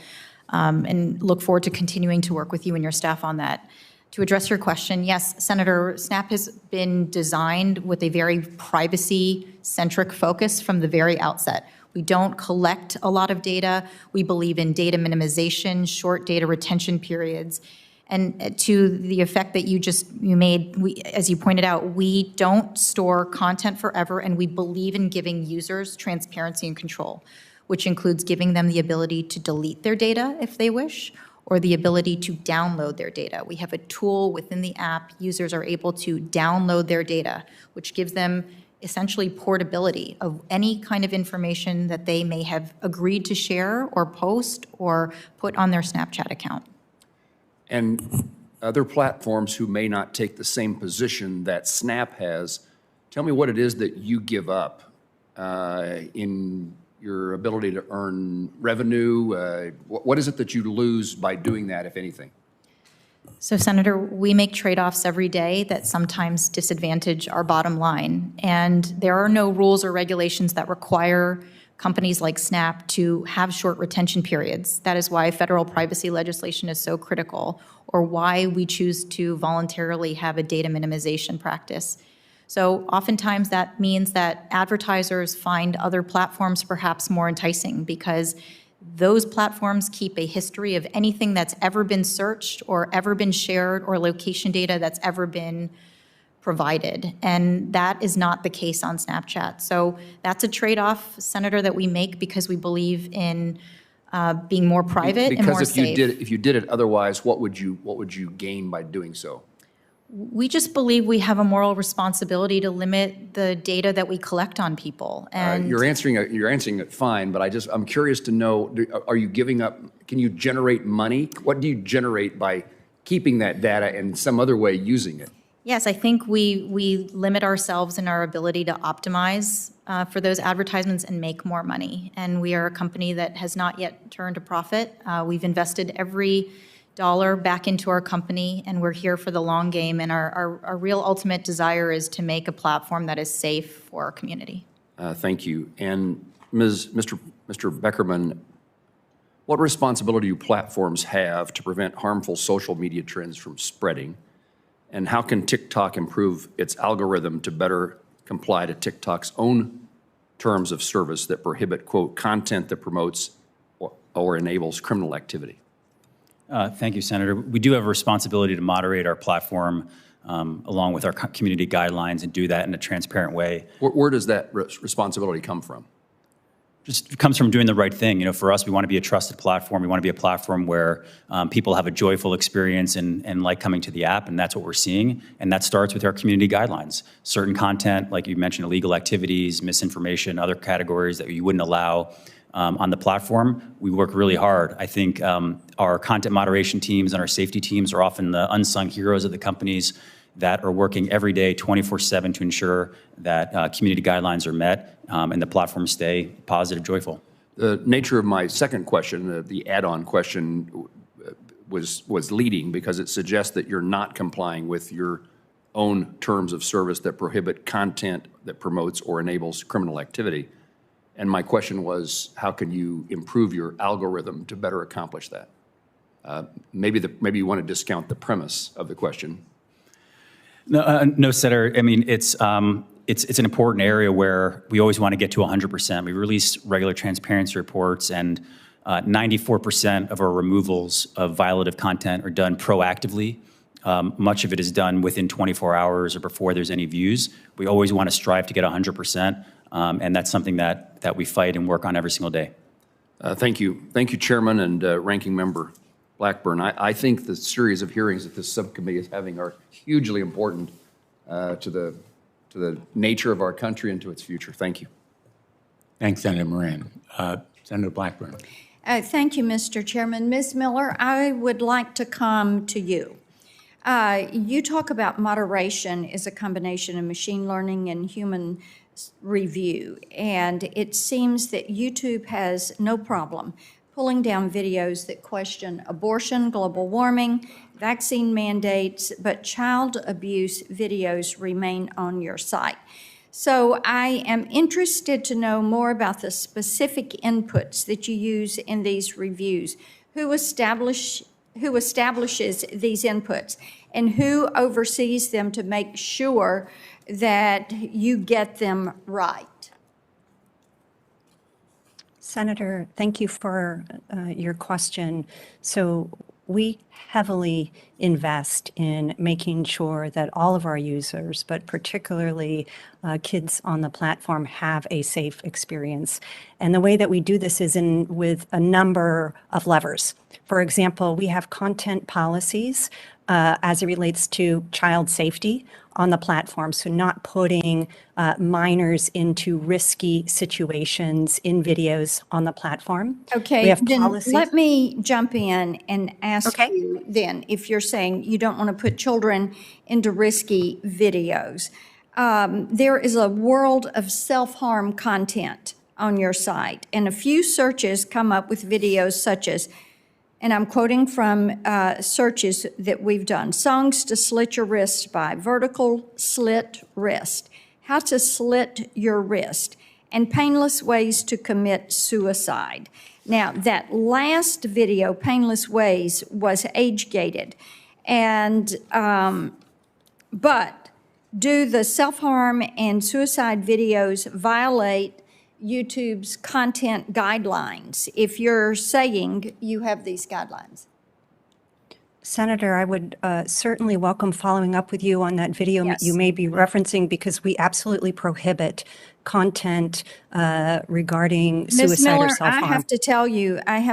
and look forward to continuing to work with you and your staff on that. To address your question, yes, Senator, Snap has been designed with a very privacy-centric focus from the very outset. We don't collect a lot of data. We believe in data minimization, short data retention periods. And to the effect that you made, as you pointed out, we don't store content forever, and we believe in giving users transparency and control, which includes giving them the ability to delete their data if they wish, or the ability to download their data. We have a tool within the app. Users are able to download their data, which gives them essentially portability of any kind of information that they may have agreed to share or post or put on their Snapchat account. And other platforms who may not take the same position that Snap has, tell me what it is that you give up in your ability to earn revenue. What is it that you lose by doing that, if anything? So, Senator, we make trade-offs every day that sometimes disadvantage our bottom line. And there are no rules or regulations that require companies like Snap to have short retention periods. That is why federal privacy legislation is so critical, or why we choose to voluntarily have a data minimization practice. So oftentimes that means that advertisers find other platforms perhaps more enticing because Those platforms keep a history of anything that's ever been searched or ever been shared or location data that's ever been provided. And that is not the case on Snapchat. So that's a trade-off, Senator, that we make because we believe in being more private and more Because safe. if you did it otherwise, what would you gain by doing so? We just believe we have a moral responsibility to limit the data that we collect on people. And You're answering it fine, but I'm curious to know, are you giving up, can you generate money? What do you generate by keeping that data and some other way using it? yes, I think we limit ourselves in our ability to optimize for those advertisements and make more money. And we are a company that has not yet turned a profit. We've invested every dollar back into our company, and we're here for the long game. And our real ultimate desire is to make a platform that is safe for our community. Thank you. And Mr. Beckerman, what responsibility do platforms have to prevent harmful social media trends from spreading? And how can TikTok improve its algorithm to better comply to TikTok's own terms of service that prohibit, quote, content that promotes or enables criminal activity? Thank you, Senator. We do have a responsibility to moderate our platform along with our community guidelines and do that in a transparent way. Where does that responsibility come from? Just comes from doing the right thing. You know, for us, we want to be a trusted platform. We want to be a platform where people have a joyful experience and like coming to the app, and that's what we're seeing. And that starts with our community guidelines. Certain content, like you mentioned, illegal activities, misinformation, other categories that you wouldn't allow on the platform. We work really hard. I think our content moderation teams and our safety teams are often the unsung heroes of the companies that are working every day 24/7 to ensure that community guidelines are met and the platforms stay positive, joyful. The nature of my second question, the add-on question, was leading because it suggests that you're not complying with your own terms of service that prohibit content that promotes or enables criminal activity. And my question was, how can you improve your algorithm to better accomplish that? Maybe you want to discount the premise of the question. No, Senator. I mean, it's an important area where we always want to get to 100%. We release regular transparency reports, and 94% of our removals of violative content are done proactively. Much of it is done within 24 hours or before there's any views. We always want to strive to get 100%, and that's something that we fight and work on every single day. Thank you. Thank you, Chairman and Ranking Member Blackburn. I think the series of hearings that this subcommittee is having are hugely important to the nature of our country and to its future. Thank you. Thanks, Senator Moran. Senator Blackburn. Thank you, Mr. Chairman. Ms. Miller, I would like to come to you. You talk about moderation is a combination of machine learning and human review, and it seems that YouTube has no problem pulling down videos that question abortion, global warming, vaccine mandates, but child abuse videos remain on your site. So I am interested to know more about the specific inputs that you use in these reviews. Who establishes these inputs, and who oversees them to make sure that you get them right? Senator, thank you for your question. So we heavily invest in making sure that all of our users, but particularly kids on the platform, have a safe experience. And the way that we do this is with a number of levers. For example, we have content policies as it relates to child safety on the platform, so not putting minors into risky situations in videos on the platform. Okay, we have then policies. let me jump in and ask you then, if you're saying you don't want to put children into risky videos. There is a world of self-harm content on your site, and a few searches come up with videos such as, and I'm quoting from searches that we've done, songs to slit your wrist by, vertical slit wrist, how to slit your wrist, and painless ways to commit suicide. Now, that last video, Painless Ways, was age-gated, and but do the self-harm and suicide videos violate YouTube's content guidelines, if you're saying you have these guidelines? Senator, I would certainly welcome following up with you on that video Yes. you may be referencing, because we absolutely prohibit content regarding Ms. suicide Miller, or self-harm. I have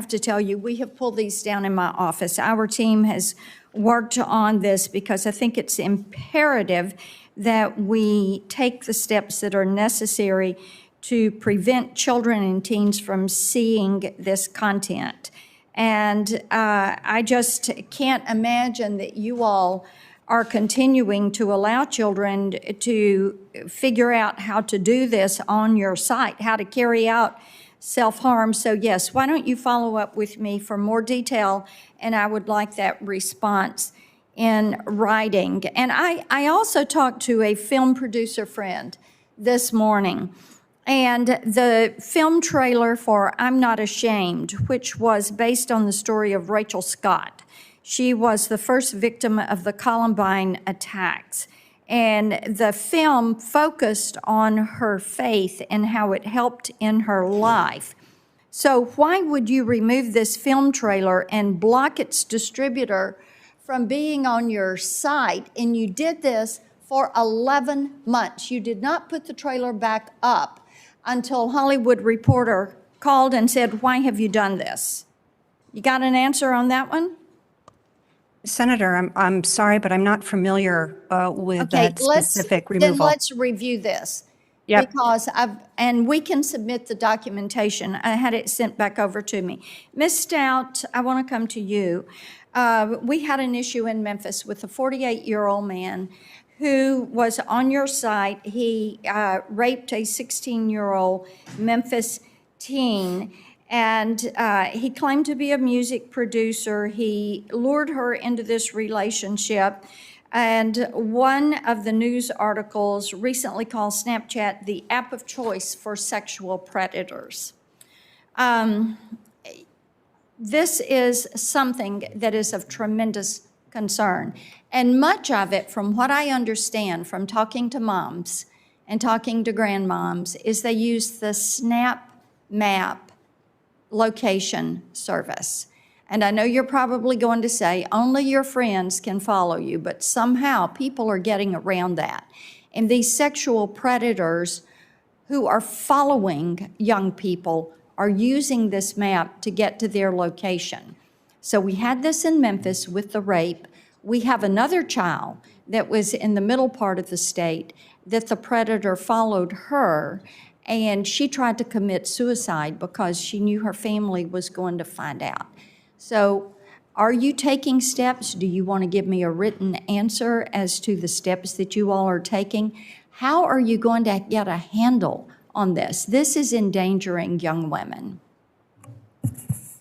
to tell you, we have pulled these down in my office. Our team has worked on this because I think it's imperative that we take the steps that are necessary to prevent children and teens from seeing this content. And I just can't imagine that you all are continuing to allow children to figure out how to do this on your site, how to carry out self-harm. So yes, why don't you follow up with me for more detail, and I would like that response in writing. And I also talked to a film producer friend this morning, and the film trailer for I'm Not Ashamed, which was based on the story of Rachel Scott. She was the first victim of the Columbine attacks. And the film focused on her faith and how it helped in her life. So why would you remove this film trailer and block its distributor from being on your site? And you did this for 11 months. You did not put the trailer back up until Hollywood Reporter called and said, why have you done this? You got an answer on that one? Senator, I'm sorry, but I'm not familiar with that specific removal. Then let's review this. Yep. Because and we can submit the documentation. I had it sent back over to me. Ms. Stout, I want to come to you. We had an issue in Memphis with a 48-year-old man who was on your site. He raped a 16-year-old Memphis teen, and he claimed to be a music producer. He lured her into this relationship, and one of the news articles recently called Snapchat the app of choice for sexual predators. This is something that is of tremendous concern. And much of it, from what I understand from talking to moms and talking to grandmoms, is they use the Snap Map location service. And I know you're probably going to say only your friends can follow you, but somehow people are getting around that. And these sexual predators who are following young people are using this map to get to their location. So we had this in Memphis with the rape. We have another child that was in the middle part of the state that the predator followed her, and she tried to commit suicide because she knew her family was going to find out. So are you taking steps? Do you want to give me a written answer as to the steps that you all are taking? How are you going to get a handle on this? This is endangering young women.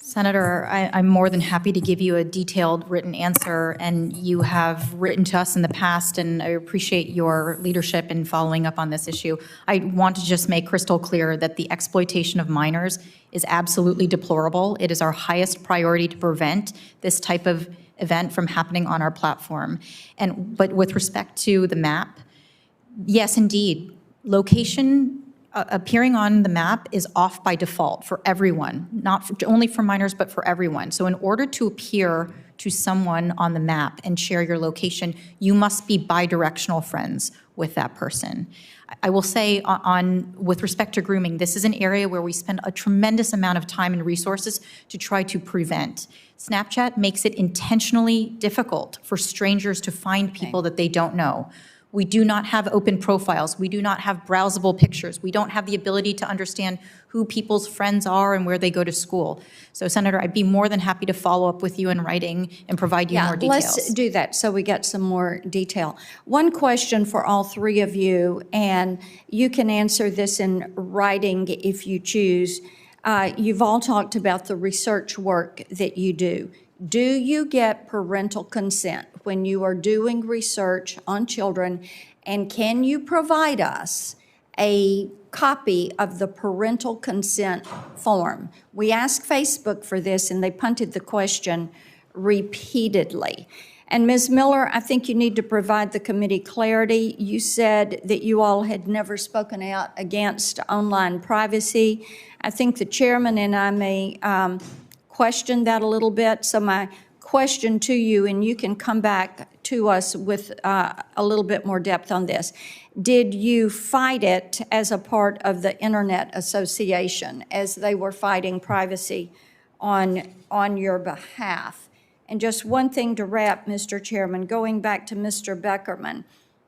Senator, I'm more than happy to give you a detailed written answer, and you have written to us in the past, and I appreciate your leadership in following up on this issue. I want to just make crystal clear that the exploitation of minors is absolutely deplorable. It is our highest priority to prevent this type of event from happening on our platform. But with respect to the map, yes, indeed, location appearing on the map is off by default for everyone, not only for minors, but for everyone. So in order to appear to someone on the map and share your location, you must be bi-directional friends with that person. I will say with respect to grooming, this is an area where we spend a tremendous amount of time and resources to try to prevent. Snapchat makes it intentionally difficult for strangers to find people that they don't know. We do not have open profiles. We do not have browsable pictures. We don't have the ability to understand who people's friends are and where they go to school. So, Senator, I'd be more than happy to follow up with you in writing and provide you more details. Let's do that so we get some more detail. One question for all three of you, and you can answer this in writing if you choose. You've all talked about the research work that you do. Do you get parental consent when you are doing research on children, and can you provide us a copy of the parental consent form? We asked Facebook for this, and they punted the question repeatedly. And Ms. Miller, I think you need to provide the committee clarity. You said that you all had never spoken out against online privacy. I think the chairman and I may question that a little bit. So my question to you, and you can come back to us with a little bit more depth on this. Did you fight it as a part of the Internet Association as they were fighting privacy on your behalf? And just one thing to wrap, Mr. Chairman, going back to Mr. Beckerman,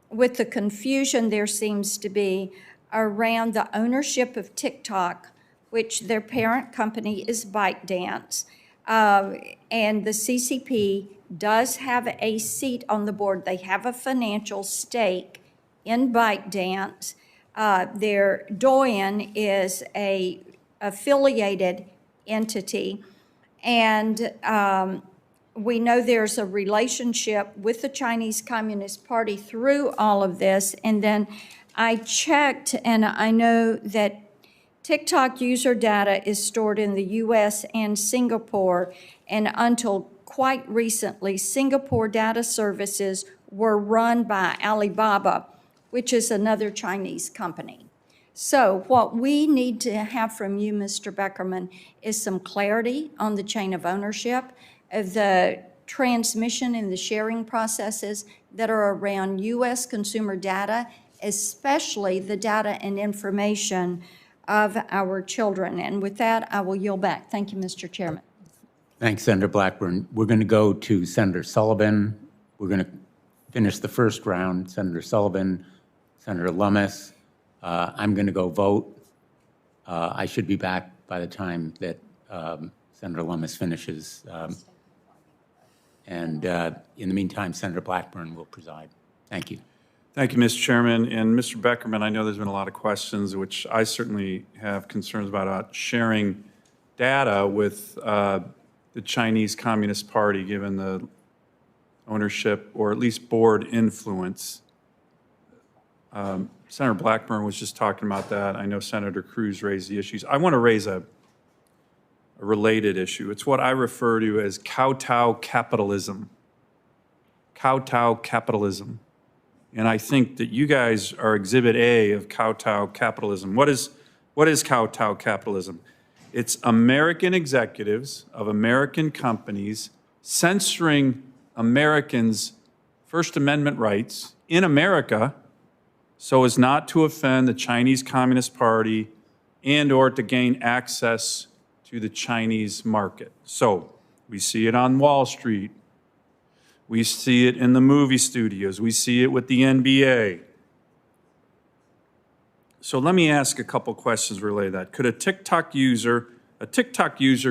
with the confusion there seems to be around the ownership of TikTok, which their parent company is ByteDance, and the CCP does have a seat on the board. They have a financial stake in ByteDance. Their doyen is a affiliated entity, and we know there's a relationship with the Chinese Communist Party through all of this. And then I checked, and I know that TikTok user data is stored in the US and Singapore, and until quite recently, Singapore data services were run by Alibaba, which is another Chinese company. So what we need to have from you, Mr. Beckerman, is some clarity on the chain of ownership of the transmission and the sharing processes that are around U.S. consumer data, especially the data and information of our children. And with that, I will yield back. Thank you, Mr. Chairman. Thanks, Senator Blackburn. We're going to go to Senator Sullivan. We're going to finish the first round. Senator Sullivan, Senator Lummis. I'm going to go vote. I should be back by the time that Senator Lummis finishes. And in the meantime, Senator Blackburn will preside. Thank you. Thank you, Mr. Chairman. And Mr. Beckerman, I know there's been a lot of questions, which I certainly have concerns about sharing data with the Chinese Communist Party, given the ownership or at least board influence. Senator Blackburn was just talking about that. I know Senator Cruz raised the issues. I want to raise a related issue. It's what I refer to as kowtow capitalism. Kowtow capitalism. And I think that you guys are exhibit A of kowtow capitalism. What is kowtow capitalism? It's American executives of American companies censoring Americans' First Amendment rights in America so as not to offend the Chinese Communist Party and or to gain access to the Chinese market. So we see it on Wall Street. We see it in the movie studios. We see it with the NBA. So let me ask a couple questions related to that. Could a TikTok user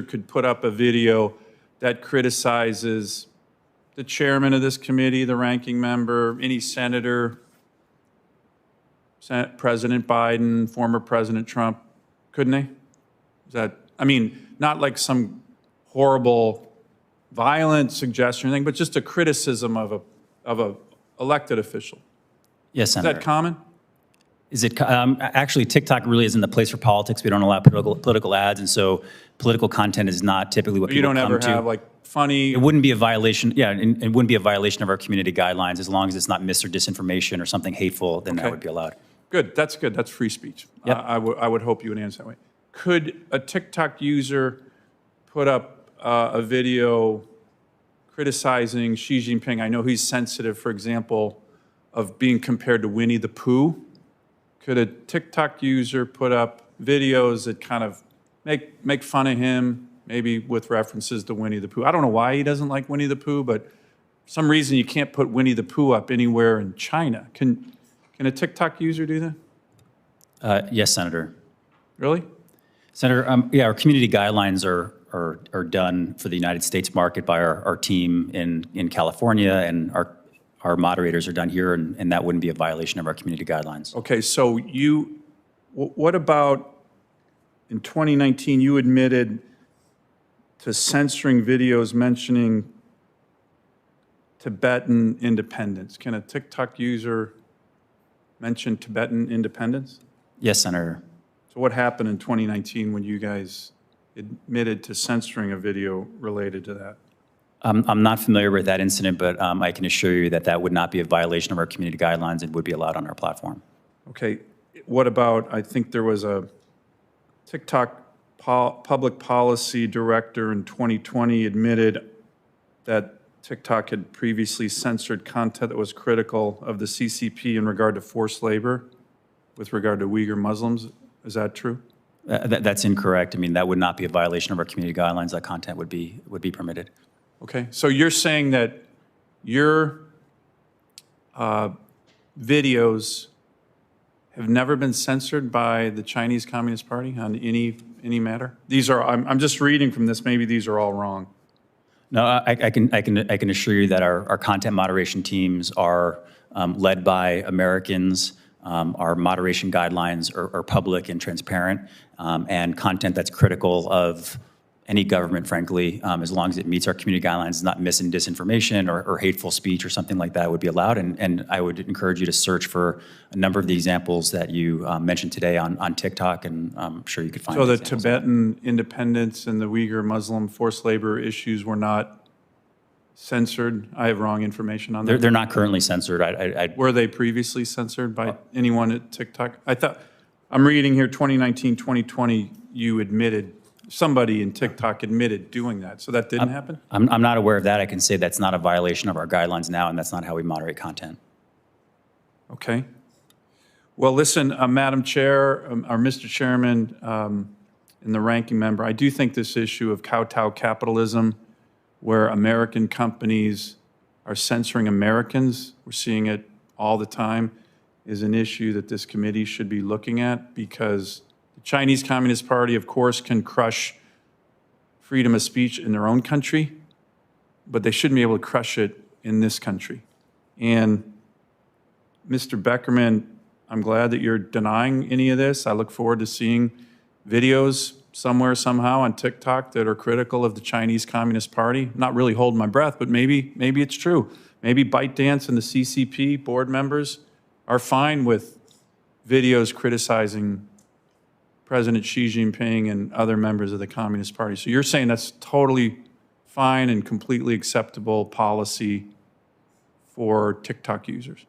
could put up a video that criticizes the chairman of this committee, the ranking member, any senator, President Biden, former President Trump, couldn't they? Is that, I mean, not like some horrible, violent suggestion or anything, but just a criticism of a elected official. Yes, Senator. Is that common? Is it, actually, TikTok really isn't the place for politics. We don't allow political ads, and so political content is not typically what people come to. You don't ever have like funny... It wouldn't be a violation, yeah, and it wouldn't be a violation of our community guidelines as long as it's not mis or disinformation or something hateful, then that would be allowed. Good, that's good, that's free speech. Yep. I would hope you would answer that way. Could a TikTok user put up a video criticizing Xi Jinping? I know he's sensitive, for example, of being compared to Winnie the Pooh. Could a TikTok user put up videos that kind of make fun of him, maybe with references to Winnie the Pooh? I don't know why he doesn't like Winnie the Pooh, but for some reason you can't put Winnie the Pooh up anywhere in China. Can a TikTok user do that? Yes, Senator. Really? Senator, yeah, our community guidelines are done for the United States market by our team in California, and our moderators are done here, and that wouldn't be a violation of our community guidelines. Okay, so what about in 2019, you admitted to censoring videos mentioning Tibetan independence. Can a TikTok user mention Tibetan independence? Yes, Senator. So what happened in 2019 when you guys admitted to censoring a video related to that? I'm not familiar with that incident, but I can assure you that that would not be a violation of our community guidelines and would be allowed on our platform. Okay, what about, I think there was a TikTok public policy director in 2020 admitted that TikTok had previously censored content that was critical of the CCP in regard to forced labor with regard to Uyghur Muslims. Is that true? That's incorrect. I mean, that would not be a violation of our community guidelines. That content would be permitted. Okay, so you're saying that your videos have never been censored by the Chinese Communist Party on any matter? These are, I'm just reading from this, maybe these are all wrong. No, I can assure you that our content moderation teams are led by Americans. Our moderation guidelines are public and transparent, and content that's critical of any government, frankly, as long as it meets our community guidelines, not mis and disinformation or hateful speech or something like that would be allowed. And I would encourage you to search for a number of the examples that you mentioned today on TikTok, and I'm sure you could find. So the examples. Tibetan independence and the Uyghur Muslim forced labor issues were not censored? I have wrong information on that. They're not currently censored. Were they previously censored by anyone at TikTok? I thought, I'm reading here 2019, 2020, you admitted, somebody in TikTok admitted doing that. So that didn't happen? I'm not aware of that. I can say that's not a violation of our guidelines now, and that's not how we moderate content. Okay. Well, listen, Madam Chair, or Mr. Chairman, and the ranking member, I do think this issue of kowtow capitalism, where American companies are censoring Americans, we're seeing it all the time, is an issue that this committee should be looking at, because the Chinese Communist Party, of course, can crush freedom of speech in their own country, but they shouldn't be able to crush it in this country. And Mr. Beckerman, I'm glad that you're denying any of this. I look forward to seeing videos somewhere, somehow on TikTok that are critical of the Chinese Communist Party. I'm not really holding my breath, but maybe it's true. Maybe ByteDance and the CCP board members are fine with videos criticizing President Xi Jinping and other members of the Communist Party. So you're saying that's totally fine and completely acceptable policy for TikTok users?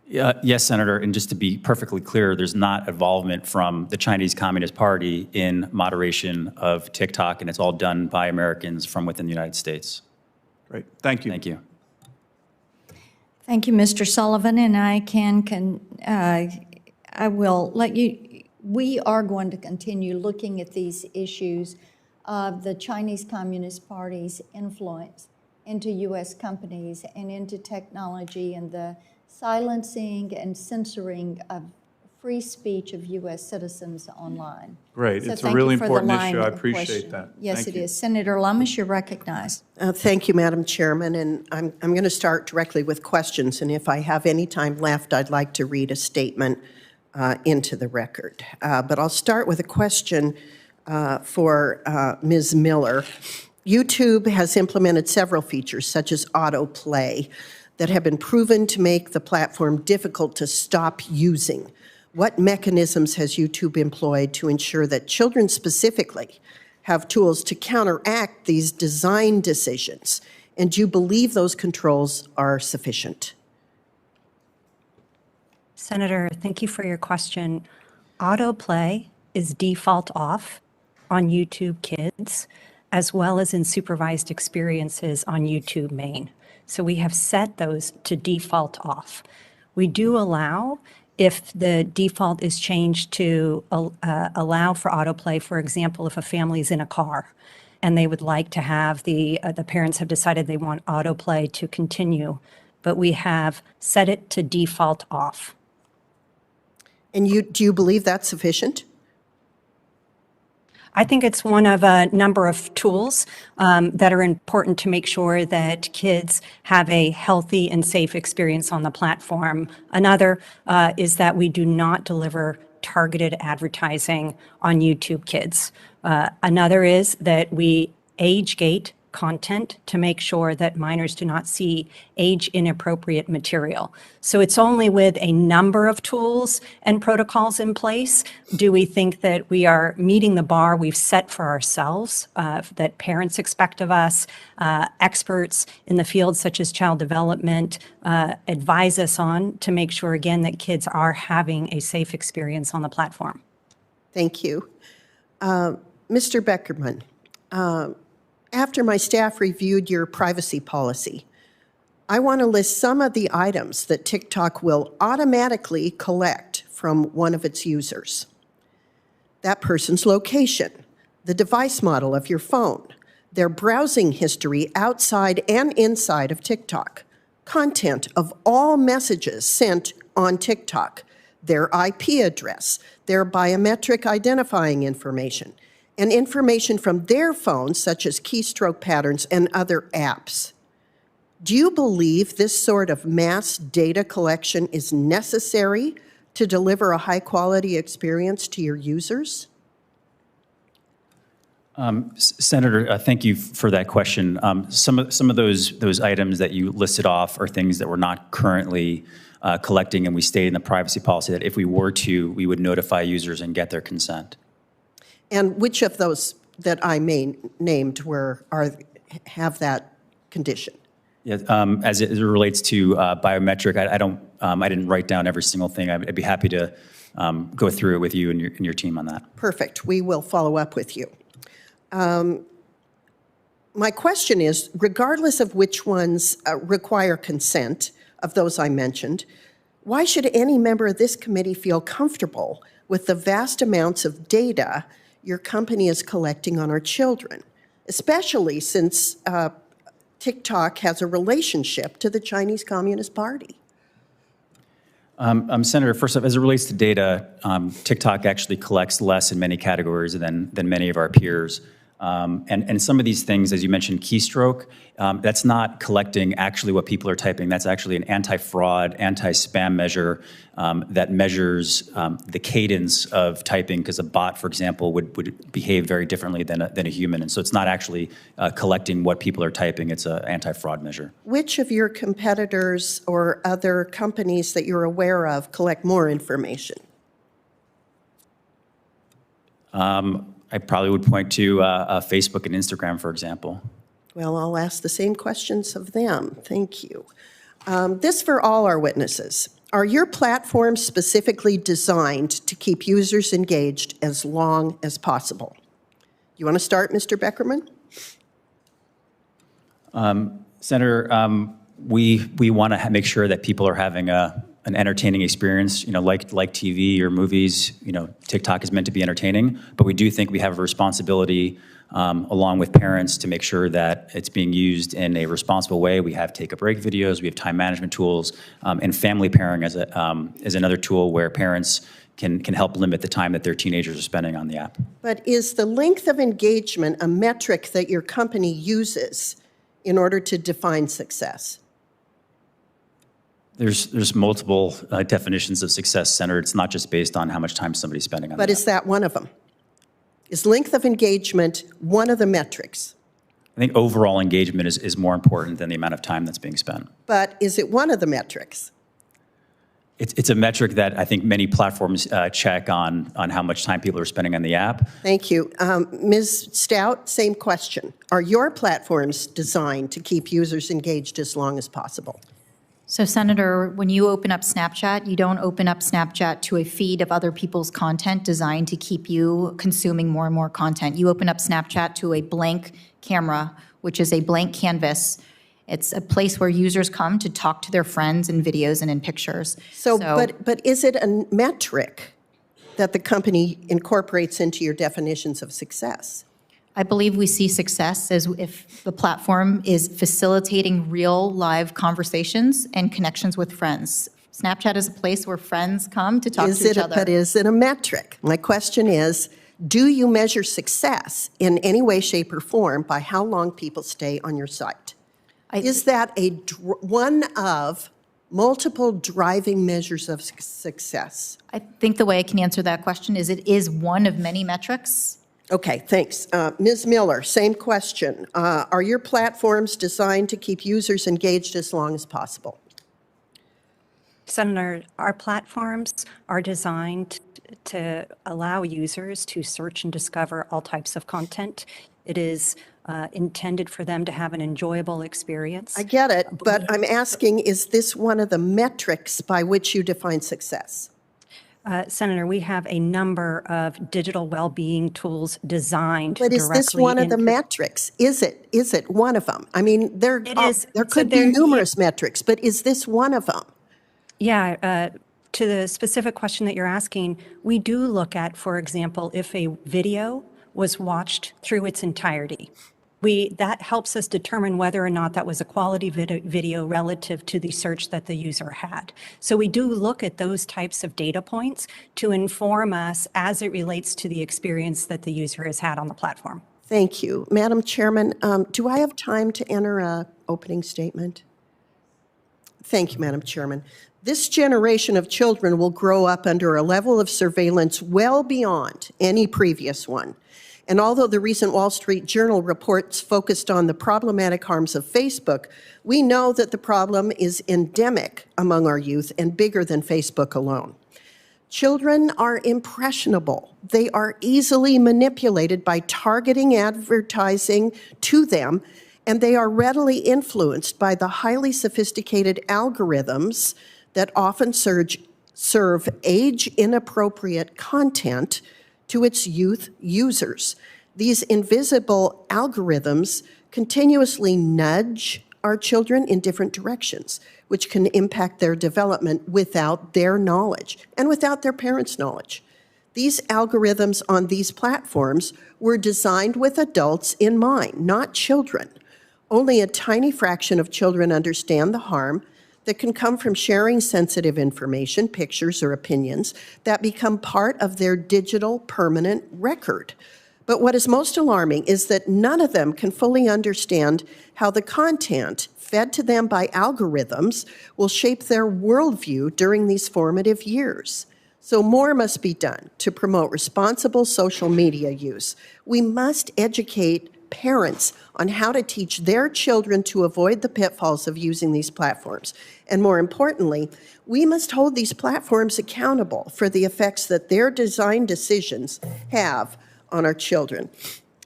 Yes, Senator, and just to be perfectly clear, there's not involvement from the Chinese Communist Party in moderation of TikTok, and it's all done by Americans from within the United States. Great, thank you. Thank you. Thank you, Mr. Sullivan, and I will let you, we are going to continue looking at these issues of the Chinese Communist Party's influence into U.S. companies and into technology and the silencing and censoring of free speech of U.S. citizens online. Great, So it's a thank you really for the important line issue. I of appreciate question. that. Yes, Thank it you. is. Senator Lummis, you're recognized. Thank you, Madam Chairman, and I'm going to start directly with questions, and if I have any time left, I'd like to read a statement into the record. But I'll start with a question for Ms. Miller. YouTube has implemented several features, such as autoplay, that have been proven to make the platform difficult to stop using. What mechanisms has YouTube employed to ensure that children specifically have tools to counteract these design decisions? And do you believe those controls are sufficient? Senator, thank you for your question. Autoplay is default off on YouTube Kids, as well as in supervised experiences on YouTube Main. So we have set those to default off. We do allow, if the default is changed to allow for autoplay, for example, if a family is in a car and they would like to have the parents have decided they want autoplay to continue, but we have set it to default off. And do you believe that's sufficient? I think it's one of a number of tools that are important to make sure that kids have a healthy and safe experience on the platform. Another is that we do not deliver targeted advertising on YouTube Kids. Another is that we age gate content to make sure that minors do not see age-inappropriate material. So it's only with a number of tools and protocols in place do we think that we are meeting the bar we've set for ourselves, that parents expect of us, experts in the field such as child development advise us on to make sure, again, that kids are having a safe experience on the platform. Thank you. Mr. Beckerman, after my staff reviewed your privacy policy, I want to list some of the items that TikTok will automatically collect from one of its users. That person's location, the device model of your phone, their browsing history outside and inside of TikTok, content of all messages sent on TikTok, their IP address, their biometric identifying information, and information from their phones, such as keystroke patterns and other apps. Do you believe this sort of mass data collection is necessary to deliver a high-quality experience to your users? Senator, thank you for that question. Some of those items that you listed off are things that we're not currently collecting, and we state in the privacy policy that if we were to, we would notify users and get their consent. And which of those that I named have that condition? Yeah, as it relates to biometric, I didn't write down every single thing. I'd be happy to go through it with you and your team on that. Perfect. We will follow up with you. My question is, regardless of which ones require consent of those I mentioned, why should any member of this committee feel comfortable with the vast amounts of data your company is collecting on our children, especially since TikTok has a relationship to the Chinese Communist Party? Senator, first off, as it relates to data, TikTok actually collects less in many categories than many of our peers. And some of these things, as you mentioned, keystroke, that's not collecting actually what people are typing. That's actually an anti-fraud, anti-spam measure that measures the cadence of typing, because a bot, for example, would behave very differently than a human. And so it's not actually collecting what people are typing. It's an anti-fraud measure. Which of your competitors or other companies that you're aware of collect more information? I probably would point to Facebook and Instagram, for example. Well, I'll ask the same questions of them. Thank you. This for all our witnesses. Are your platforms specifically designed to keep users engaged as long as possible? You want to start, Mr. Beckerman? Senator, we want to make sure that people are having an entertaining experience, like TV or movies. TikTok is meant to be entertaining, but we do think we have a responsibility along with parents to make sure that it's being used in a responsible way. We have take-a-break videos, we have time management tools, and family pairing as another tool where parents can help limit the time that their teenagers are spending on the app. But is the length of engagement a metric that your company uses in order to define success? There's multiple definitions of success, Senator. It's not just based on how much time somebody's spending on the app. But is that one of them? Is length of engagement one of the metrics? I think overall engagement is more important than the amount of time that's being spent. But is it one of the metrics? It's a metric that I think many platforms check on how much time people are spending on the app. Thank you. Ms. Stout, same question. Are your platforms designed to keep users engaged as long as possible? So, Senator, when you open up Snapchat, you don't open up Snapchat to a feed of other people's content designed to keep you consuming more and more content. You open up Snapchat to a blank camera, which is a blank canvas. It's a place where users come to talk to their friends in videos and in pictures. But is it a metric that the company incorporates into your definitions of success? I believe we see success as if the platform is facilitating real live conversations and connections with friends. Snapchat is a place where friends come to talk to each other. But is it a metric? My question is, do you measure success in any way, shape, or form by how long people stay on your site? Is that one of multiple driving measures of success? I think the way I can answer that question is it is one of many metrics. Okay, thanks. Ms. Miller, same question. Are your platforms designed to keep users engaged as long as possible? Senator, our platforms are designed to allow users to search and discover all types of content. It is intended for them to have an enjoyable experience. I get it, but I'm asking, is this one of the metrics by which you define success? Senator, we have a number of digital well-being tools designed But is this one of the metrics? Is it? Is it one of them? I mean, there could be numerous metrics, but is this one of them? Yeah, to the specific question that you're asking, we do look at, for example, if a video was watched through its entirety. That helps us determine whether or not that was a quality video relative to the search that the user had. So we do look at those types of data points to inform us as it relates to the experience that the user has had on the platform. Thank you. Madam Chairman, do I have time to enter an opening statement? Thank you, Madam Chairman. This generation of children will grow up under a level of surveillance well beyond any previous one. And although the recent Wall Street Journal reports focused on the problematic harms of Facebook, we know that the problem is endemic among our youth and bigger than Facebook alone. Children are impressionable. They are easily manipulated by targeting advertising to them, and they are readily influenced by the highly sophisticated algorithms that often serve age-inappropriate content to its youth users. These invisible algorithms continuously nudge our children in different directions, which can impact their development without their knowledge and without their parents' knowledge. These algorithms on these platforms were designed with adults in mind, not children. Only a tiny fraction of children understand the harm that can come from sharing sensitive information, pictures, or opinions that become part of their digital permanent record. But what is most alarming is that none of them can fully understand how the content fed to them by algorithms will shape their worldview during these formative years. So more must be done to promote responsible social media use. We must educate parents on how to teach their children to avoid the pitfalls of using these platforms. And more importantly, we must hold these platforms accountable for the effects that their design decisions have on our children.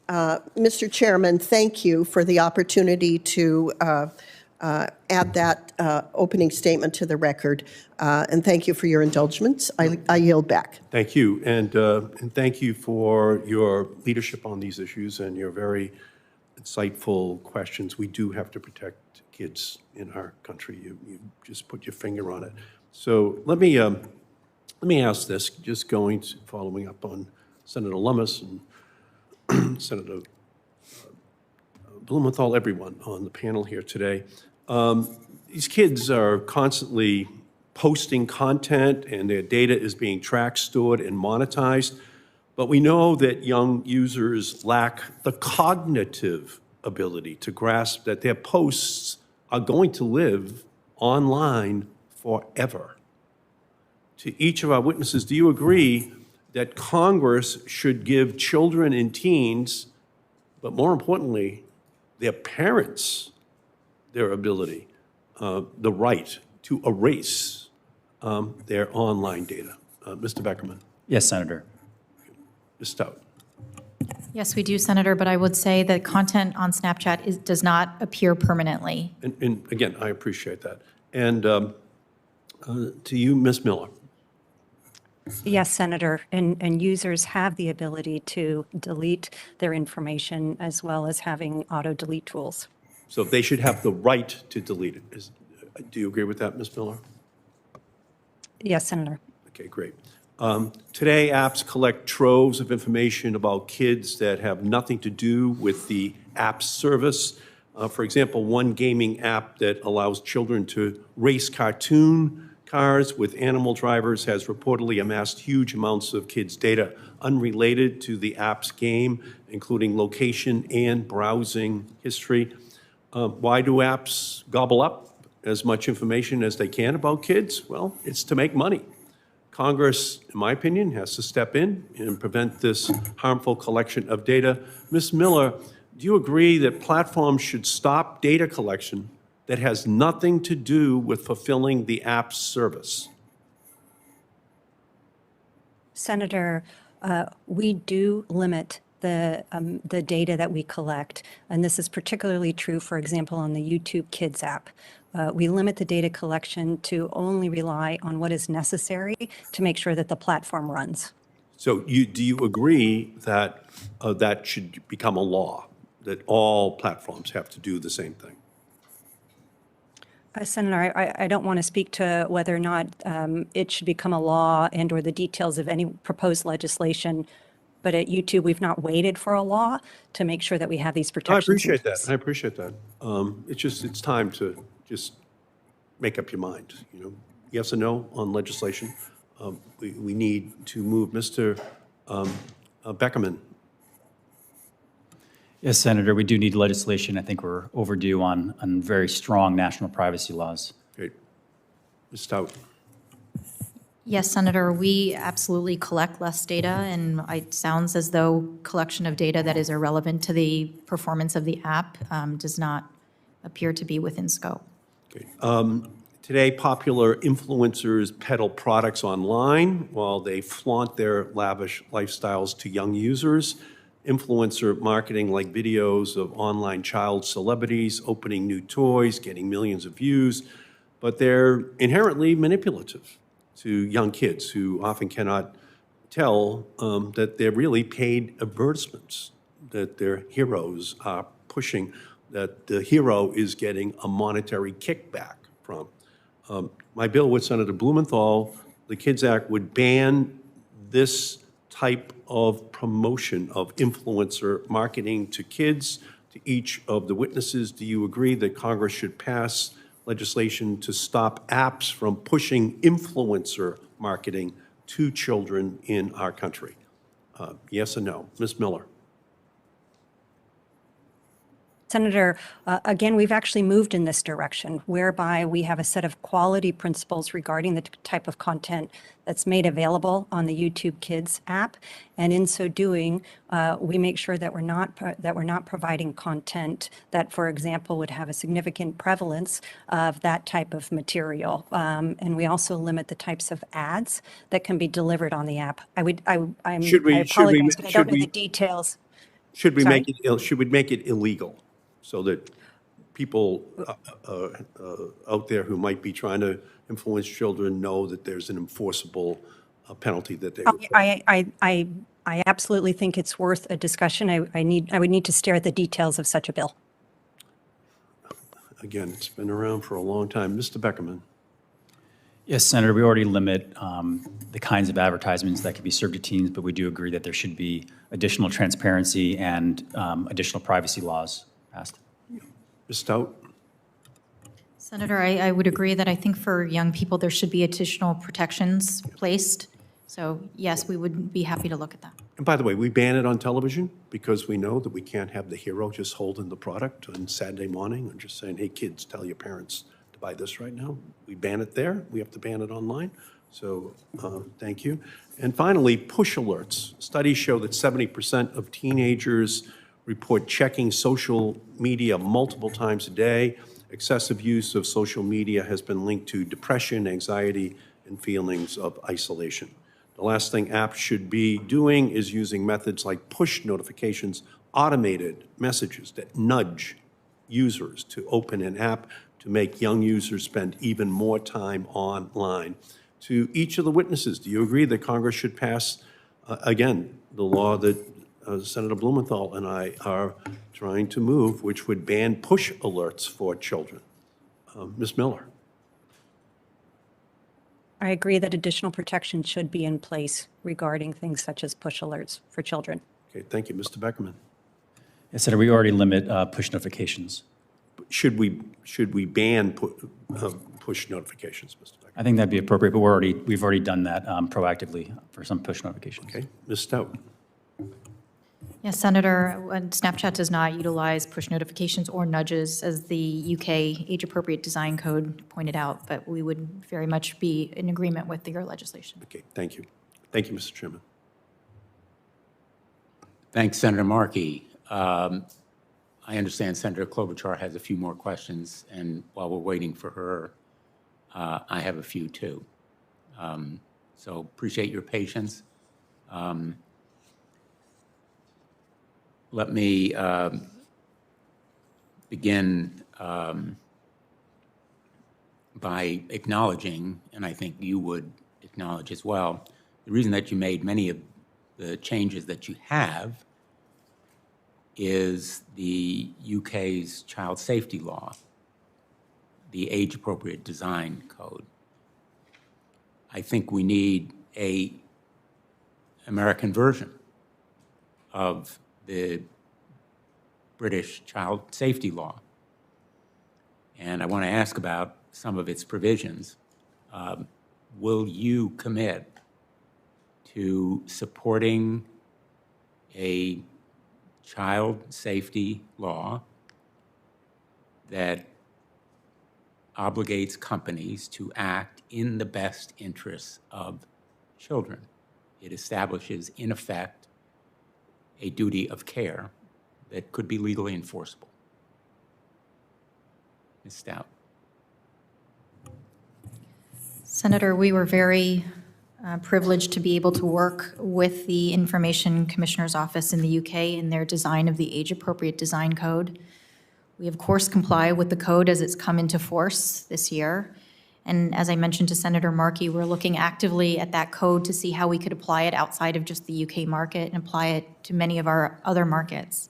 Mr. Chairman, thank you for the opportunity to add that opening statement to the record, and thank you for your indulgence. I yield back. Thank you, and thank you for your leadership on these issues and your very insightful questions. We do have to protect kids in our country. You just put your finger on it. So let me ask this, just following up on Senator Lummis and Senator Blumenthal, everyone on the panel here today. These kids are constantly posting content, and their data is being tracked, stored, and monetized. But we know that young users lack the cognitive ability to grasp that their posts are going to live online forever. To each of our witnesses, do you agree that Congress should give children and teens, but more importantly, their parents, their ability, the right to erase their online data? Mr. Beckerman. Yes, Senator. Ms. Stout. Yes, we do, Senator, but I would say that content on Snapchat does not appear permanently. And again, I appreciate that. And to you, Ms. Miller. Yes, Senator, and users have the ability to delete their information as well as having auto-delete tools. So they should have the right to delete it. Do you agree with that, Ms. Miller? Yes, Senator. Okay, great. Today, apps collect troves of information about kids that have nothing to do with the app service. For example, one gaming app that allows children to race cartoon cars with animal drivers has reportedly amassed huge amounts of kids' data unrelated to the app's game, including location and browsing history. Why do apps gobble up as much information as they can about kids? Well, it's to make money. Congress, in my opinion, has to step in and prevent this harmful collection of data. Ms. Miller, do you agree that platforms should stop data collection that has nothing to do with fulfilling the app's service? Senator, we do limit the data that we collect, and this is particularly true, for example, on the YouTube Kids app. We limit the data collection to only rely on what is necessary to make sure that the platform runs. So do you agree that that should become a law, that all platforms have to do the same thing? Senator, I don't want to speak to whether or not it should become a law and or the details of any proposed legislation, but at YouTube, we've not waited for a law to make sure that we have these protections. I appreciate that. I appreciate that. It's time to just make up your mind, you know, yes or no on legislation. We need to move. Mr. Beckerman. Yes, Senator, we do need legislation. I think we're overdue on very strong national privacy laws. Great. Ms. Stout. Yes, Senator, we absolutely collect less data, and it sounds as though collection of data that is irrelevant to the performance of the app does not appear to be within scope. Okay. Today, popular influencers peddle products online while they flaunt their lavish lifestyles to young users. Influencer marketing like videos of online child celebrities opening new toys, getting millions of views, but they're inherently manipulative to young kids who often cannot tell that they're really paid advertisements that their heroes are pushing, that the hero is getting a monetary kickback from. My bill with Senator Blumenthal, the Kids Act, would ban this type of promotion of influencer marketing to kids. To each of the witnesses, do you agree that Congress should pass legislation to stop apps from pushing influencer marketing to children in our country? Yes or no? Ms. Miller. Senator, again, we've actually moved in this direction, whereby we have a set of quality principles regarding the type of content that's made available on the YouTube Kids app, and in so doing, we make sure that we're not providing content that, for example, would have a significant prevalence of that type of material, and we also limit the types of ads that can be delivered on the app. I apologize, but I don't know the details. Should we make it illegal so that people out there who might be trying to influence children know that there's an enforceable penalty that they would pay? I absolutely think it's worth a discussion. I would need to stare at the details of such a bill. Again, it's been around for a long time. Mr. Beckerman. Yes, Senator, we already limit the kinds of advertisements that can be served to teens, but we do agree that there should be additional transparency and additional privacy laws passed. Ms. Stout. Senator, I would agree that I think for young people, there should be additional protections placed. So yes, we would be happy to look at that. And by the way, we ban it on television because we know that we can't have the hero just holding the product on Saturday morning and just saying, hey, kids, tell your parents to buy this right now. We ban it there. We have to ban it online. So thank you. And finally, push alerts. Studies show that 70% of teenagers report checking social media multiple times a day. Excessive use of social media has been linked to depression, anxiety, and feelings of isolation. The last thing apps should be doing is using methods like push notifications, automated messages that nudge users to open an app to make young users spend even more time online. To each of the witnesses, do you agree that Congress should pass, again, the law that Senator Blumenthal and I are trying to move, which would ban push alerts for children? Ms. Miller. I agree that additional protection should be in place regarding things such as push alerts for children. Okay, thank you. Mr. Beckerman. Yes, Senator, we already limit push notifications. Should we ban push notifications, Mr. Beckerman? I think that'd be appropriate, but we've already done that proactively for some push notifications. Okay, Ms. Stout. Yes, Senator, Snapchat does not utilize push notifications or nudges, as the UK age-appropriate design code pointed out, but we would very much be in agreement with your legislation. Okay, thank you. Thank you, Mr. Chairman. Thanks, Senator Markey. I understand Senator Klobuchar has a few more questions, and while we're waiting for her, I have a few too. So appreciate your patience. Let me begin by acknowledging, and I think you would acknowledge as well, the reason that you made many of the changes that you have is the UK's child safety law, the age-appropriate design code. I think we need a American version of the British child safety law. And I want to ask about some of its provisions. Will you commit to supporting a child safety law that obligates companies to act in the best interests of children? It establishes, in effect, a duty of care that could be legally enforceable. Ms. Stout. Senator, we were very privileged to be able to work with the Information Commissioner's Office in the UK in their design of the age-appropriate design code. We, of course, comply with the code as it's come into force this year. And as I mentioned to Senator Markey, we're looking actively at that code to see how we could apply it outside of just the UK market and apply it to many of our other markets.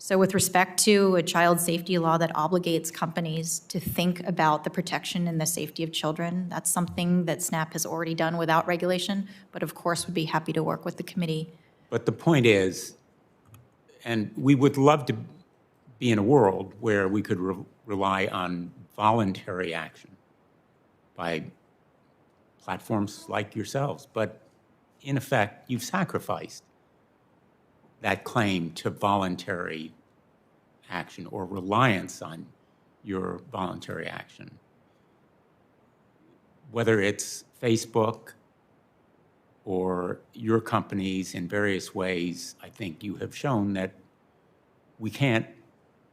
So with respect to a child safety law that obligates companies to think about the protection and the safety of children, that's something that SNAP has already done without regulation, but of course would be happy to work with the committee. But the point is, and we would love to be in a world where we could rely on voluntary action by platforms like yourselves, but in effect, you've sacrificed that claim to voluntary action or reliance on your voluntary action. Whether it's Facebook or your companies in various ways, I think you have shown that we can't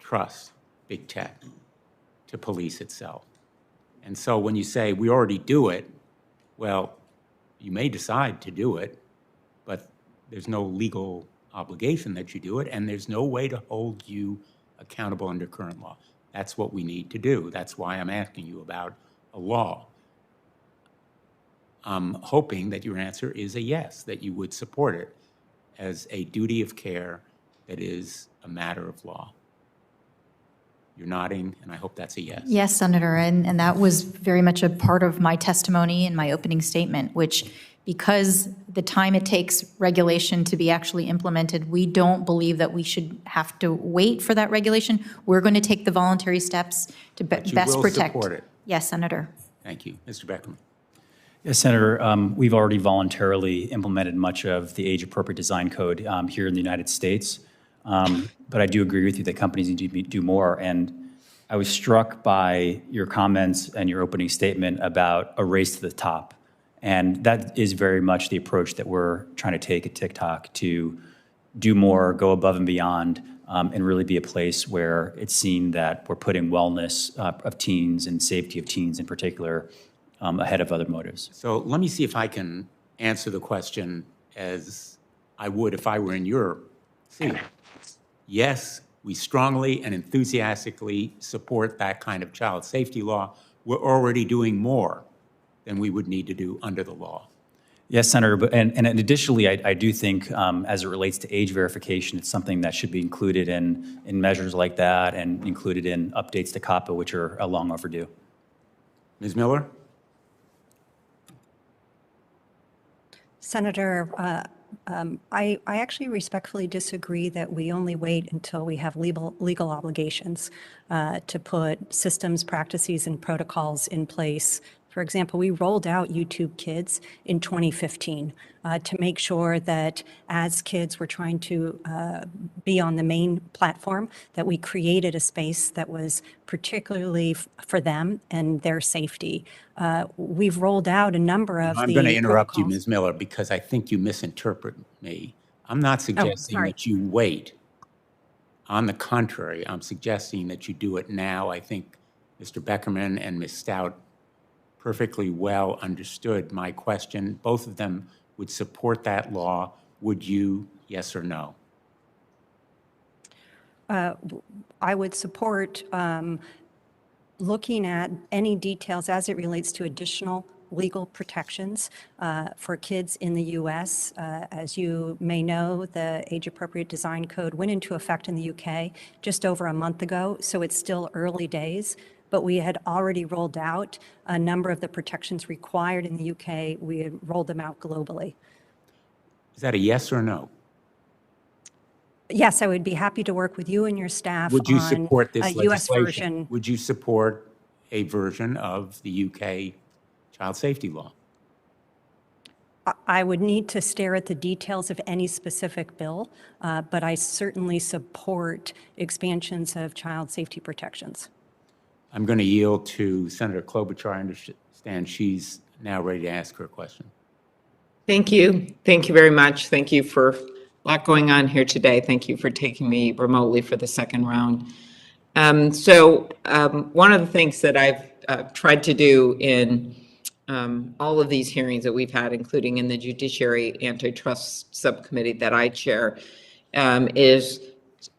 trust big tech to police itself. And so when you say we already do it, well, you may decide to do it, but there's no legal obligation that you do it, and there's no way to hold you accountable under current law. That's what we need to do. That's why I'm asking you about a law. I'm hoping that your answer is a yes, that you would support it as a duty of care that is a matter of law. You're nodding, and I hope that's a yes. Yes, Senator, and that was very much a part of my testimony in my opening statement, which, because the time it takes regulation to be actually implemented, we don't believe that we should have to wait for that regulation. We're going to take the voluntary steps to best protect. Will support it. Yes, Senator. Thank you. Mr. Beckerman. Yes, Senator, we've already voluntarily implemented much of the age-appropriate design code here in the United States. But I do agree with you that companies need to do more. And I was struck by your comments and your opening statement about a race to the top. And that is very much the approach that we're trying to take at TikTok, to do more, go above and beyond, and really be a place where it's seen that we're putting wellness of teens and safety of teens in particular ahead of other motives. So let me see if I can answer the question as I would if I were in your seat. Yes, we strongly and enthusiastically support that kind of child safety law. We're already doing more than we would need to do under the law. Yes, Senator, but, and additionally, I do think as it relates to age verification, it's something that should be included in measures like that and included in updates to COPPA, which are long overdue. Ms. Miller? Senator, I actually respectfully disagree that we only wait until we have legal obligations to put systems, practices, and protocols in place For example, we rolled out YouTube Kids in 2015 to make sure that as kids were trying to be on the main platform, that we created a space that was particularly for them and their safety. We've rolled out a number of I'm the going to interrupt you, protocols. Ms. Miller, because I think you misinterpret me. I'm not suggesting sorry. that you wait. On the contrary, I'm suggesting that you do it now. I think Mr. Beckerman and Ms. Stout perfectly well understood my question. Both of them would support that law. Would you, yes or no? I would support looking at any details as it relates to additional legal protections for kids in the U.S. As you may know, the Age-Appropriate Design Code went into effect in the U.K. just over a month ago, so it's still early days. But we had already rolled out a number of the protections required in the U.K. We had rolled them out globally. Is that a yes or no? Yes, I would be happy to work with you and your staff Would you on support this a U.S. legislation? version. Would you support a version of the UK child safety law? I would need to stare at the details of any specific bill, but I certainly support expansions of child safety protections. I'm going to yield to Senator Klobuchar. I understand she's now ready to ask her question. Thank you. Thank you very much. Thank you for a lot going on here today. Thank you for taking me remotely for the second round. One of the things that I've tried to do in all of these hearings that we've had, including in the Judiciary Antitrust Subcommittee that I chair, is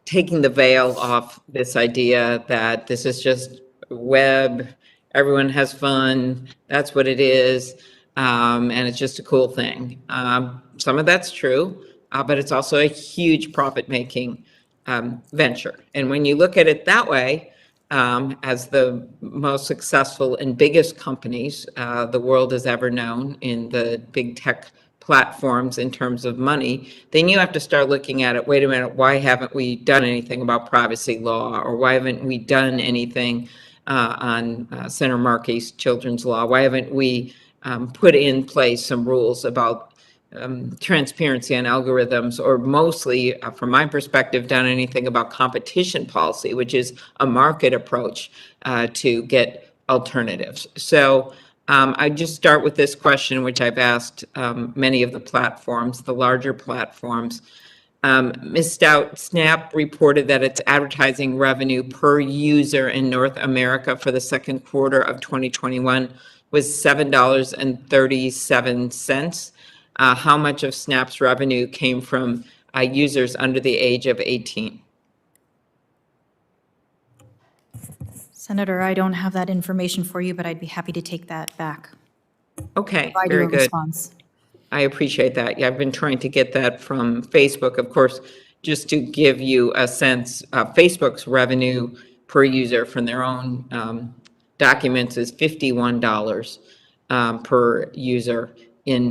taking the veil off this idea that this is just web, everyone has fun, that's what it is, and it's just a cool thing. Some of that's true, but it's also a huge profit-making venture. And when you look at it that way, as the most successful and biggest companies the world has ever known in the big tech platforms in terms of money, then you have to start looking at it, wait a minute, why haven't we done anything about privacy law? Or why haven't we done anything on Senator Markey's children's law? Why haven't we put in place some rules about transparency on algorithms, or mostly, from my perspective, done anything about competition policy, which is a market approach to get alternatives? So I just start with this question, which I've asked many of the platforms, the larger platforms. Ms. Stout, Snap reported that its advertising revenue per user in North America for the second quarter of 2021 was $7.37. How much of Snap's revenue came from users under the age of 18? Senator, I don't have that information for you, but I'd be happy to take that back. Okay, Provide you very a good. response. I appreciate that. Yeah, I've been trying to get that from Facebook. Of course, just to give you a sense, Facebook's revenue per user from their own documents is $51 per user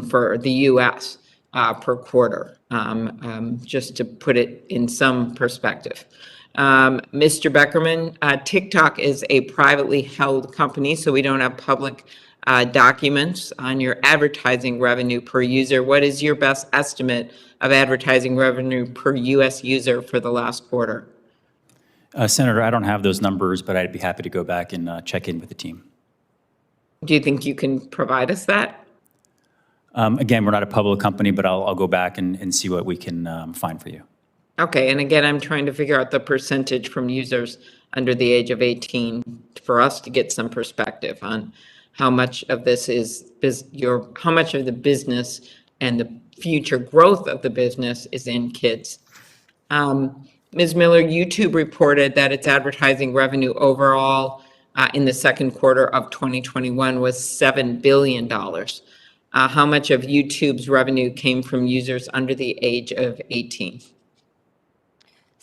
for the U.S. Per quarter, just to put it in some perspective. Mr. Beckerman, TikTok is a privately held company, so we don't have public documents on your advertising revenue per user. What is your best estimate of advertising revenue per U.S. user for the last quarter? Senator, I don't have those numbers, but I'd be happy to go back and check in with the team. Do you think you can provide us that? Again, we're not a public company, but I'll go back and see what we can find for you. Okay, and again, I'm trying to figure out the percentage from users under the age of 18 for us to get some perspective on how much of this is how much of the business and the future growth of the business is in kids. Ms. Miller, YouTube reported that its advertising revenue overall in the second quarter of 2021 was $7 billion. How much of YouTube's revenue came from users under the age of 18?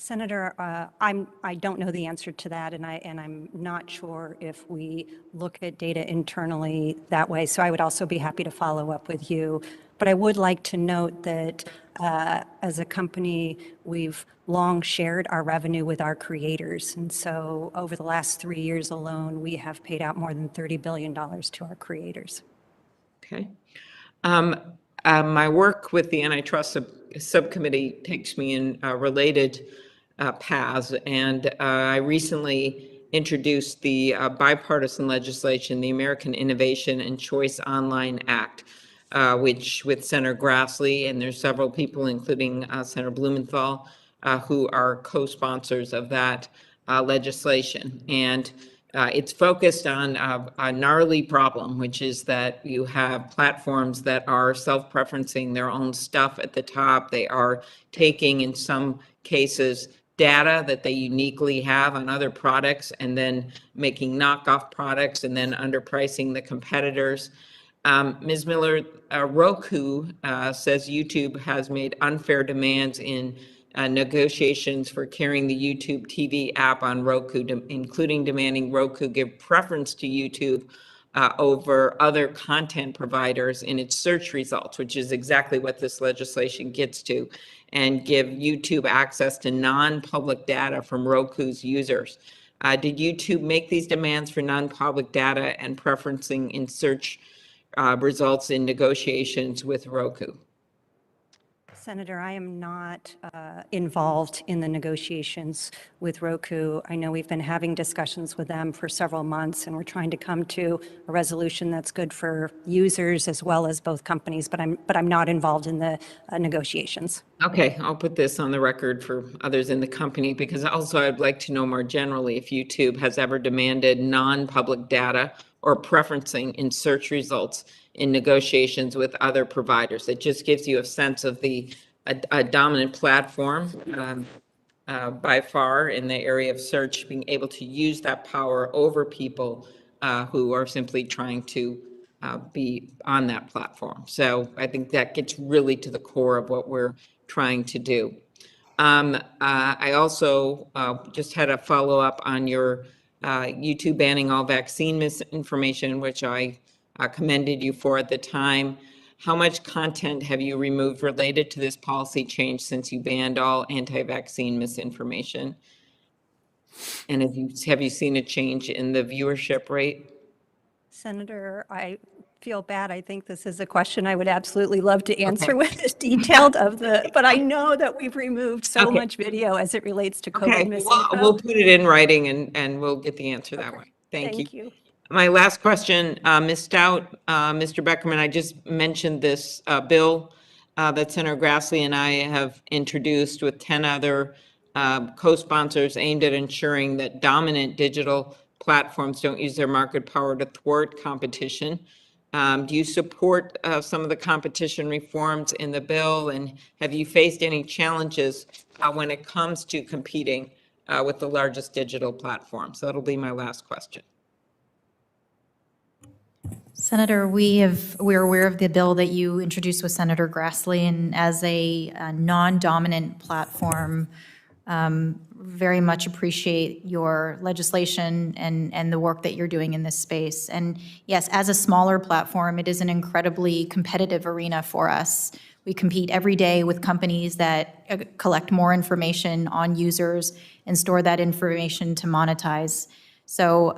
Senator, I don't know the answer to that, and I'm not sure if we look at data internally that way. So I would also be happy to follow up with you. But I would like to note that as a company, we've long shared our revenue with our creators. And so over the last 3 years alone, we have paid out more than $30 billion to our creators. Okay. My work with the antitrust subcommittee takes me in related paths, and I recently introduced the bipartisan legislation, the American Innovation and Choice Online Act, which with Senator Grassley, and there's several people, including Senator Blumenthal, who are co-sponsors of that legislation. And it's focused on a gnarly problem, which is that you have platforms that are self-preferencing their own stuff at the top. They are taking, in some cases, data that they uniquely have on other products and then making knockoff products and then underpricing the competitors. Ms. Miller, Roku says YouTube has made unfair demands in negotiations for carrying the YouTube TV app on Roku, including demanding Roku give preference to YouTube over other content providers in its search results, which is exactly what this legislation gets to, and give YouTube access to non-public data from Roku's users. Did YouTube make these demands for non-public data and preferencing in search results in negotiations with Roku? Senator, I am not involved in the negotiations with Roku. I know we've been having discussions with them for several months, and we're trying to come to a resolution that's good for users as well as both companies, but I'm not involved in the negotiations. Okay, I'll put this on the record for others in the company, because also I'd like to know more generally if YouTube has ever demanded non-public data or preferencing in search results in negotiations with other providers. It just gives you a sense of a dominant platform by far in the area of search, being able to use that power over people who are simply trying to be on that platform. So I think that gets really to the core of what we're trying to do. I also just had a follow-up on your YouTube banning all vaccine misinformation, which I commended you for at the time. How much content have you removed related to this policy change since you banned all anti-vaccine misinformation? And have you seen a change in the viewership rate? Senator, I feel bad. I think this is a question I would absolutely love to answer with as detailed but I know that we've removed so much video as it relates to COVID misinfo. We'll put it in writing and we'll get the answer that way. Thank you. My last question, Ms. Stout, Mr. Beckerman, I just mentioned this bill that Senator Grassley and I have introduced with 10 other co-sponsors aimed at ensuring that dominant digital platforms don't use their market power to thwart competition. Do you support some of the competition reforms in the bill, and have you faced any challenges when it comes to competing with the largest digital platforms? So that'll be my last question. Senator, we're aware of the bill that you introduced with Senator Grassley, and as a non-dominant platform, very much appreciate your legislation and the work that you're doing in this space. And yes, as a smaller platform, it is an incredibly competitive arena for us. We compete every day with companies that collect more information on users and store that information to monetize. So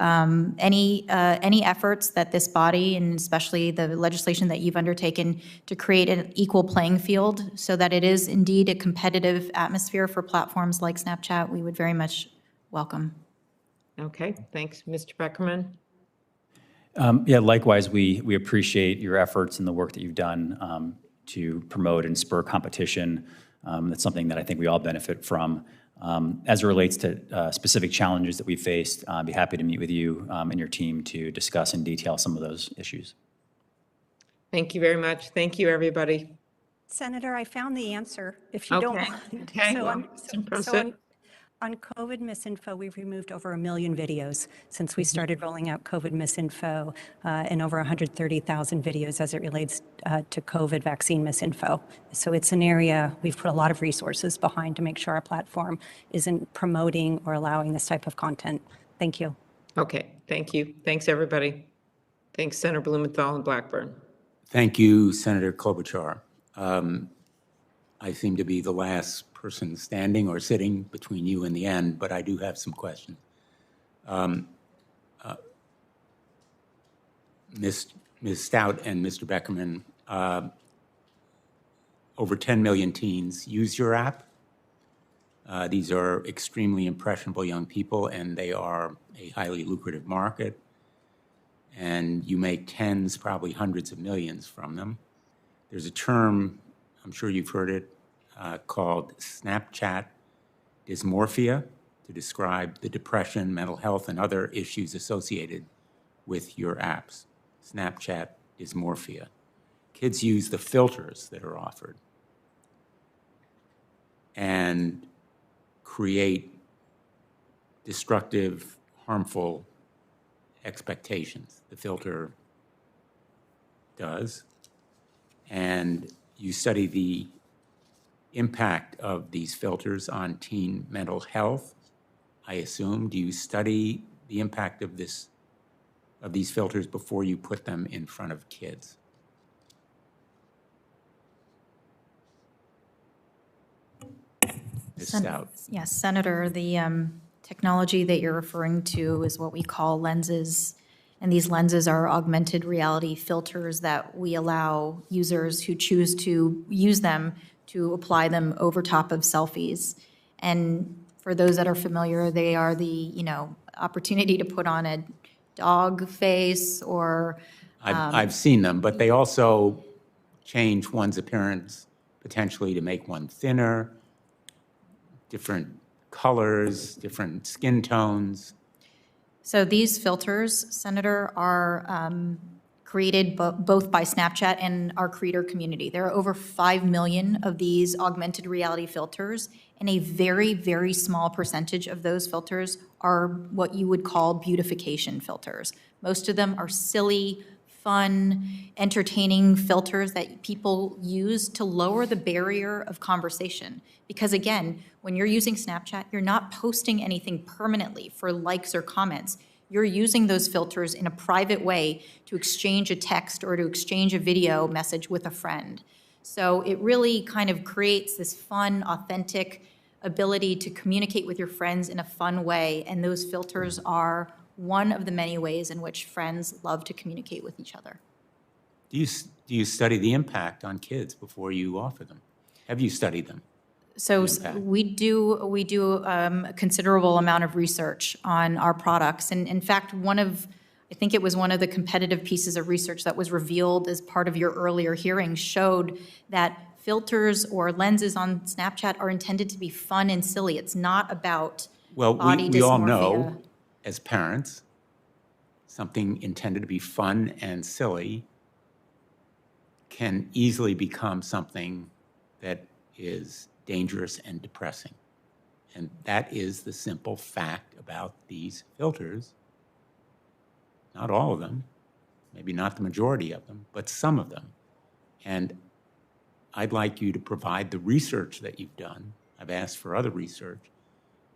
any efforts that this body, and especially the legislation that you've undertaken to create an equal playing field so that it is indeed a competitive atmosphere for platforms like Snapchat, we would very much welcome. Okay, thanks. Mr. Beckerman? Yeah, likewise, we appreciate your efforts and the work that you've done to promote and spur competition. That's something that I think we all benefit from. As it relates to specific challenges that we faced, I'd be happy to meet with you and your team to discuss in detail some of those issues. Thank you very much. Thank you, everybody. Senator, I found the answer, if you don't mind. Okay. So on COVID misinfo, we've removed over 1 million videos since we started rolling out COVID misinfo, and over 130,000 videos as it relates to COVID vaccine misinfo. So it's an area we've put a lot of resources behind to make sure our platform isn't promoting or allowing this type of content. Thank you. Okay, thank you. Thanks, everybody. Thanks, Senator Blumenthal and Blackburn. Thank you, Senator Klobuchar. I seem to be the last person standing or sitting between you and the end, but I do have some questions. Ms. Stout and Mr. Beckerman, over 10 million teens use your app. These are extremely impressionable young people, and they are a highly lucrative market. And you make tens, probably hundreds of millions from them. There's a term, I'm sure you've heard it, called Snapchat dysmorphia to describe the depression, mental health, and other issues associated with your apps. Snapchat dysmorphia. Kids use the filters that are offered and create destructive, harmful expectations. The filter does. And you study the impact of these filters on teen mental health, I assume. Do you study the impact of these filters before you put them in front of kids? Ms. Stout. Yes, Senator, the technology that you're referring to is what we call lenses. And these lenses are augmented reality filters that we allow users who choose to use them to apply them over top of selfies. And for those that are familiar, they are the, opportunity to put on a dog face or... I've seen them, but they also change one's appearance potentially to make one thinner, different colors, different skin tones. So these filters, Senator, are created both by Snapchat and our creator community. There are over 5 million of these augmented reality filters, and a very, very small percentage of those filters are what you would call beautification filters. Most of them are silly, fun, entertaining filters that people use to lower the barrier of conversation. Because again, when you're using Snapchat, you're not posting anything permanently for likes or comments. You're using those filters in a private way to exchange a text or to exchange a video message with a friend. So it really kind of creates this fun, authentic ability to communicate with your friends in a fun way, and those filters are one of the many ways in which friends love to communicate with each other. Do you study the impact on kids before you offer them? Have you studied them? So we do a considerable amount of research on our products. And in fact, I think it was one of the competitive pieces of research that was revealed as part of your earlier hearing showed that filters or lenses on Snapchat are intended to be fun and silly. It's not about body dysmorphia. We all know as parents, something intended to be fun and silly can easily become something that is dangerous and depressing. And that is the simple fact about these filters. Not all of them, maybe not the majority of them, but some of them. And I'd like you to provide the research that you've done. I've asked for other research,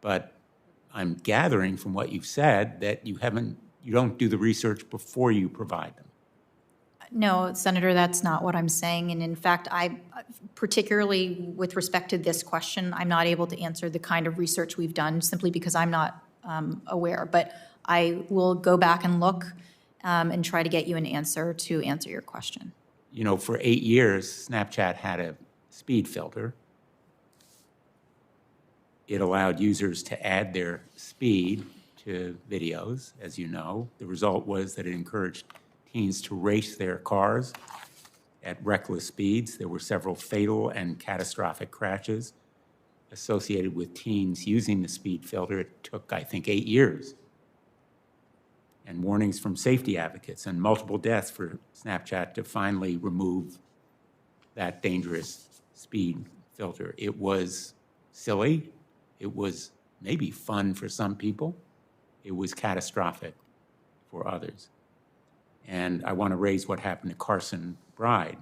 but I'm gathering from what you've said that you don't do the research before you provide them. No, Senator, that's not what I'm saying. And in fact, particularly with respect to this question, I'm not able to answer the kind of research we've done simply because I'm not aware. But I will go back and look and try to get you an answer to answer your question. For 8 years, Snapchat had a speed filter. It allowed users to add their speed to videos, as you know. The result was that it encouraged teens to race their cars at reckless speeds. There were several fatal and catastrophic crashes associated with teens using the speed filter. It took, I think, 8 years. And warnings from safety advocates and multiple deaths for Snapchat to finally remove that dangerous speed filter. It was silly. It was maybe fun for some people. It was catastrophic for others. And I want to raise what happened to Carson Bride.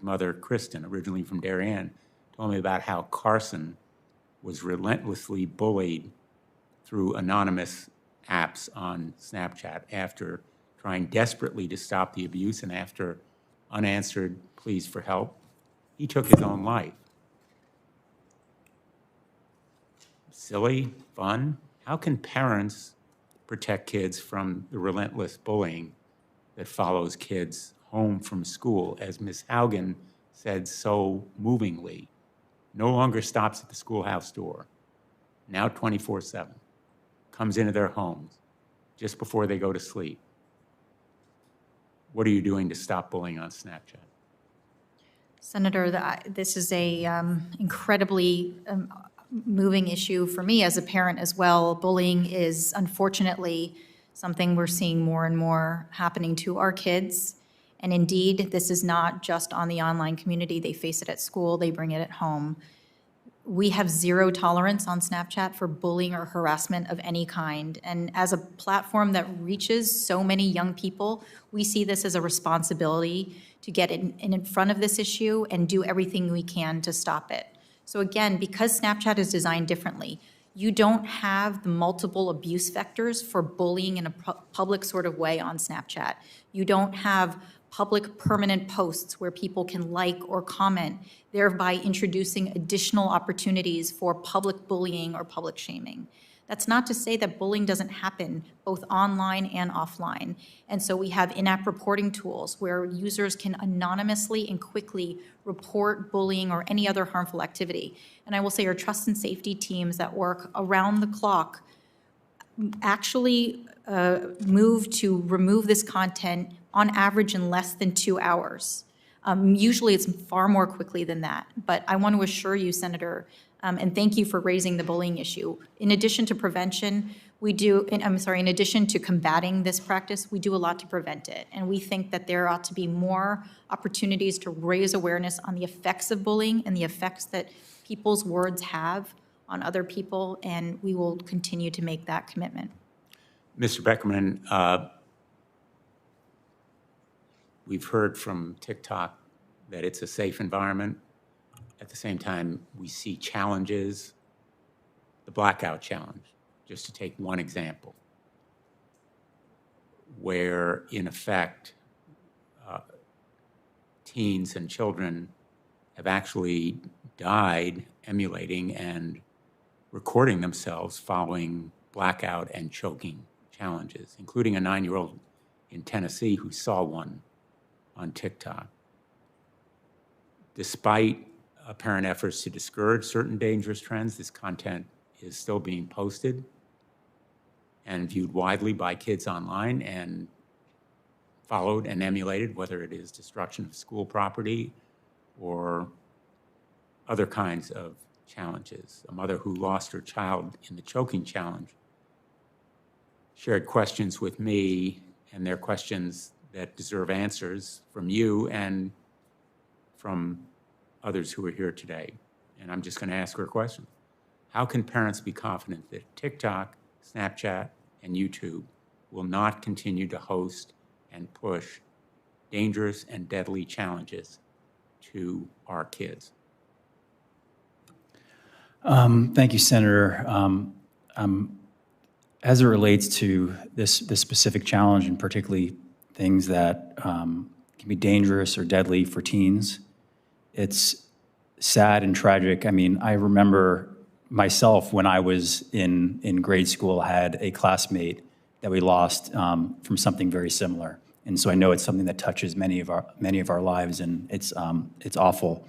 his mother, Kristen, originally from Darien, told me about how Carson was relentlessly bullied through anonymous apps on Snapchat after trying desperately to stop the abuse, and after unanswered pleas for help, he took his own life. Silly, fun. How can parents protect kids from the relentless bullying that follows kids home from school? As Ms. Haugen said so movingly, no longer stops at the schoolhouse door, now 24/7, comes into their homes just before they go to sleep. What are you doing to stop bullying on Snapchat? Senator, this is a incredibly moving issue for me as a parent as well. Bullying is unfortunately something we're seeing more and more happening to our kids. And indeed, this is not just on the online community. They face it at school, they bring it at home. We have zero tolerance on Snapchat for bullying or harassment of any kind. And as a platform that reaches so many young people, we see this as a responsibility to get in front of this issue and do everything we can to stop it. So again, because Snapchat is designed differently, you don't have the multiple abuse vectors for bullying in a public sort of way on Snapchat. You don't have public permanent posts where people can like or comment, thereby introducing additional opportunities for public bullying or public shaming. That's not to say that bullying doesn't happen both online and offline. And so we have in-app reporting tools where users can anonymously and quickly report bullying or any other harmful activity. And I will say our trust and safety teams that work around the clock actually move to remove this content on average in less than 2 hours. Usually it's far more quickly than that. But I want to assure you, Senator, and thank you for raising the bullying issue. In addition to prevention, in addition to combating this practice, we do a lot to prevent it. And we think that there ought to be more opportunities to raise awareness on the effects of bullying and the effects that people's words have on other people, and we will continue to make that commitment. Mr. Beckerman, we've heard from TikTok that it's a safe environment. At the same time, we see challenges, the blackout challenge, just to take one example, where in effect, teens and children have actually died emulating and recording themselves following blackout and choking challenges, including a 9-year-old in Tennessee who saw one on TikTok. Despite apparent efforts to discourage certain dangerous trends, this content is still being posted and viewed widely by kids online and followed and emulated, whether it is destruction of school property or other kinds of challenges. A mother who lost her child in the choking challenge shared questions with me, and they're questions that deserve answers from you and from others who are here today. And I'm just going to ask her a question. How can parents be confident that TikTok, Snapchat, and YouTube will not continue to host and push dangerous and deadly challenges to our kids? Thank you, Senator. As it relates to this specific challenge, and particularly things that can be dangerous or deadly for teens, it's sad and tragic. I mean, I remember myself when I was in grade school, had a classmate that we lost from something very similar. And so I know it's something that touches many of our lives, and it's awful.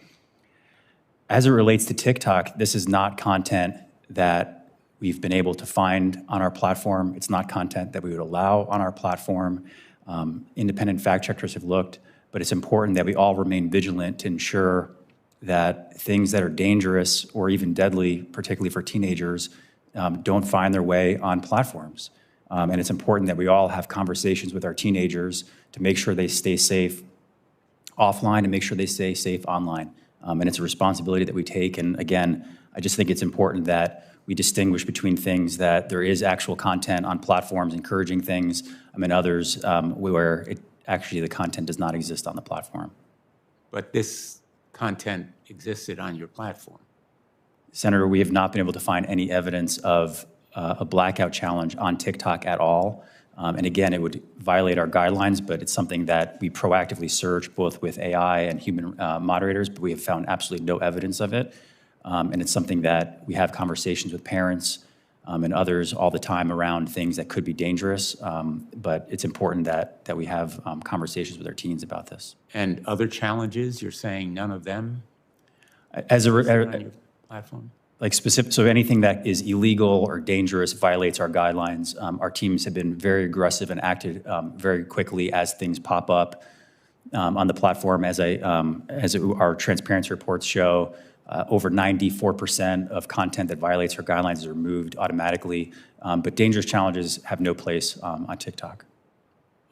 As it relates to TikTok, this is not content that we've been able to find on our platform. It's not content that we would allow on our platform. Independent fact checkers have looked, but it's important that we all remain vigilant to ensure that things that are dangerous or even deadly, particularly for teenagers, don't find their way on platforms. And it's important that we all have conversations with our teenagers to make sure they stay safe offline and make sure they stay safe online. And it's a responsibility that we take. And again, I just think it's important that we distinguish between things that there is actual content on platforms encouraging things, and others where actually the content does not exist on the platform. but this content existed on your platform. Senator, we have not been able to find any evidence of a blackout challenge on TikTok at all. And again, it would violate our guidelines, but it's something that we proactively search both with AI and human moderators, but we have found absolutely no evidence of it. And it's something that we have conversations with parents and others all the time around things that could be dangerous. But it's important that we have conversations with our teens about this. And other challenges, you're saying none of them As on your platform? Like specific, so anything that is illegal or dangerous violates our guidelines. Our teams have been very aggressive and acted very quickly as things pop up on the platform. As our transparency reports show, over 94% of content that violates our guidelines is removed automatically. But dangerous challenges have no place on TikTok.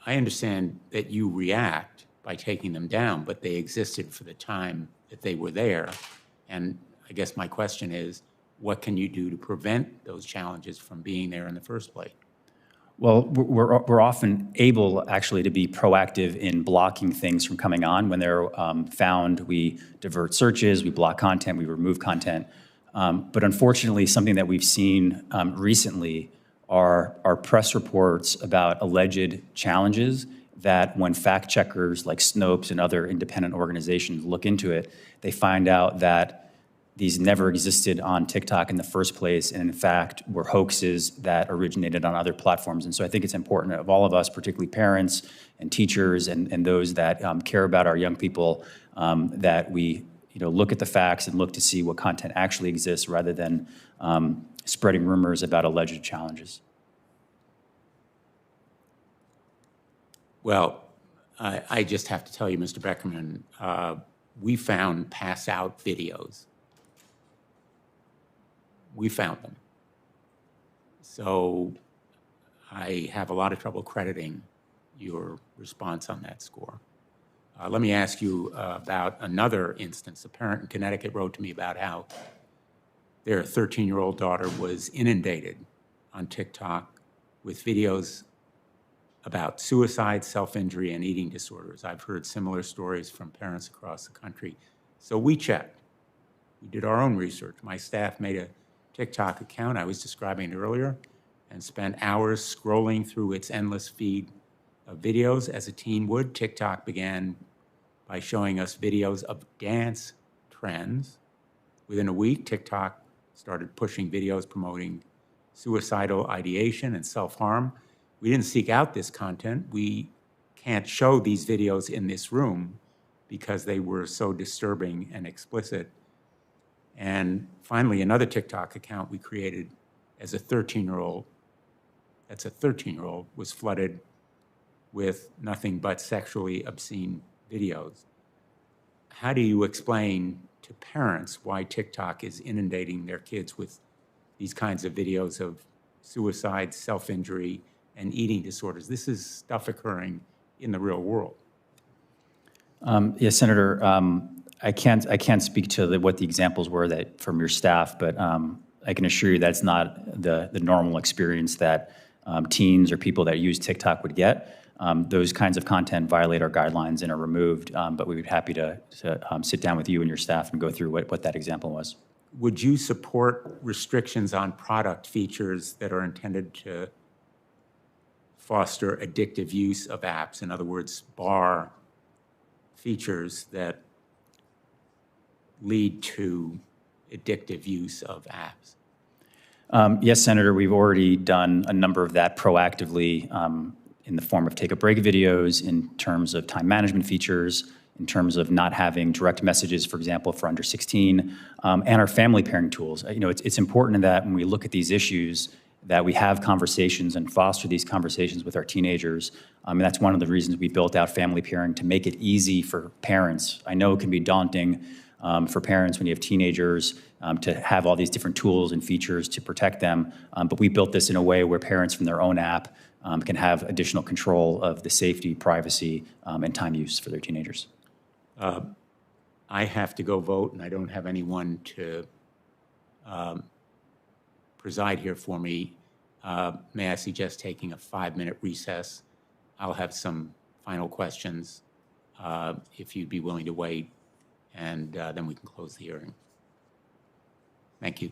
I understand that you react by taking them down, but they existed for the time that they were there. And I guess my question is, what can you do to prevent those challenges from being there in the first place? Well, we're often able actually to be proactive in blocking things from coming on. When they're found, we divert searches, we block content, we remove content. But unfortunately, something that we've seen recently are press reports about alleged challenges that when fact checkers like Snopes and other independent organizations look into it, they find out that these never existed on TikTok in the first place, and in fact were hoaxes that originated on other platforms. And so I think it's important of all of us, particularly parents and teachers and those that care about our young people, that we look at the facts and look to see what content actually exists rather than spreading rumors about alleged challenges. Well, I just have to tell you, Mr. Beckerman, we found pass out videos. We found them. So I have a lot of trouble crediting your response on that score. Let me ask you about another instance. A parent in Connecticut wrote to me about how their 13-year-old daughter was inundated on TikTok with videos about suicide, self-injury, and eating disorders. I've heard similar stories from parents across the country. So we checked. We did our own research. My staff made a TikTok account I was describing earlier and spent hours scrolling through its endless feed of videos as a teen would. TikTok began by showing us videos of dance trends. Within a week, TikTok started pushing videos promoting suicidal ideation and self-harm. We didn't seek out this content. We can't show these videos in this room because they were so disturbing and explicit. And finally, another TikTok account we created as a 13-year-old, that's a 13-year-old, was flooded with nothing but sexually obscene videos. How do you explain to parents why TikTok is inundating their kids with these kinds of videos of suicide, self-injury, and eating disorders? This is stuff occurring in the real world. Yes, Senator. I can't speak to what the examples were that from your staff, but I can assure you that's not the normal experience that teens or people that use TikTok would get. Those kinds of content violate our guidelines and are removed, but we would be happy to sit down with you and your staff and go through what that example was. Would you support restrictions on product features that are intended to foster addictive use of apps? In other words, bar features that lead to addictive use of apps? Yes, Senator, we've already done a number of that proactively in the form of take a break videos, in terms of time management features, in terms of not having direct messages, for example, for under 16, and our family pairing tools. It's important that when we look at these issues that we have conversations and foster these conversations with our teenagers. And that's one of the reasons we built out family pairing, to make it easy for parents. I know it can be daunting for parents when you have teenagers to have all these different tools and features to protect them. But we built this in a way where parents from their own app can have additional control of the safety, privacy, and time use for their teenagers. I have to go vote, and I don't have anyone to preside here for me. May I suggest taking a 5-minute recess? I'll have some final questions if you'd be willing to wait, and then we can close the hearing. Thank you.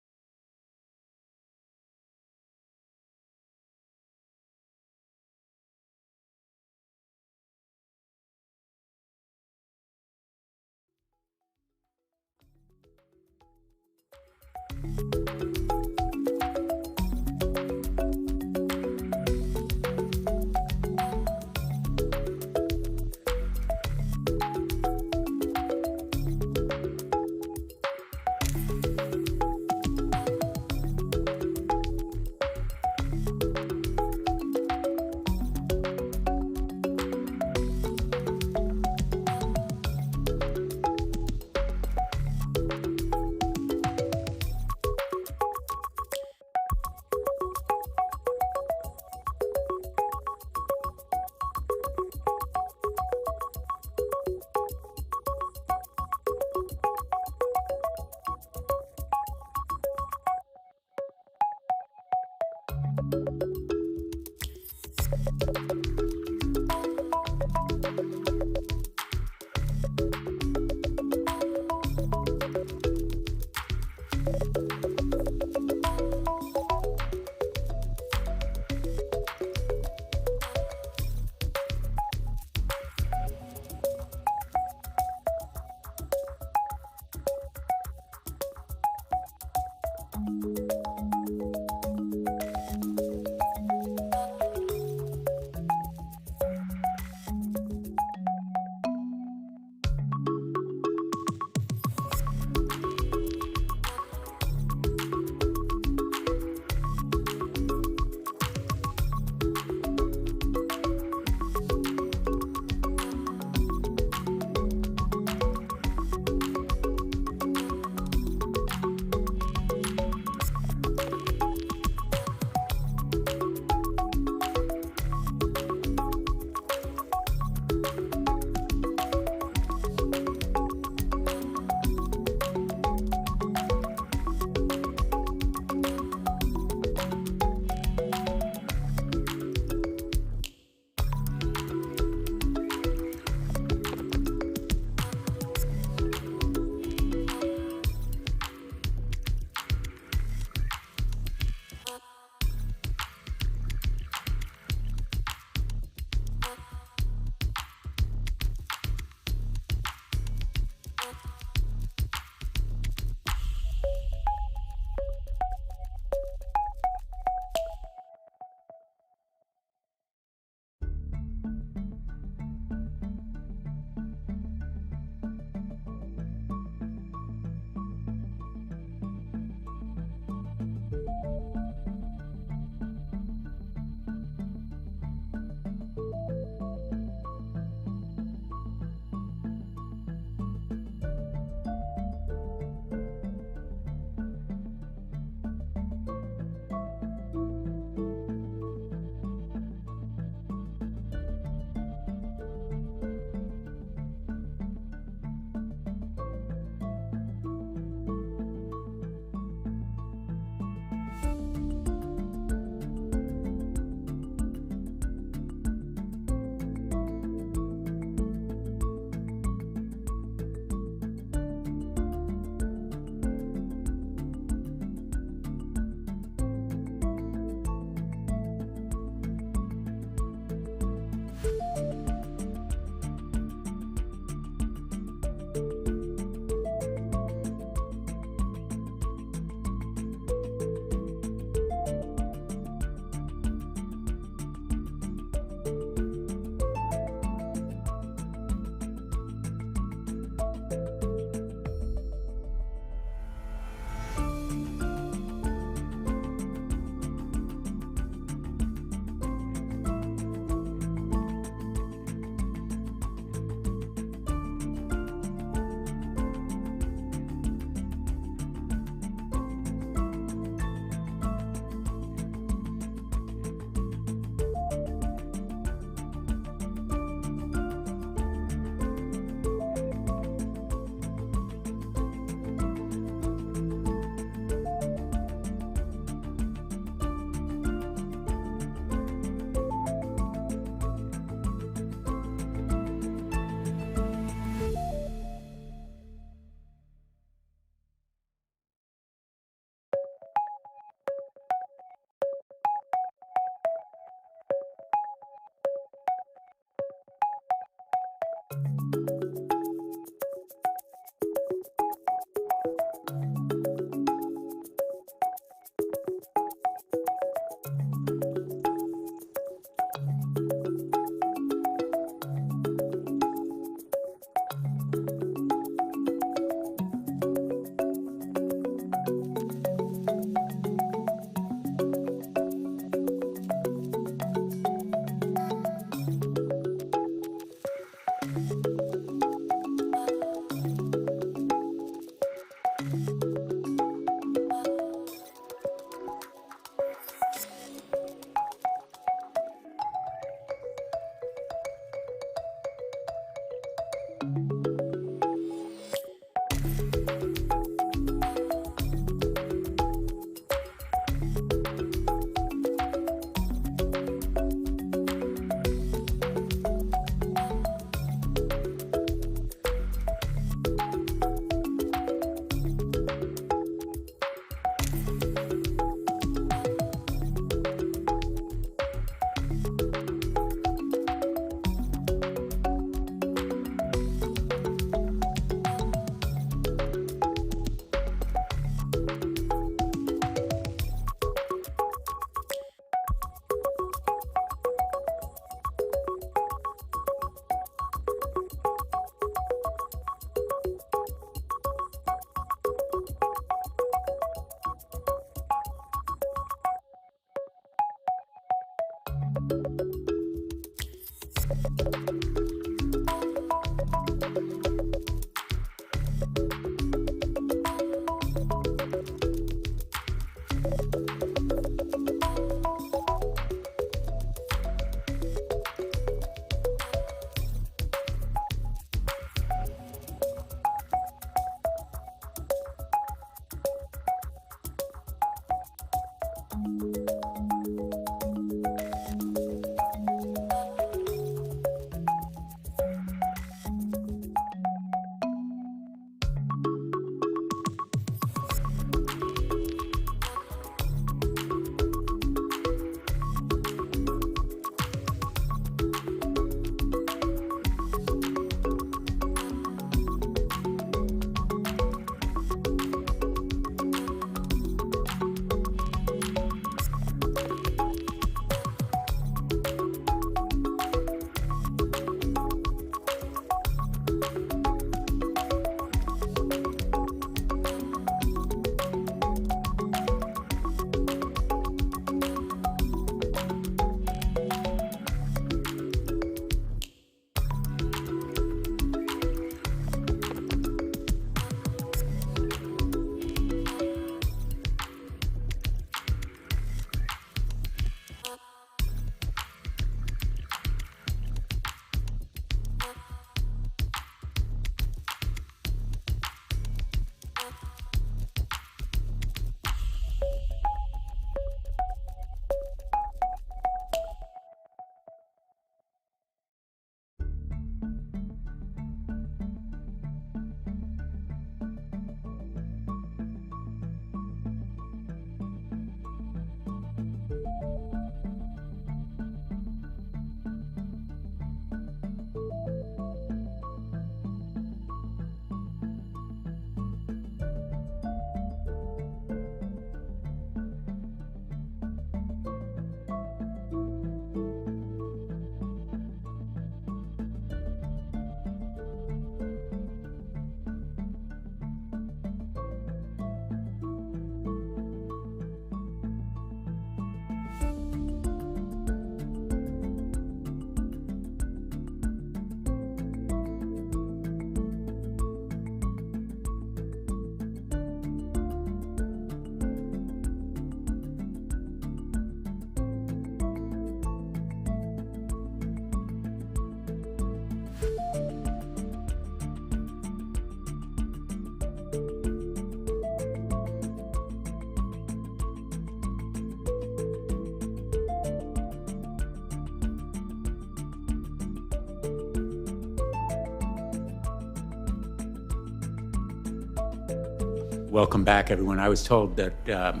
Welcome back, everyone. I was told that a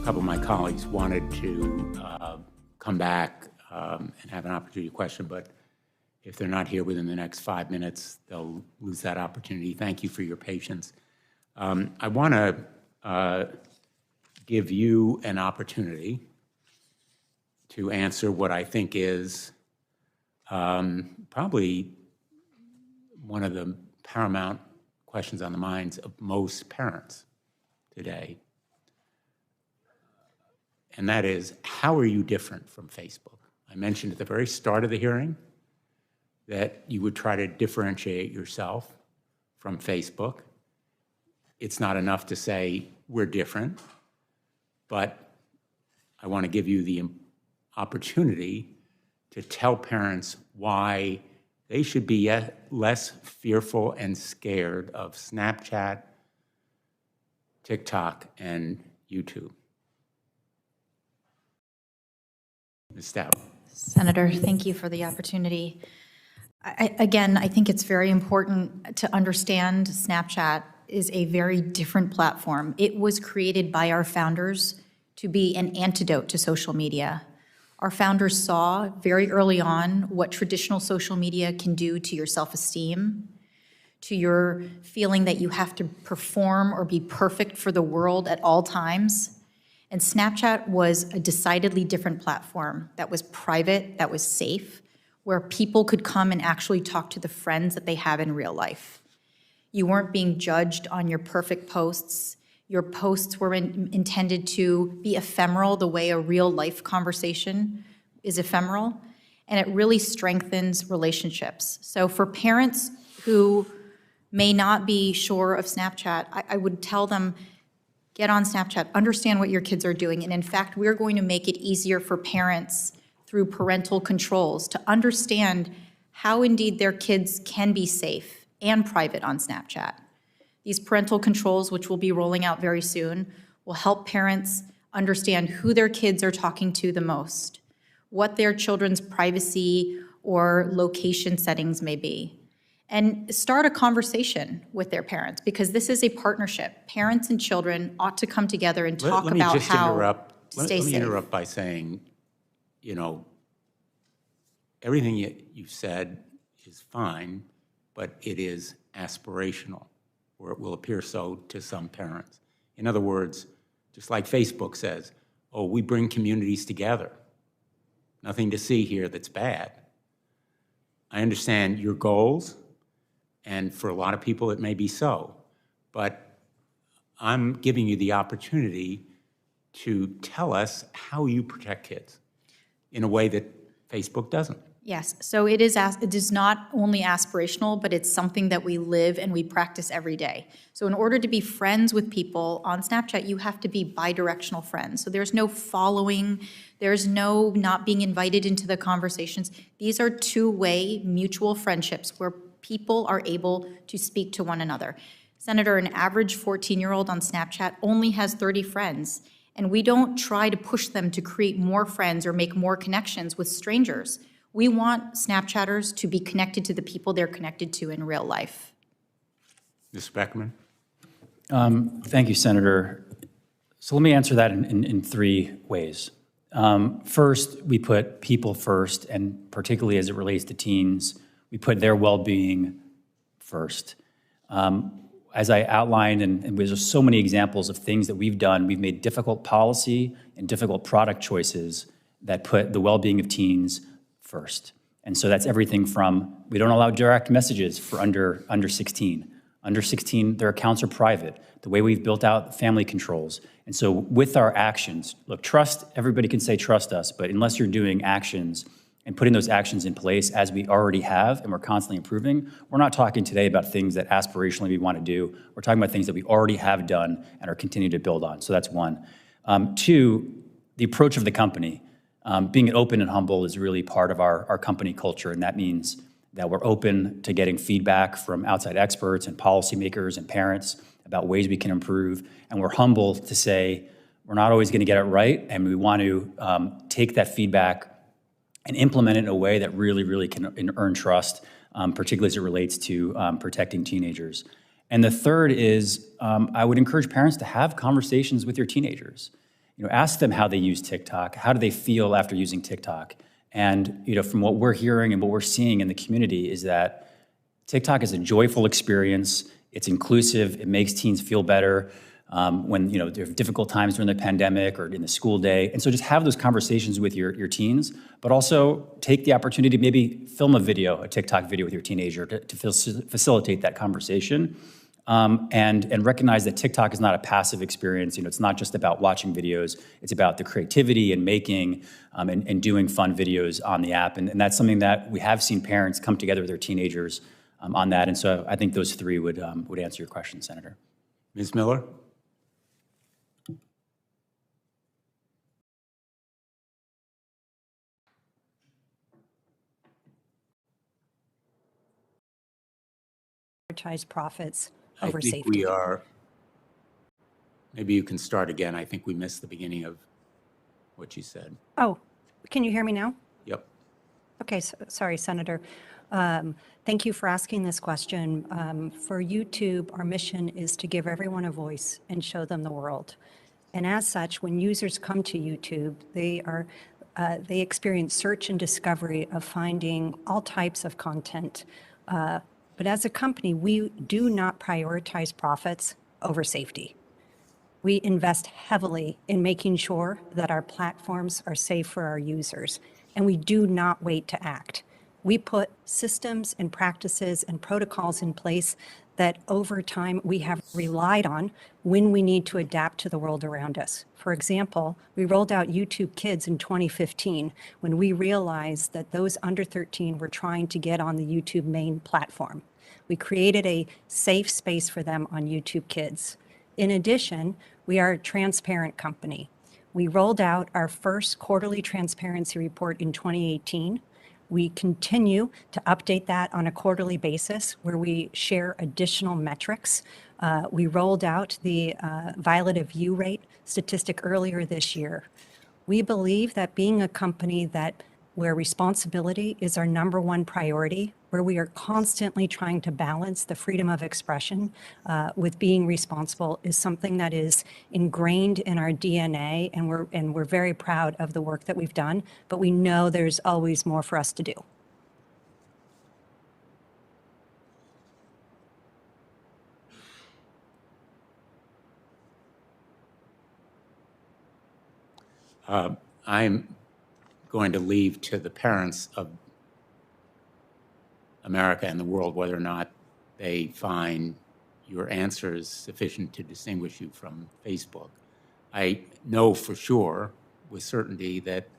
couple of my colleagues wanted to come back and have an opportunity to question, but if they're not here within the next 5 minutes, they'll lose that opportunity. Thank you for your patience. I want to give you an opportunity to answer what I think is probably one of the paramount questions on the minds of most parents today. And that is, how are you different from Facebook? I mentioned at the very start of the hearing that you would try to differentiate yourself from Facebook. It's not enough to say we're different, but I want to give you the opportunity to tell parents why they should be less fearful and scared of Snapchat, TikTok, and YouTube. Ms. Stout. Senator, thank you for the opportunity. Again, I think it's very important to understand Snapchat is a very different platform. It was created by our founders to be an antidote to social media. Our founders saw very early on what traditional social media can do to your self-esteem, to your feeling that you have to perform or be perfect for the world at all times. And Snapchat was a decidedly different platform that was private, that was safe, where people could come and actually talk to the friends that they have in real life. You weren't being judged on your perfect posts. Your posts were intended to be ephemeral the way a real life conversation is ephemeral, and it really strengthens relationships. So for parents who may not be sure of Snapchat, I would tell them, get on Snapchat, understand what your kids are doing, and in fact, we're going to make it easier for parents through parental controls to understand how indeed their kids can be safe and private on Snapchat. These parental controls, which we'll be rolling out very soon, will help parents understand who their kids are talking to the most, what their children's privacy or location settings may be, and start a conversation with their parents, because this is a partnership. Parents and children ought to come together and talk about how to stay safe. Let me interrupt by saying, everything you've said is fine, but it is aspirational, or it will appear so to some parents. In other words, just like Facebook says, oh, we bring communities together. Nothing to see here that's bad. I understand your goals, and for a lot of people it may be so, but I'm giving you the opportunity to tell us how you protect kids in a way that Facebook doesn't. Yes, so it is not only aspirational, but it's something that we live and we practice every day. So in order to be friends with people on Snapchat, you have to be bi-directional friends. So there's no following, there's no not being invited into the conversations. These are two-way mutual friendships where people are able to speak to one another. Senator, an average 14-year-old on Snapchat only has 30 friends, and we don't try to push them to create more friends or make more connections with strangers. We want Snapchatters to be connected to the people they're connected to in real life. Ms. Beckman? Thank you, Senator. So let me answer that in three ways. First, we put people first, and particularly as it relates to teens, we put their well-being first. As I outlined, and there's just so many examples of things that we've done, we've made difficult policy and difficult product choices that put the well-being of teens first. And so that's everything from, we don't allow direct messages for under 16. Under 16, their accounts are private. The way we've built out family controls. And so with our actions, look, trust, everybody can say trust us, but unless you're doing actions and putting those actions in place as we already have and we're constantly improving, we're not talking today about things that aspirationally we want to do. We're talking about things that we already have done and are continuing to build on. So that's one. Two, the approach of the company. Being open and humble is really part of our company culture, and that means that we're open to getting feedback from outside experts and policymakers and parents about ways we can improve, and we're humble to say we're not always going to get it right, and we want to take that feedback and implement it in a way that really can earn trust, particularly as it relates to protecting teenagers. And the third is I would encourage parents to have conversations with your teenagers. Ask them how they use TikTok. How do they feel after using TikTok? And from what we're hearing and what we're seeing in the community is that TikTok is a joyful experience. It's inclusive. It makes teens feel better when there are difficult times during the pandemic or in the school day. And so just have those conversations with your teens, but also take the opportunity to maybe film a TikTok video with your teenager to facilitate that conversation. And recognize that TikTok is not a passive experience. It's not just about watching videos. It's about the creativity and making and doing fun videos on the app. And that's something that we have seen parents come together with their teenagers on that. And so I think those three would answer your question, Senator. Ms. Miller? Prioritize profits over I think safety. we are, maybe you can start again. I think we missed the beginning of what you said. Oh, can you hear me now? Yep. Okay, sorry, Senator. Thank you for asking this question. For YouTube, our mission is to give everyone a voice and show them the world. And as such, when users come to YouTube, they experience search and discovery of finding all types of content. But as a company, we do not prioritize profits over safety. We invest heavily in making sure that our platforms are safe for our users, and we do not wait to act. We put systems and practices and protocols in place that over time we have relied on when we need to adapt to the world around us. For example, we rolled out YouTube Kids in 2015 when we realized that those under 13 were trying to get on the YouTube main platform. We created a safe space for them on YouTube Kids. In addition, we are a transparent company. We rolled out our first quarterly transparency report in 2018. We continue to update that on a quarterly basis where we share additional metrics. We rolled out the violative view rate statistic earlier this year. We believe that being a company where responsibility is our number one priority, where we are constantly trying to balance the freedom of expression with being responsible, is something that is ingrained in our DNA, and we're very proud of the work that we've done, but we know there's always more for us to do. I'm going to leave to the parents of America and the world whether or not they find your answers sufficient to distinguish you from Facebook. I know for sure, with certainty, that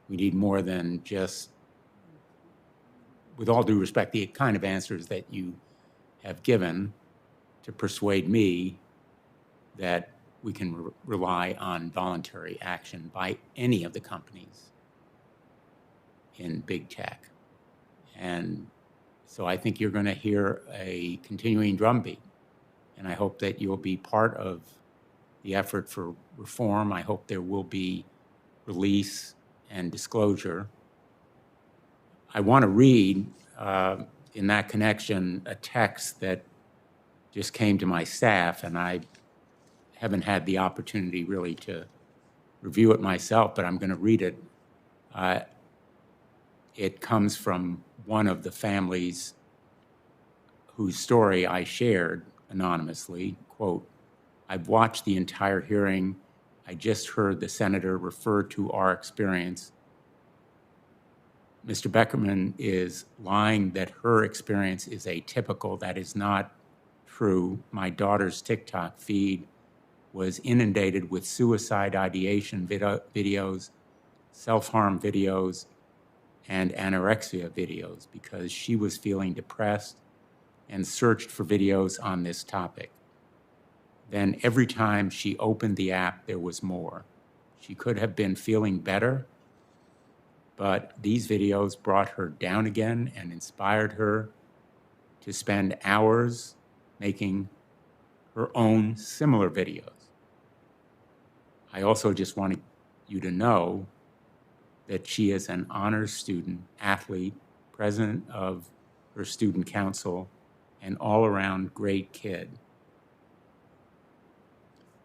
we need more than just, with all due respect, the kind of answers that you have given to persuade me that we can rely on voluntary action by any of the companies in big tech. And so I think you're going to hear a continuing drumbeat. And I hope that you'll be part of the effort for reform. I hope there will be release and disclosure. I want to read, in that connection, a text that just came to my staff, and I haven't had the opportunity really to review it myself, but I'm going to read it. It comes from one of the families whose story I shared anonymously. Quote, "I've watched the entire hearing. I just heard the senator refer to our experience. Mr. Beckerman is lying that her experience is atypical. That is not true. My daughter's TikTok feed was inundated with suicide ideation videos, self-harm videos, and anorexia videos because she was feeling depressed and searched for videos on this topic. Then every time she opened the app, there was more. She could have been feeling better, but these videos brought her down again and inspired her to spend hours making her own similar videos. I also just wanted you to know that she is an honors student, athlete, president of her student council, and all-around great kid.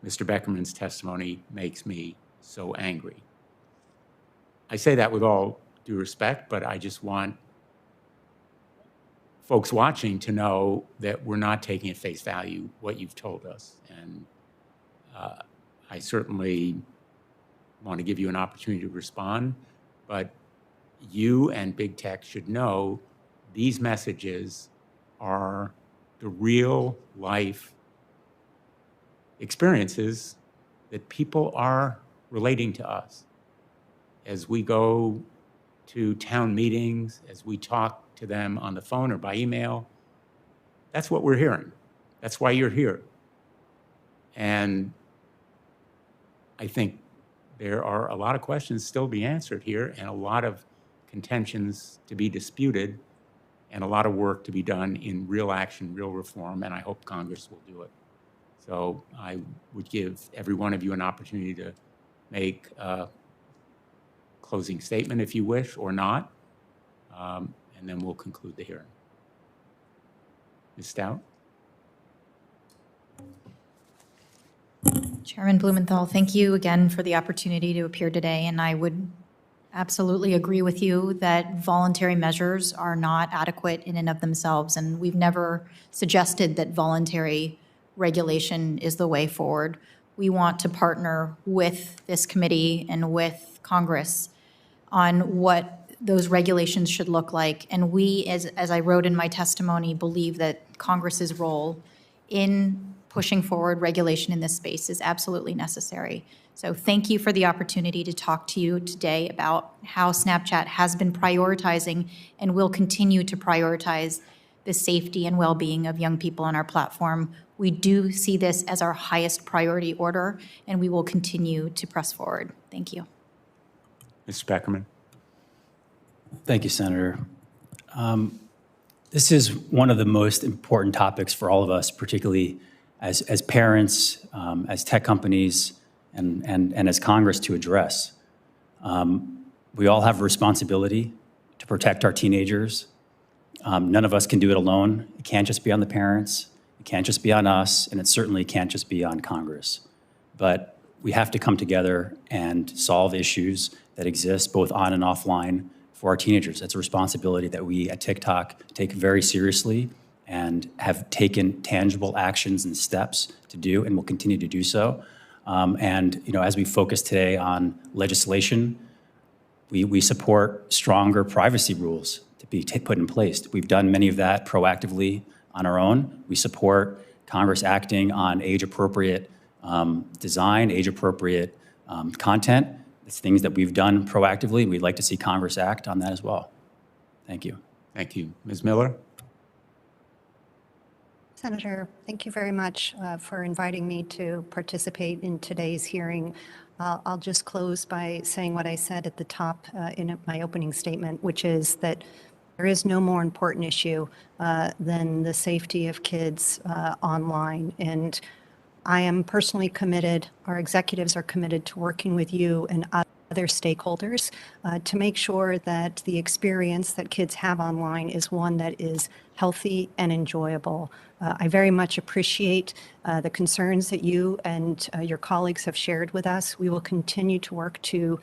Mr. Beckerman's testimony makes me so angry." I say that with all due respect, but I just want folks watching to know that we're not taking at face value what you've told us. And I certainly want to give you an opportunity to respond, but you and big tech should know these messages are the real life experiences that people are relating to us. As we go to town meetings, as we talk to them on the phone or by email, that's what we're hearing. That's why you're here. And I think there are a lot of questions still to be answered here and a lot of contentions to be disputed and a lot of work to be done in real action, real reform, and I hope Congress will do it. So I would give every one of you an opportunity to make a closing statement if you wish or not, and then we'll conclude the hearing. Ms. Stout? Chairman Blumenthal, thank you again for the opportunity to appear today, and I would absolutely agree with you that voluntary measures are not adequate in and of themselves, and we've never suggested that voluntary regulation is the way forward. We want to partner with this committee and with Congress on what those regulations should look like. And we, as I wrote in my testimony, believe that Congress's role in pushing forward regulation in this space is absolutely necessary. So thank you for the opportunity to talk to you today about how Snapchat has been prioritizing and will continue to prioritize the safety and well-being of young people on our platform. We do see this as our highest priority order, and we will continue to press forward. Thank you. Mr. Beckerman. Thank you, Senator. This is one of the most important topics for all of us, particularly as parents, as tech companies, and as Congress to address. We all have a responsibility to protect our teenagers. None of us can do it alone. It can't just be on the parents. It can't just be on us, and it certainly can't just be on Congress. But we have to come together and solve issues that exist both on and offline for our teenagers. It's a responsibility that we at TikTok take very seriously and have taken tangible actions and steps to do, and will continue to do so. And as we focus today on legislation, we support stronger privacy rules to be put in place. We've done many of that proactively on our own. We support Congress acting on age-appropriate design, age-appropriate content. It's things that we've done proactively. We'd like to see Congress act on that as well. Thank you. Thank you. Ms. Miller? Senator, thank you very much for inviting me to participate in today's hearing. I'll just close by saying what I said at the top in my opening statement, which is that there is no more important issue than the safety of kids online. And I am personally committed, our executives are committed to working with you and other stakeholders to make sure that the experience that kids have online is one that is healthy and enjoyable. I very much appreciate the concerns that you and your colleagues have shared with us. We will continue to work to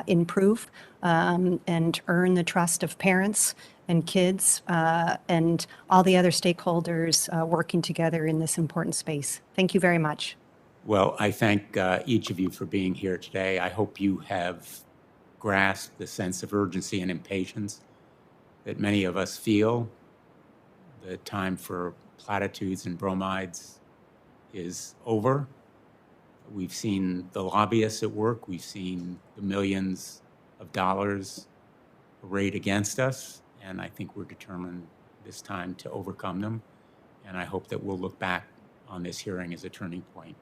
improve and earn the trust of parents and kids and all the other stakeholders working together in this important space. Thank you very much. Well, I thank each of you for being here today. I hope you have grasped the sense of urgency and impatience that many of us feel. The time for platitudes and bromides is over. We've seen the lobbyists at work. We've seen the millions of dollars arrayed against us, and I think we're determined this time to overcome them. And I hope that we'll look back on this hearing as a turning point,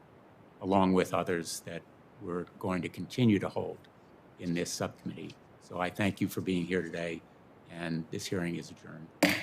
along with others that we're going to continue to hold in this subcommittee. So I thank you for being here today, and this hearing is adjourned.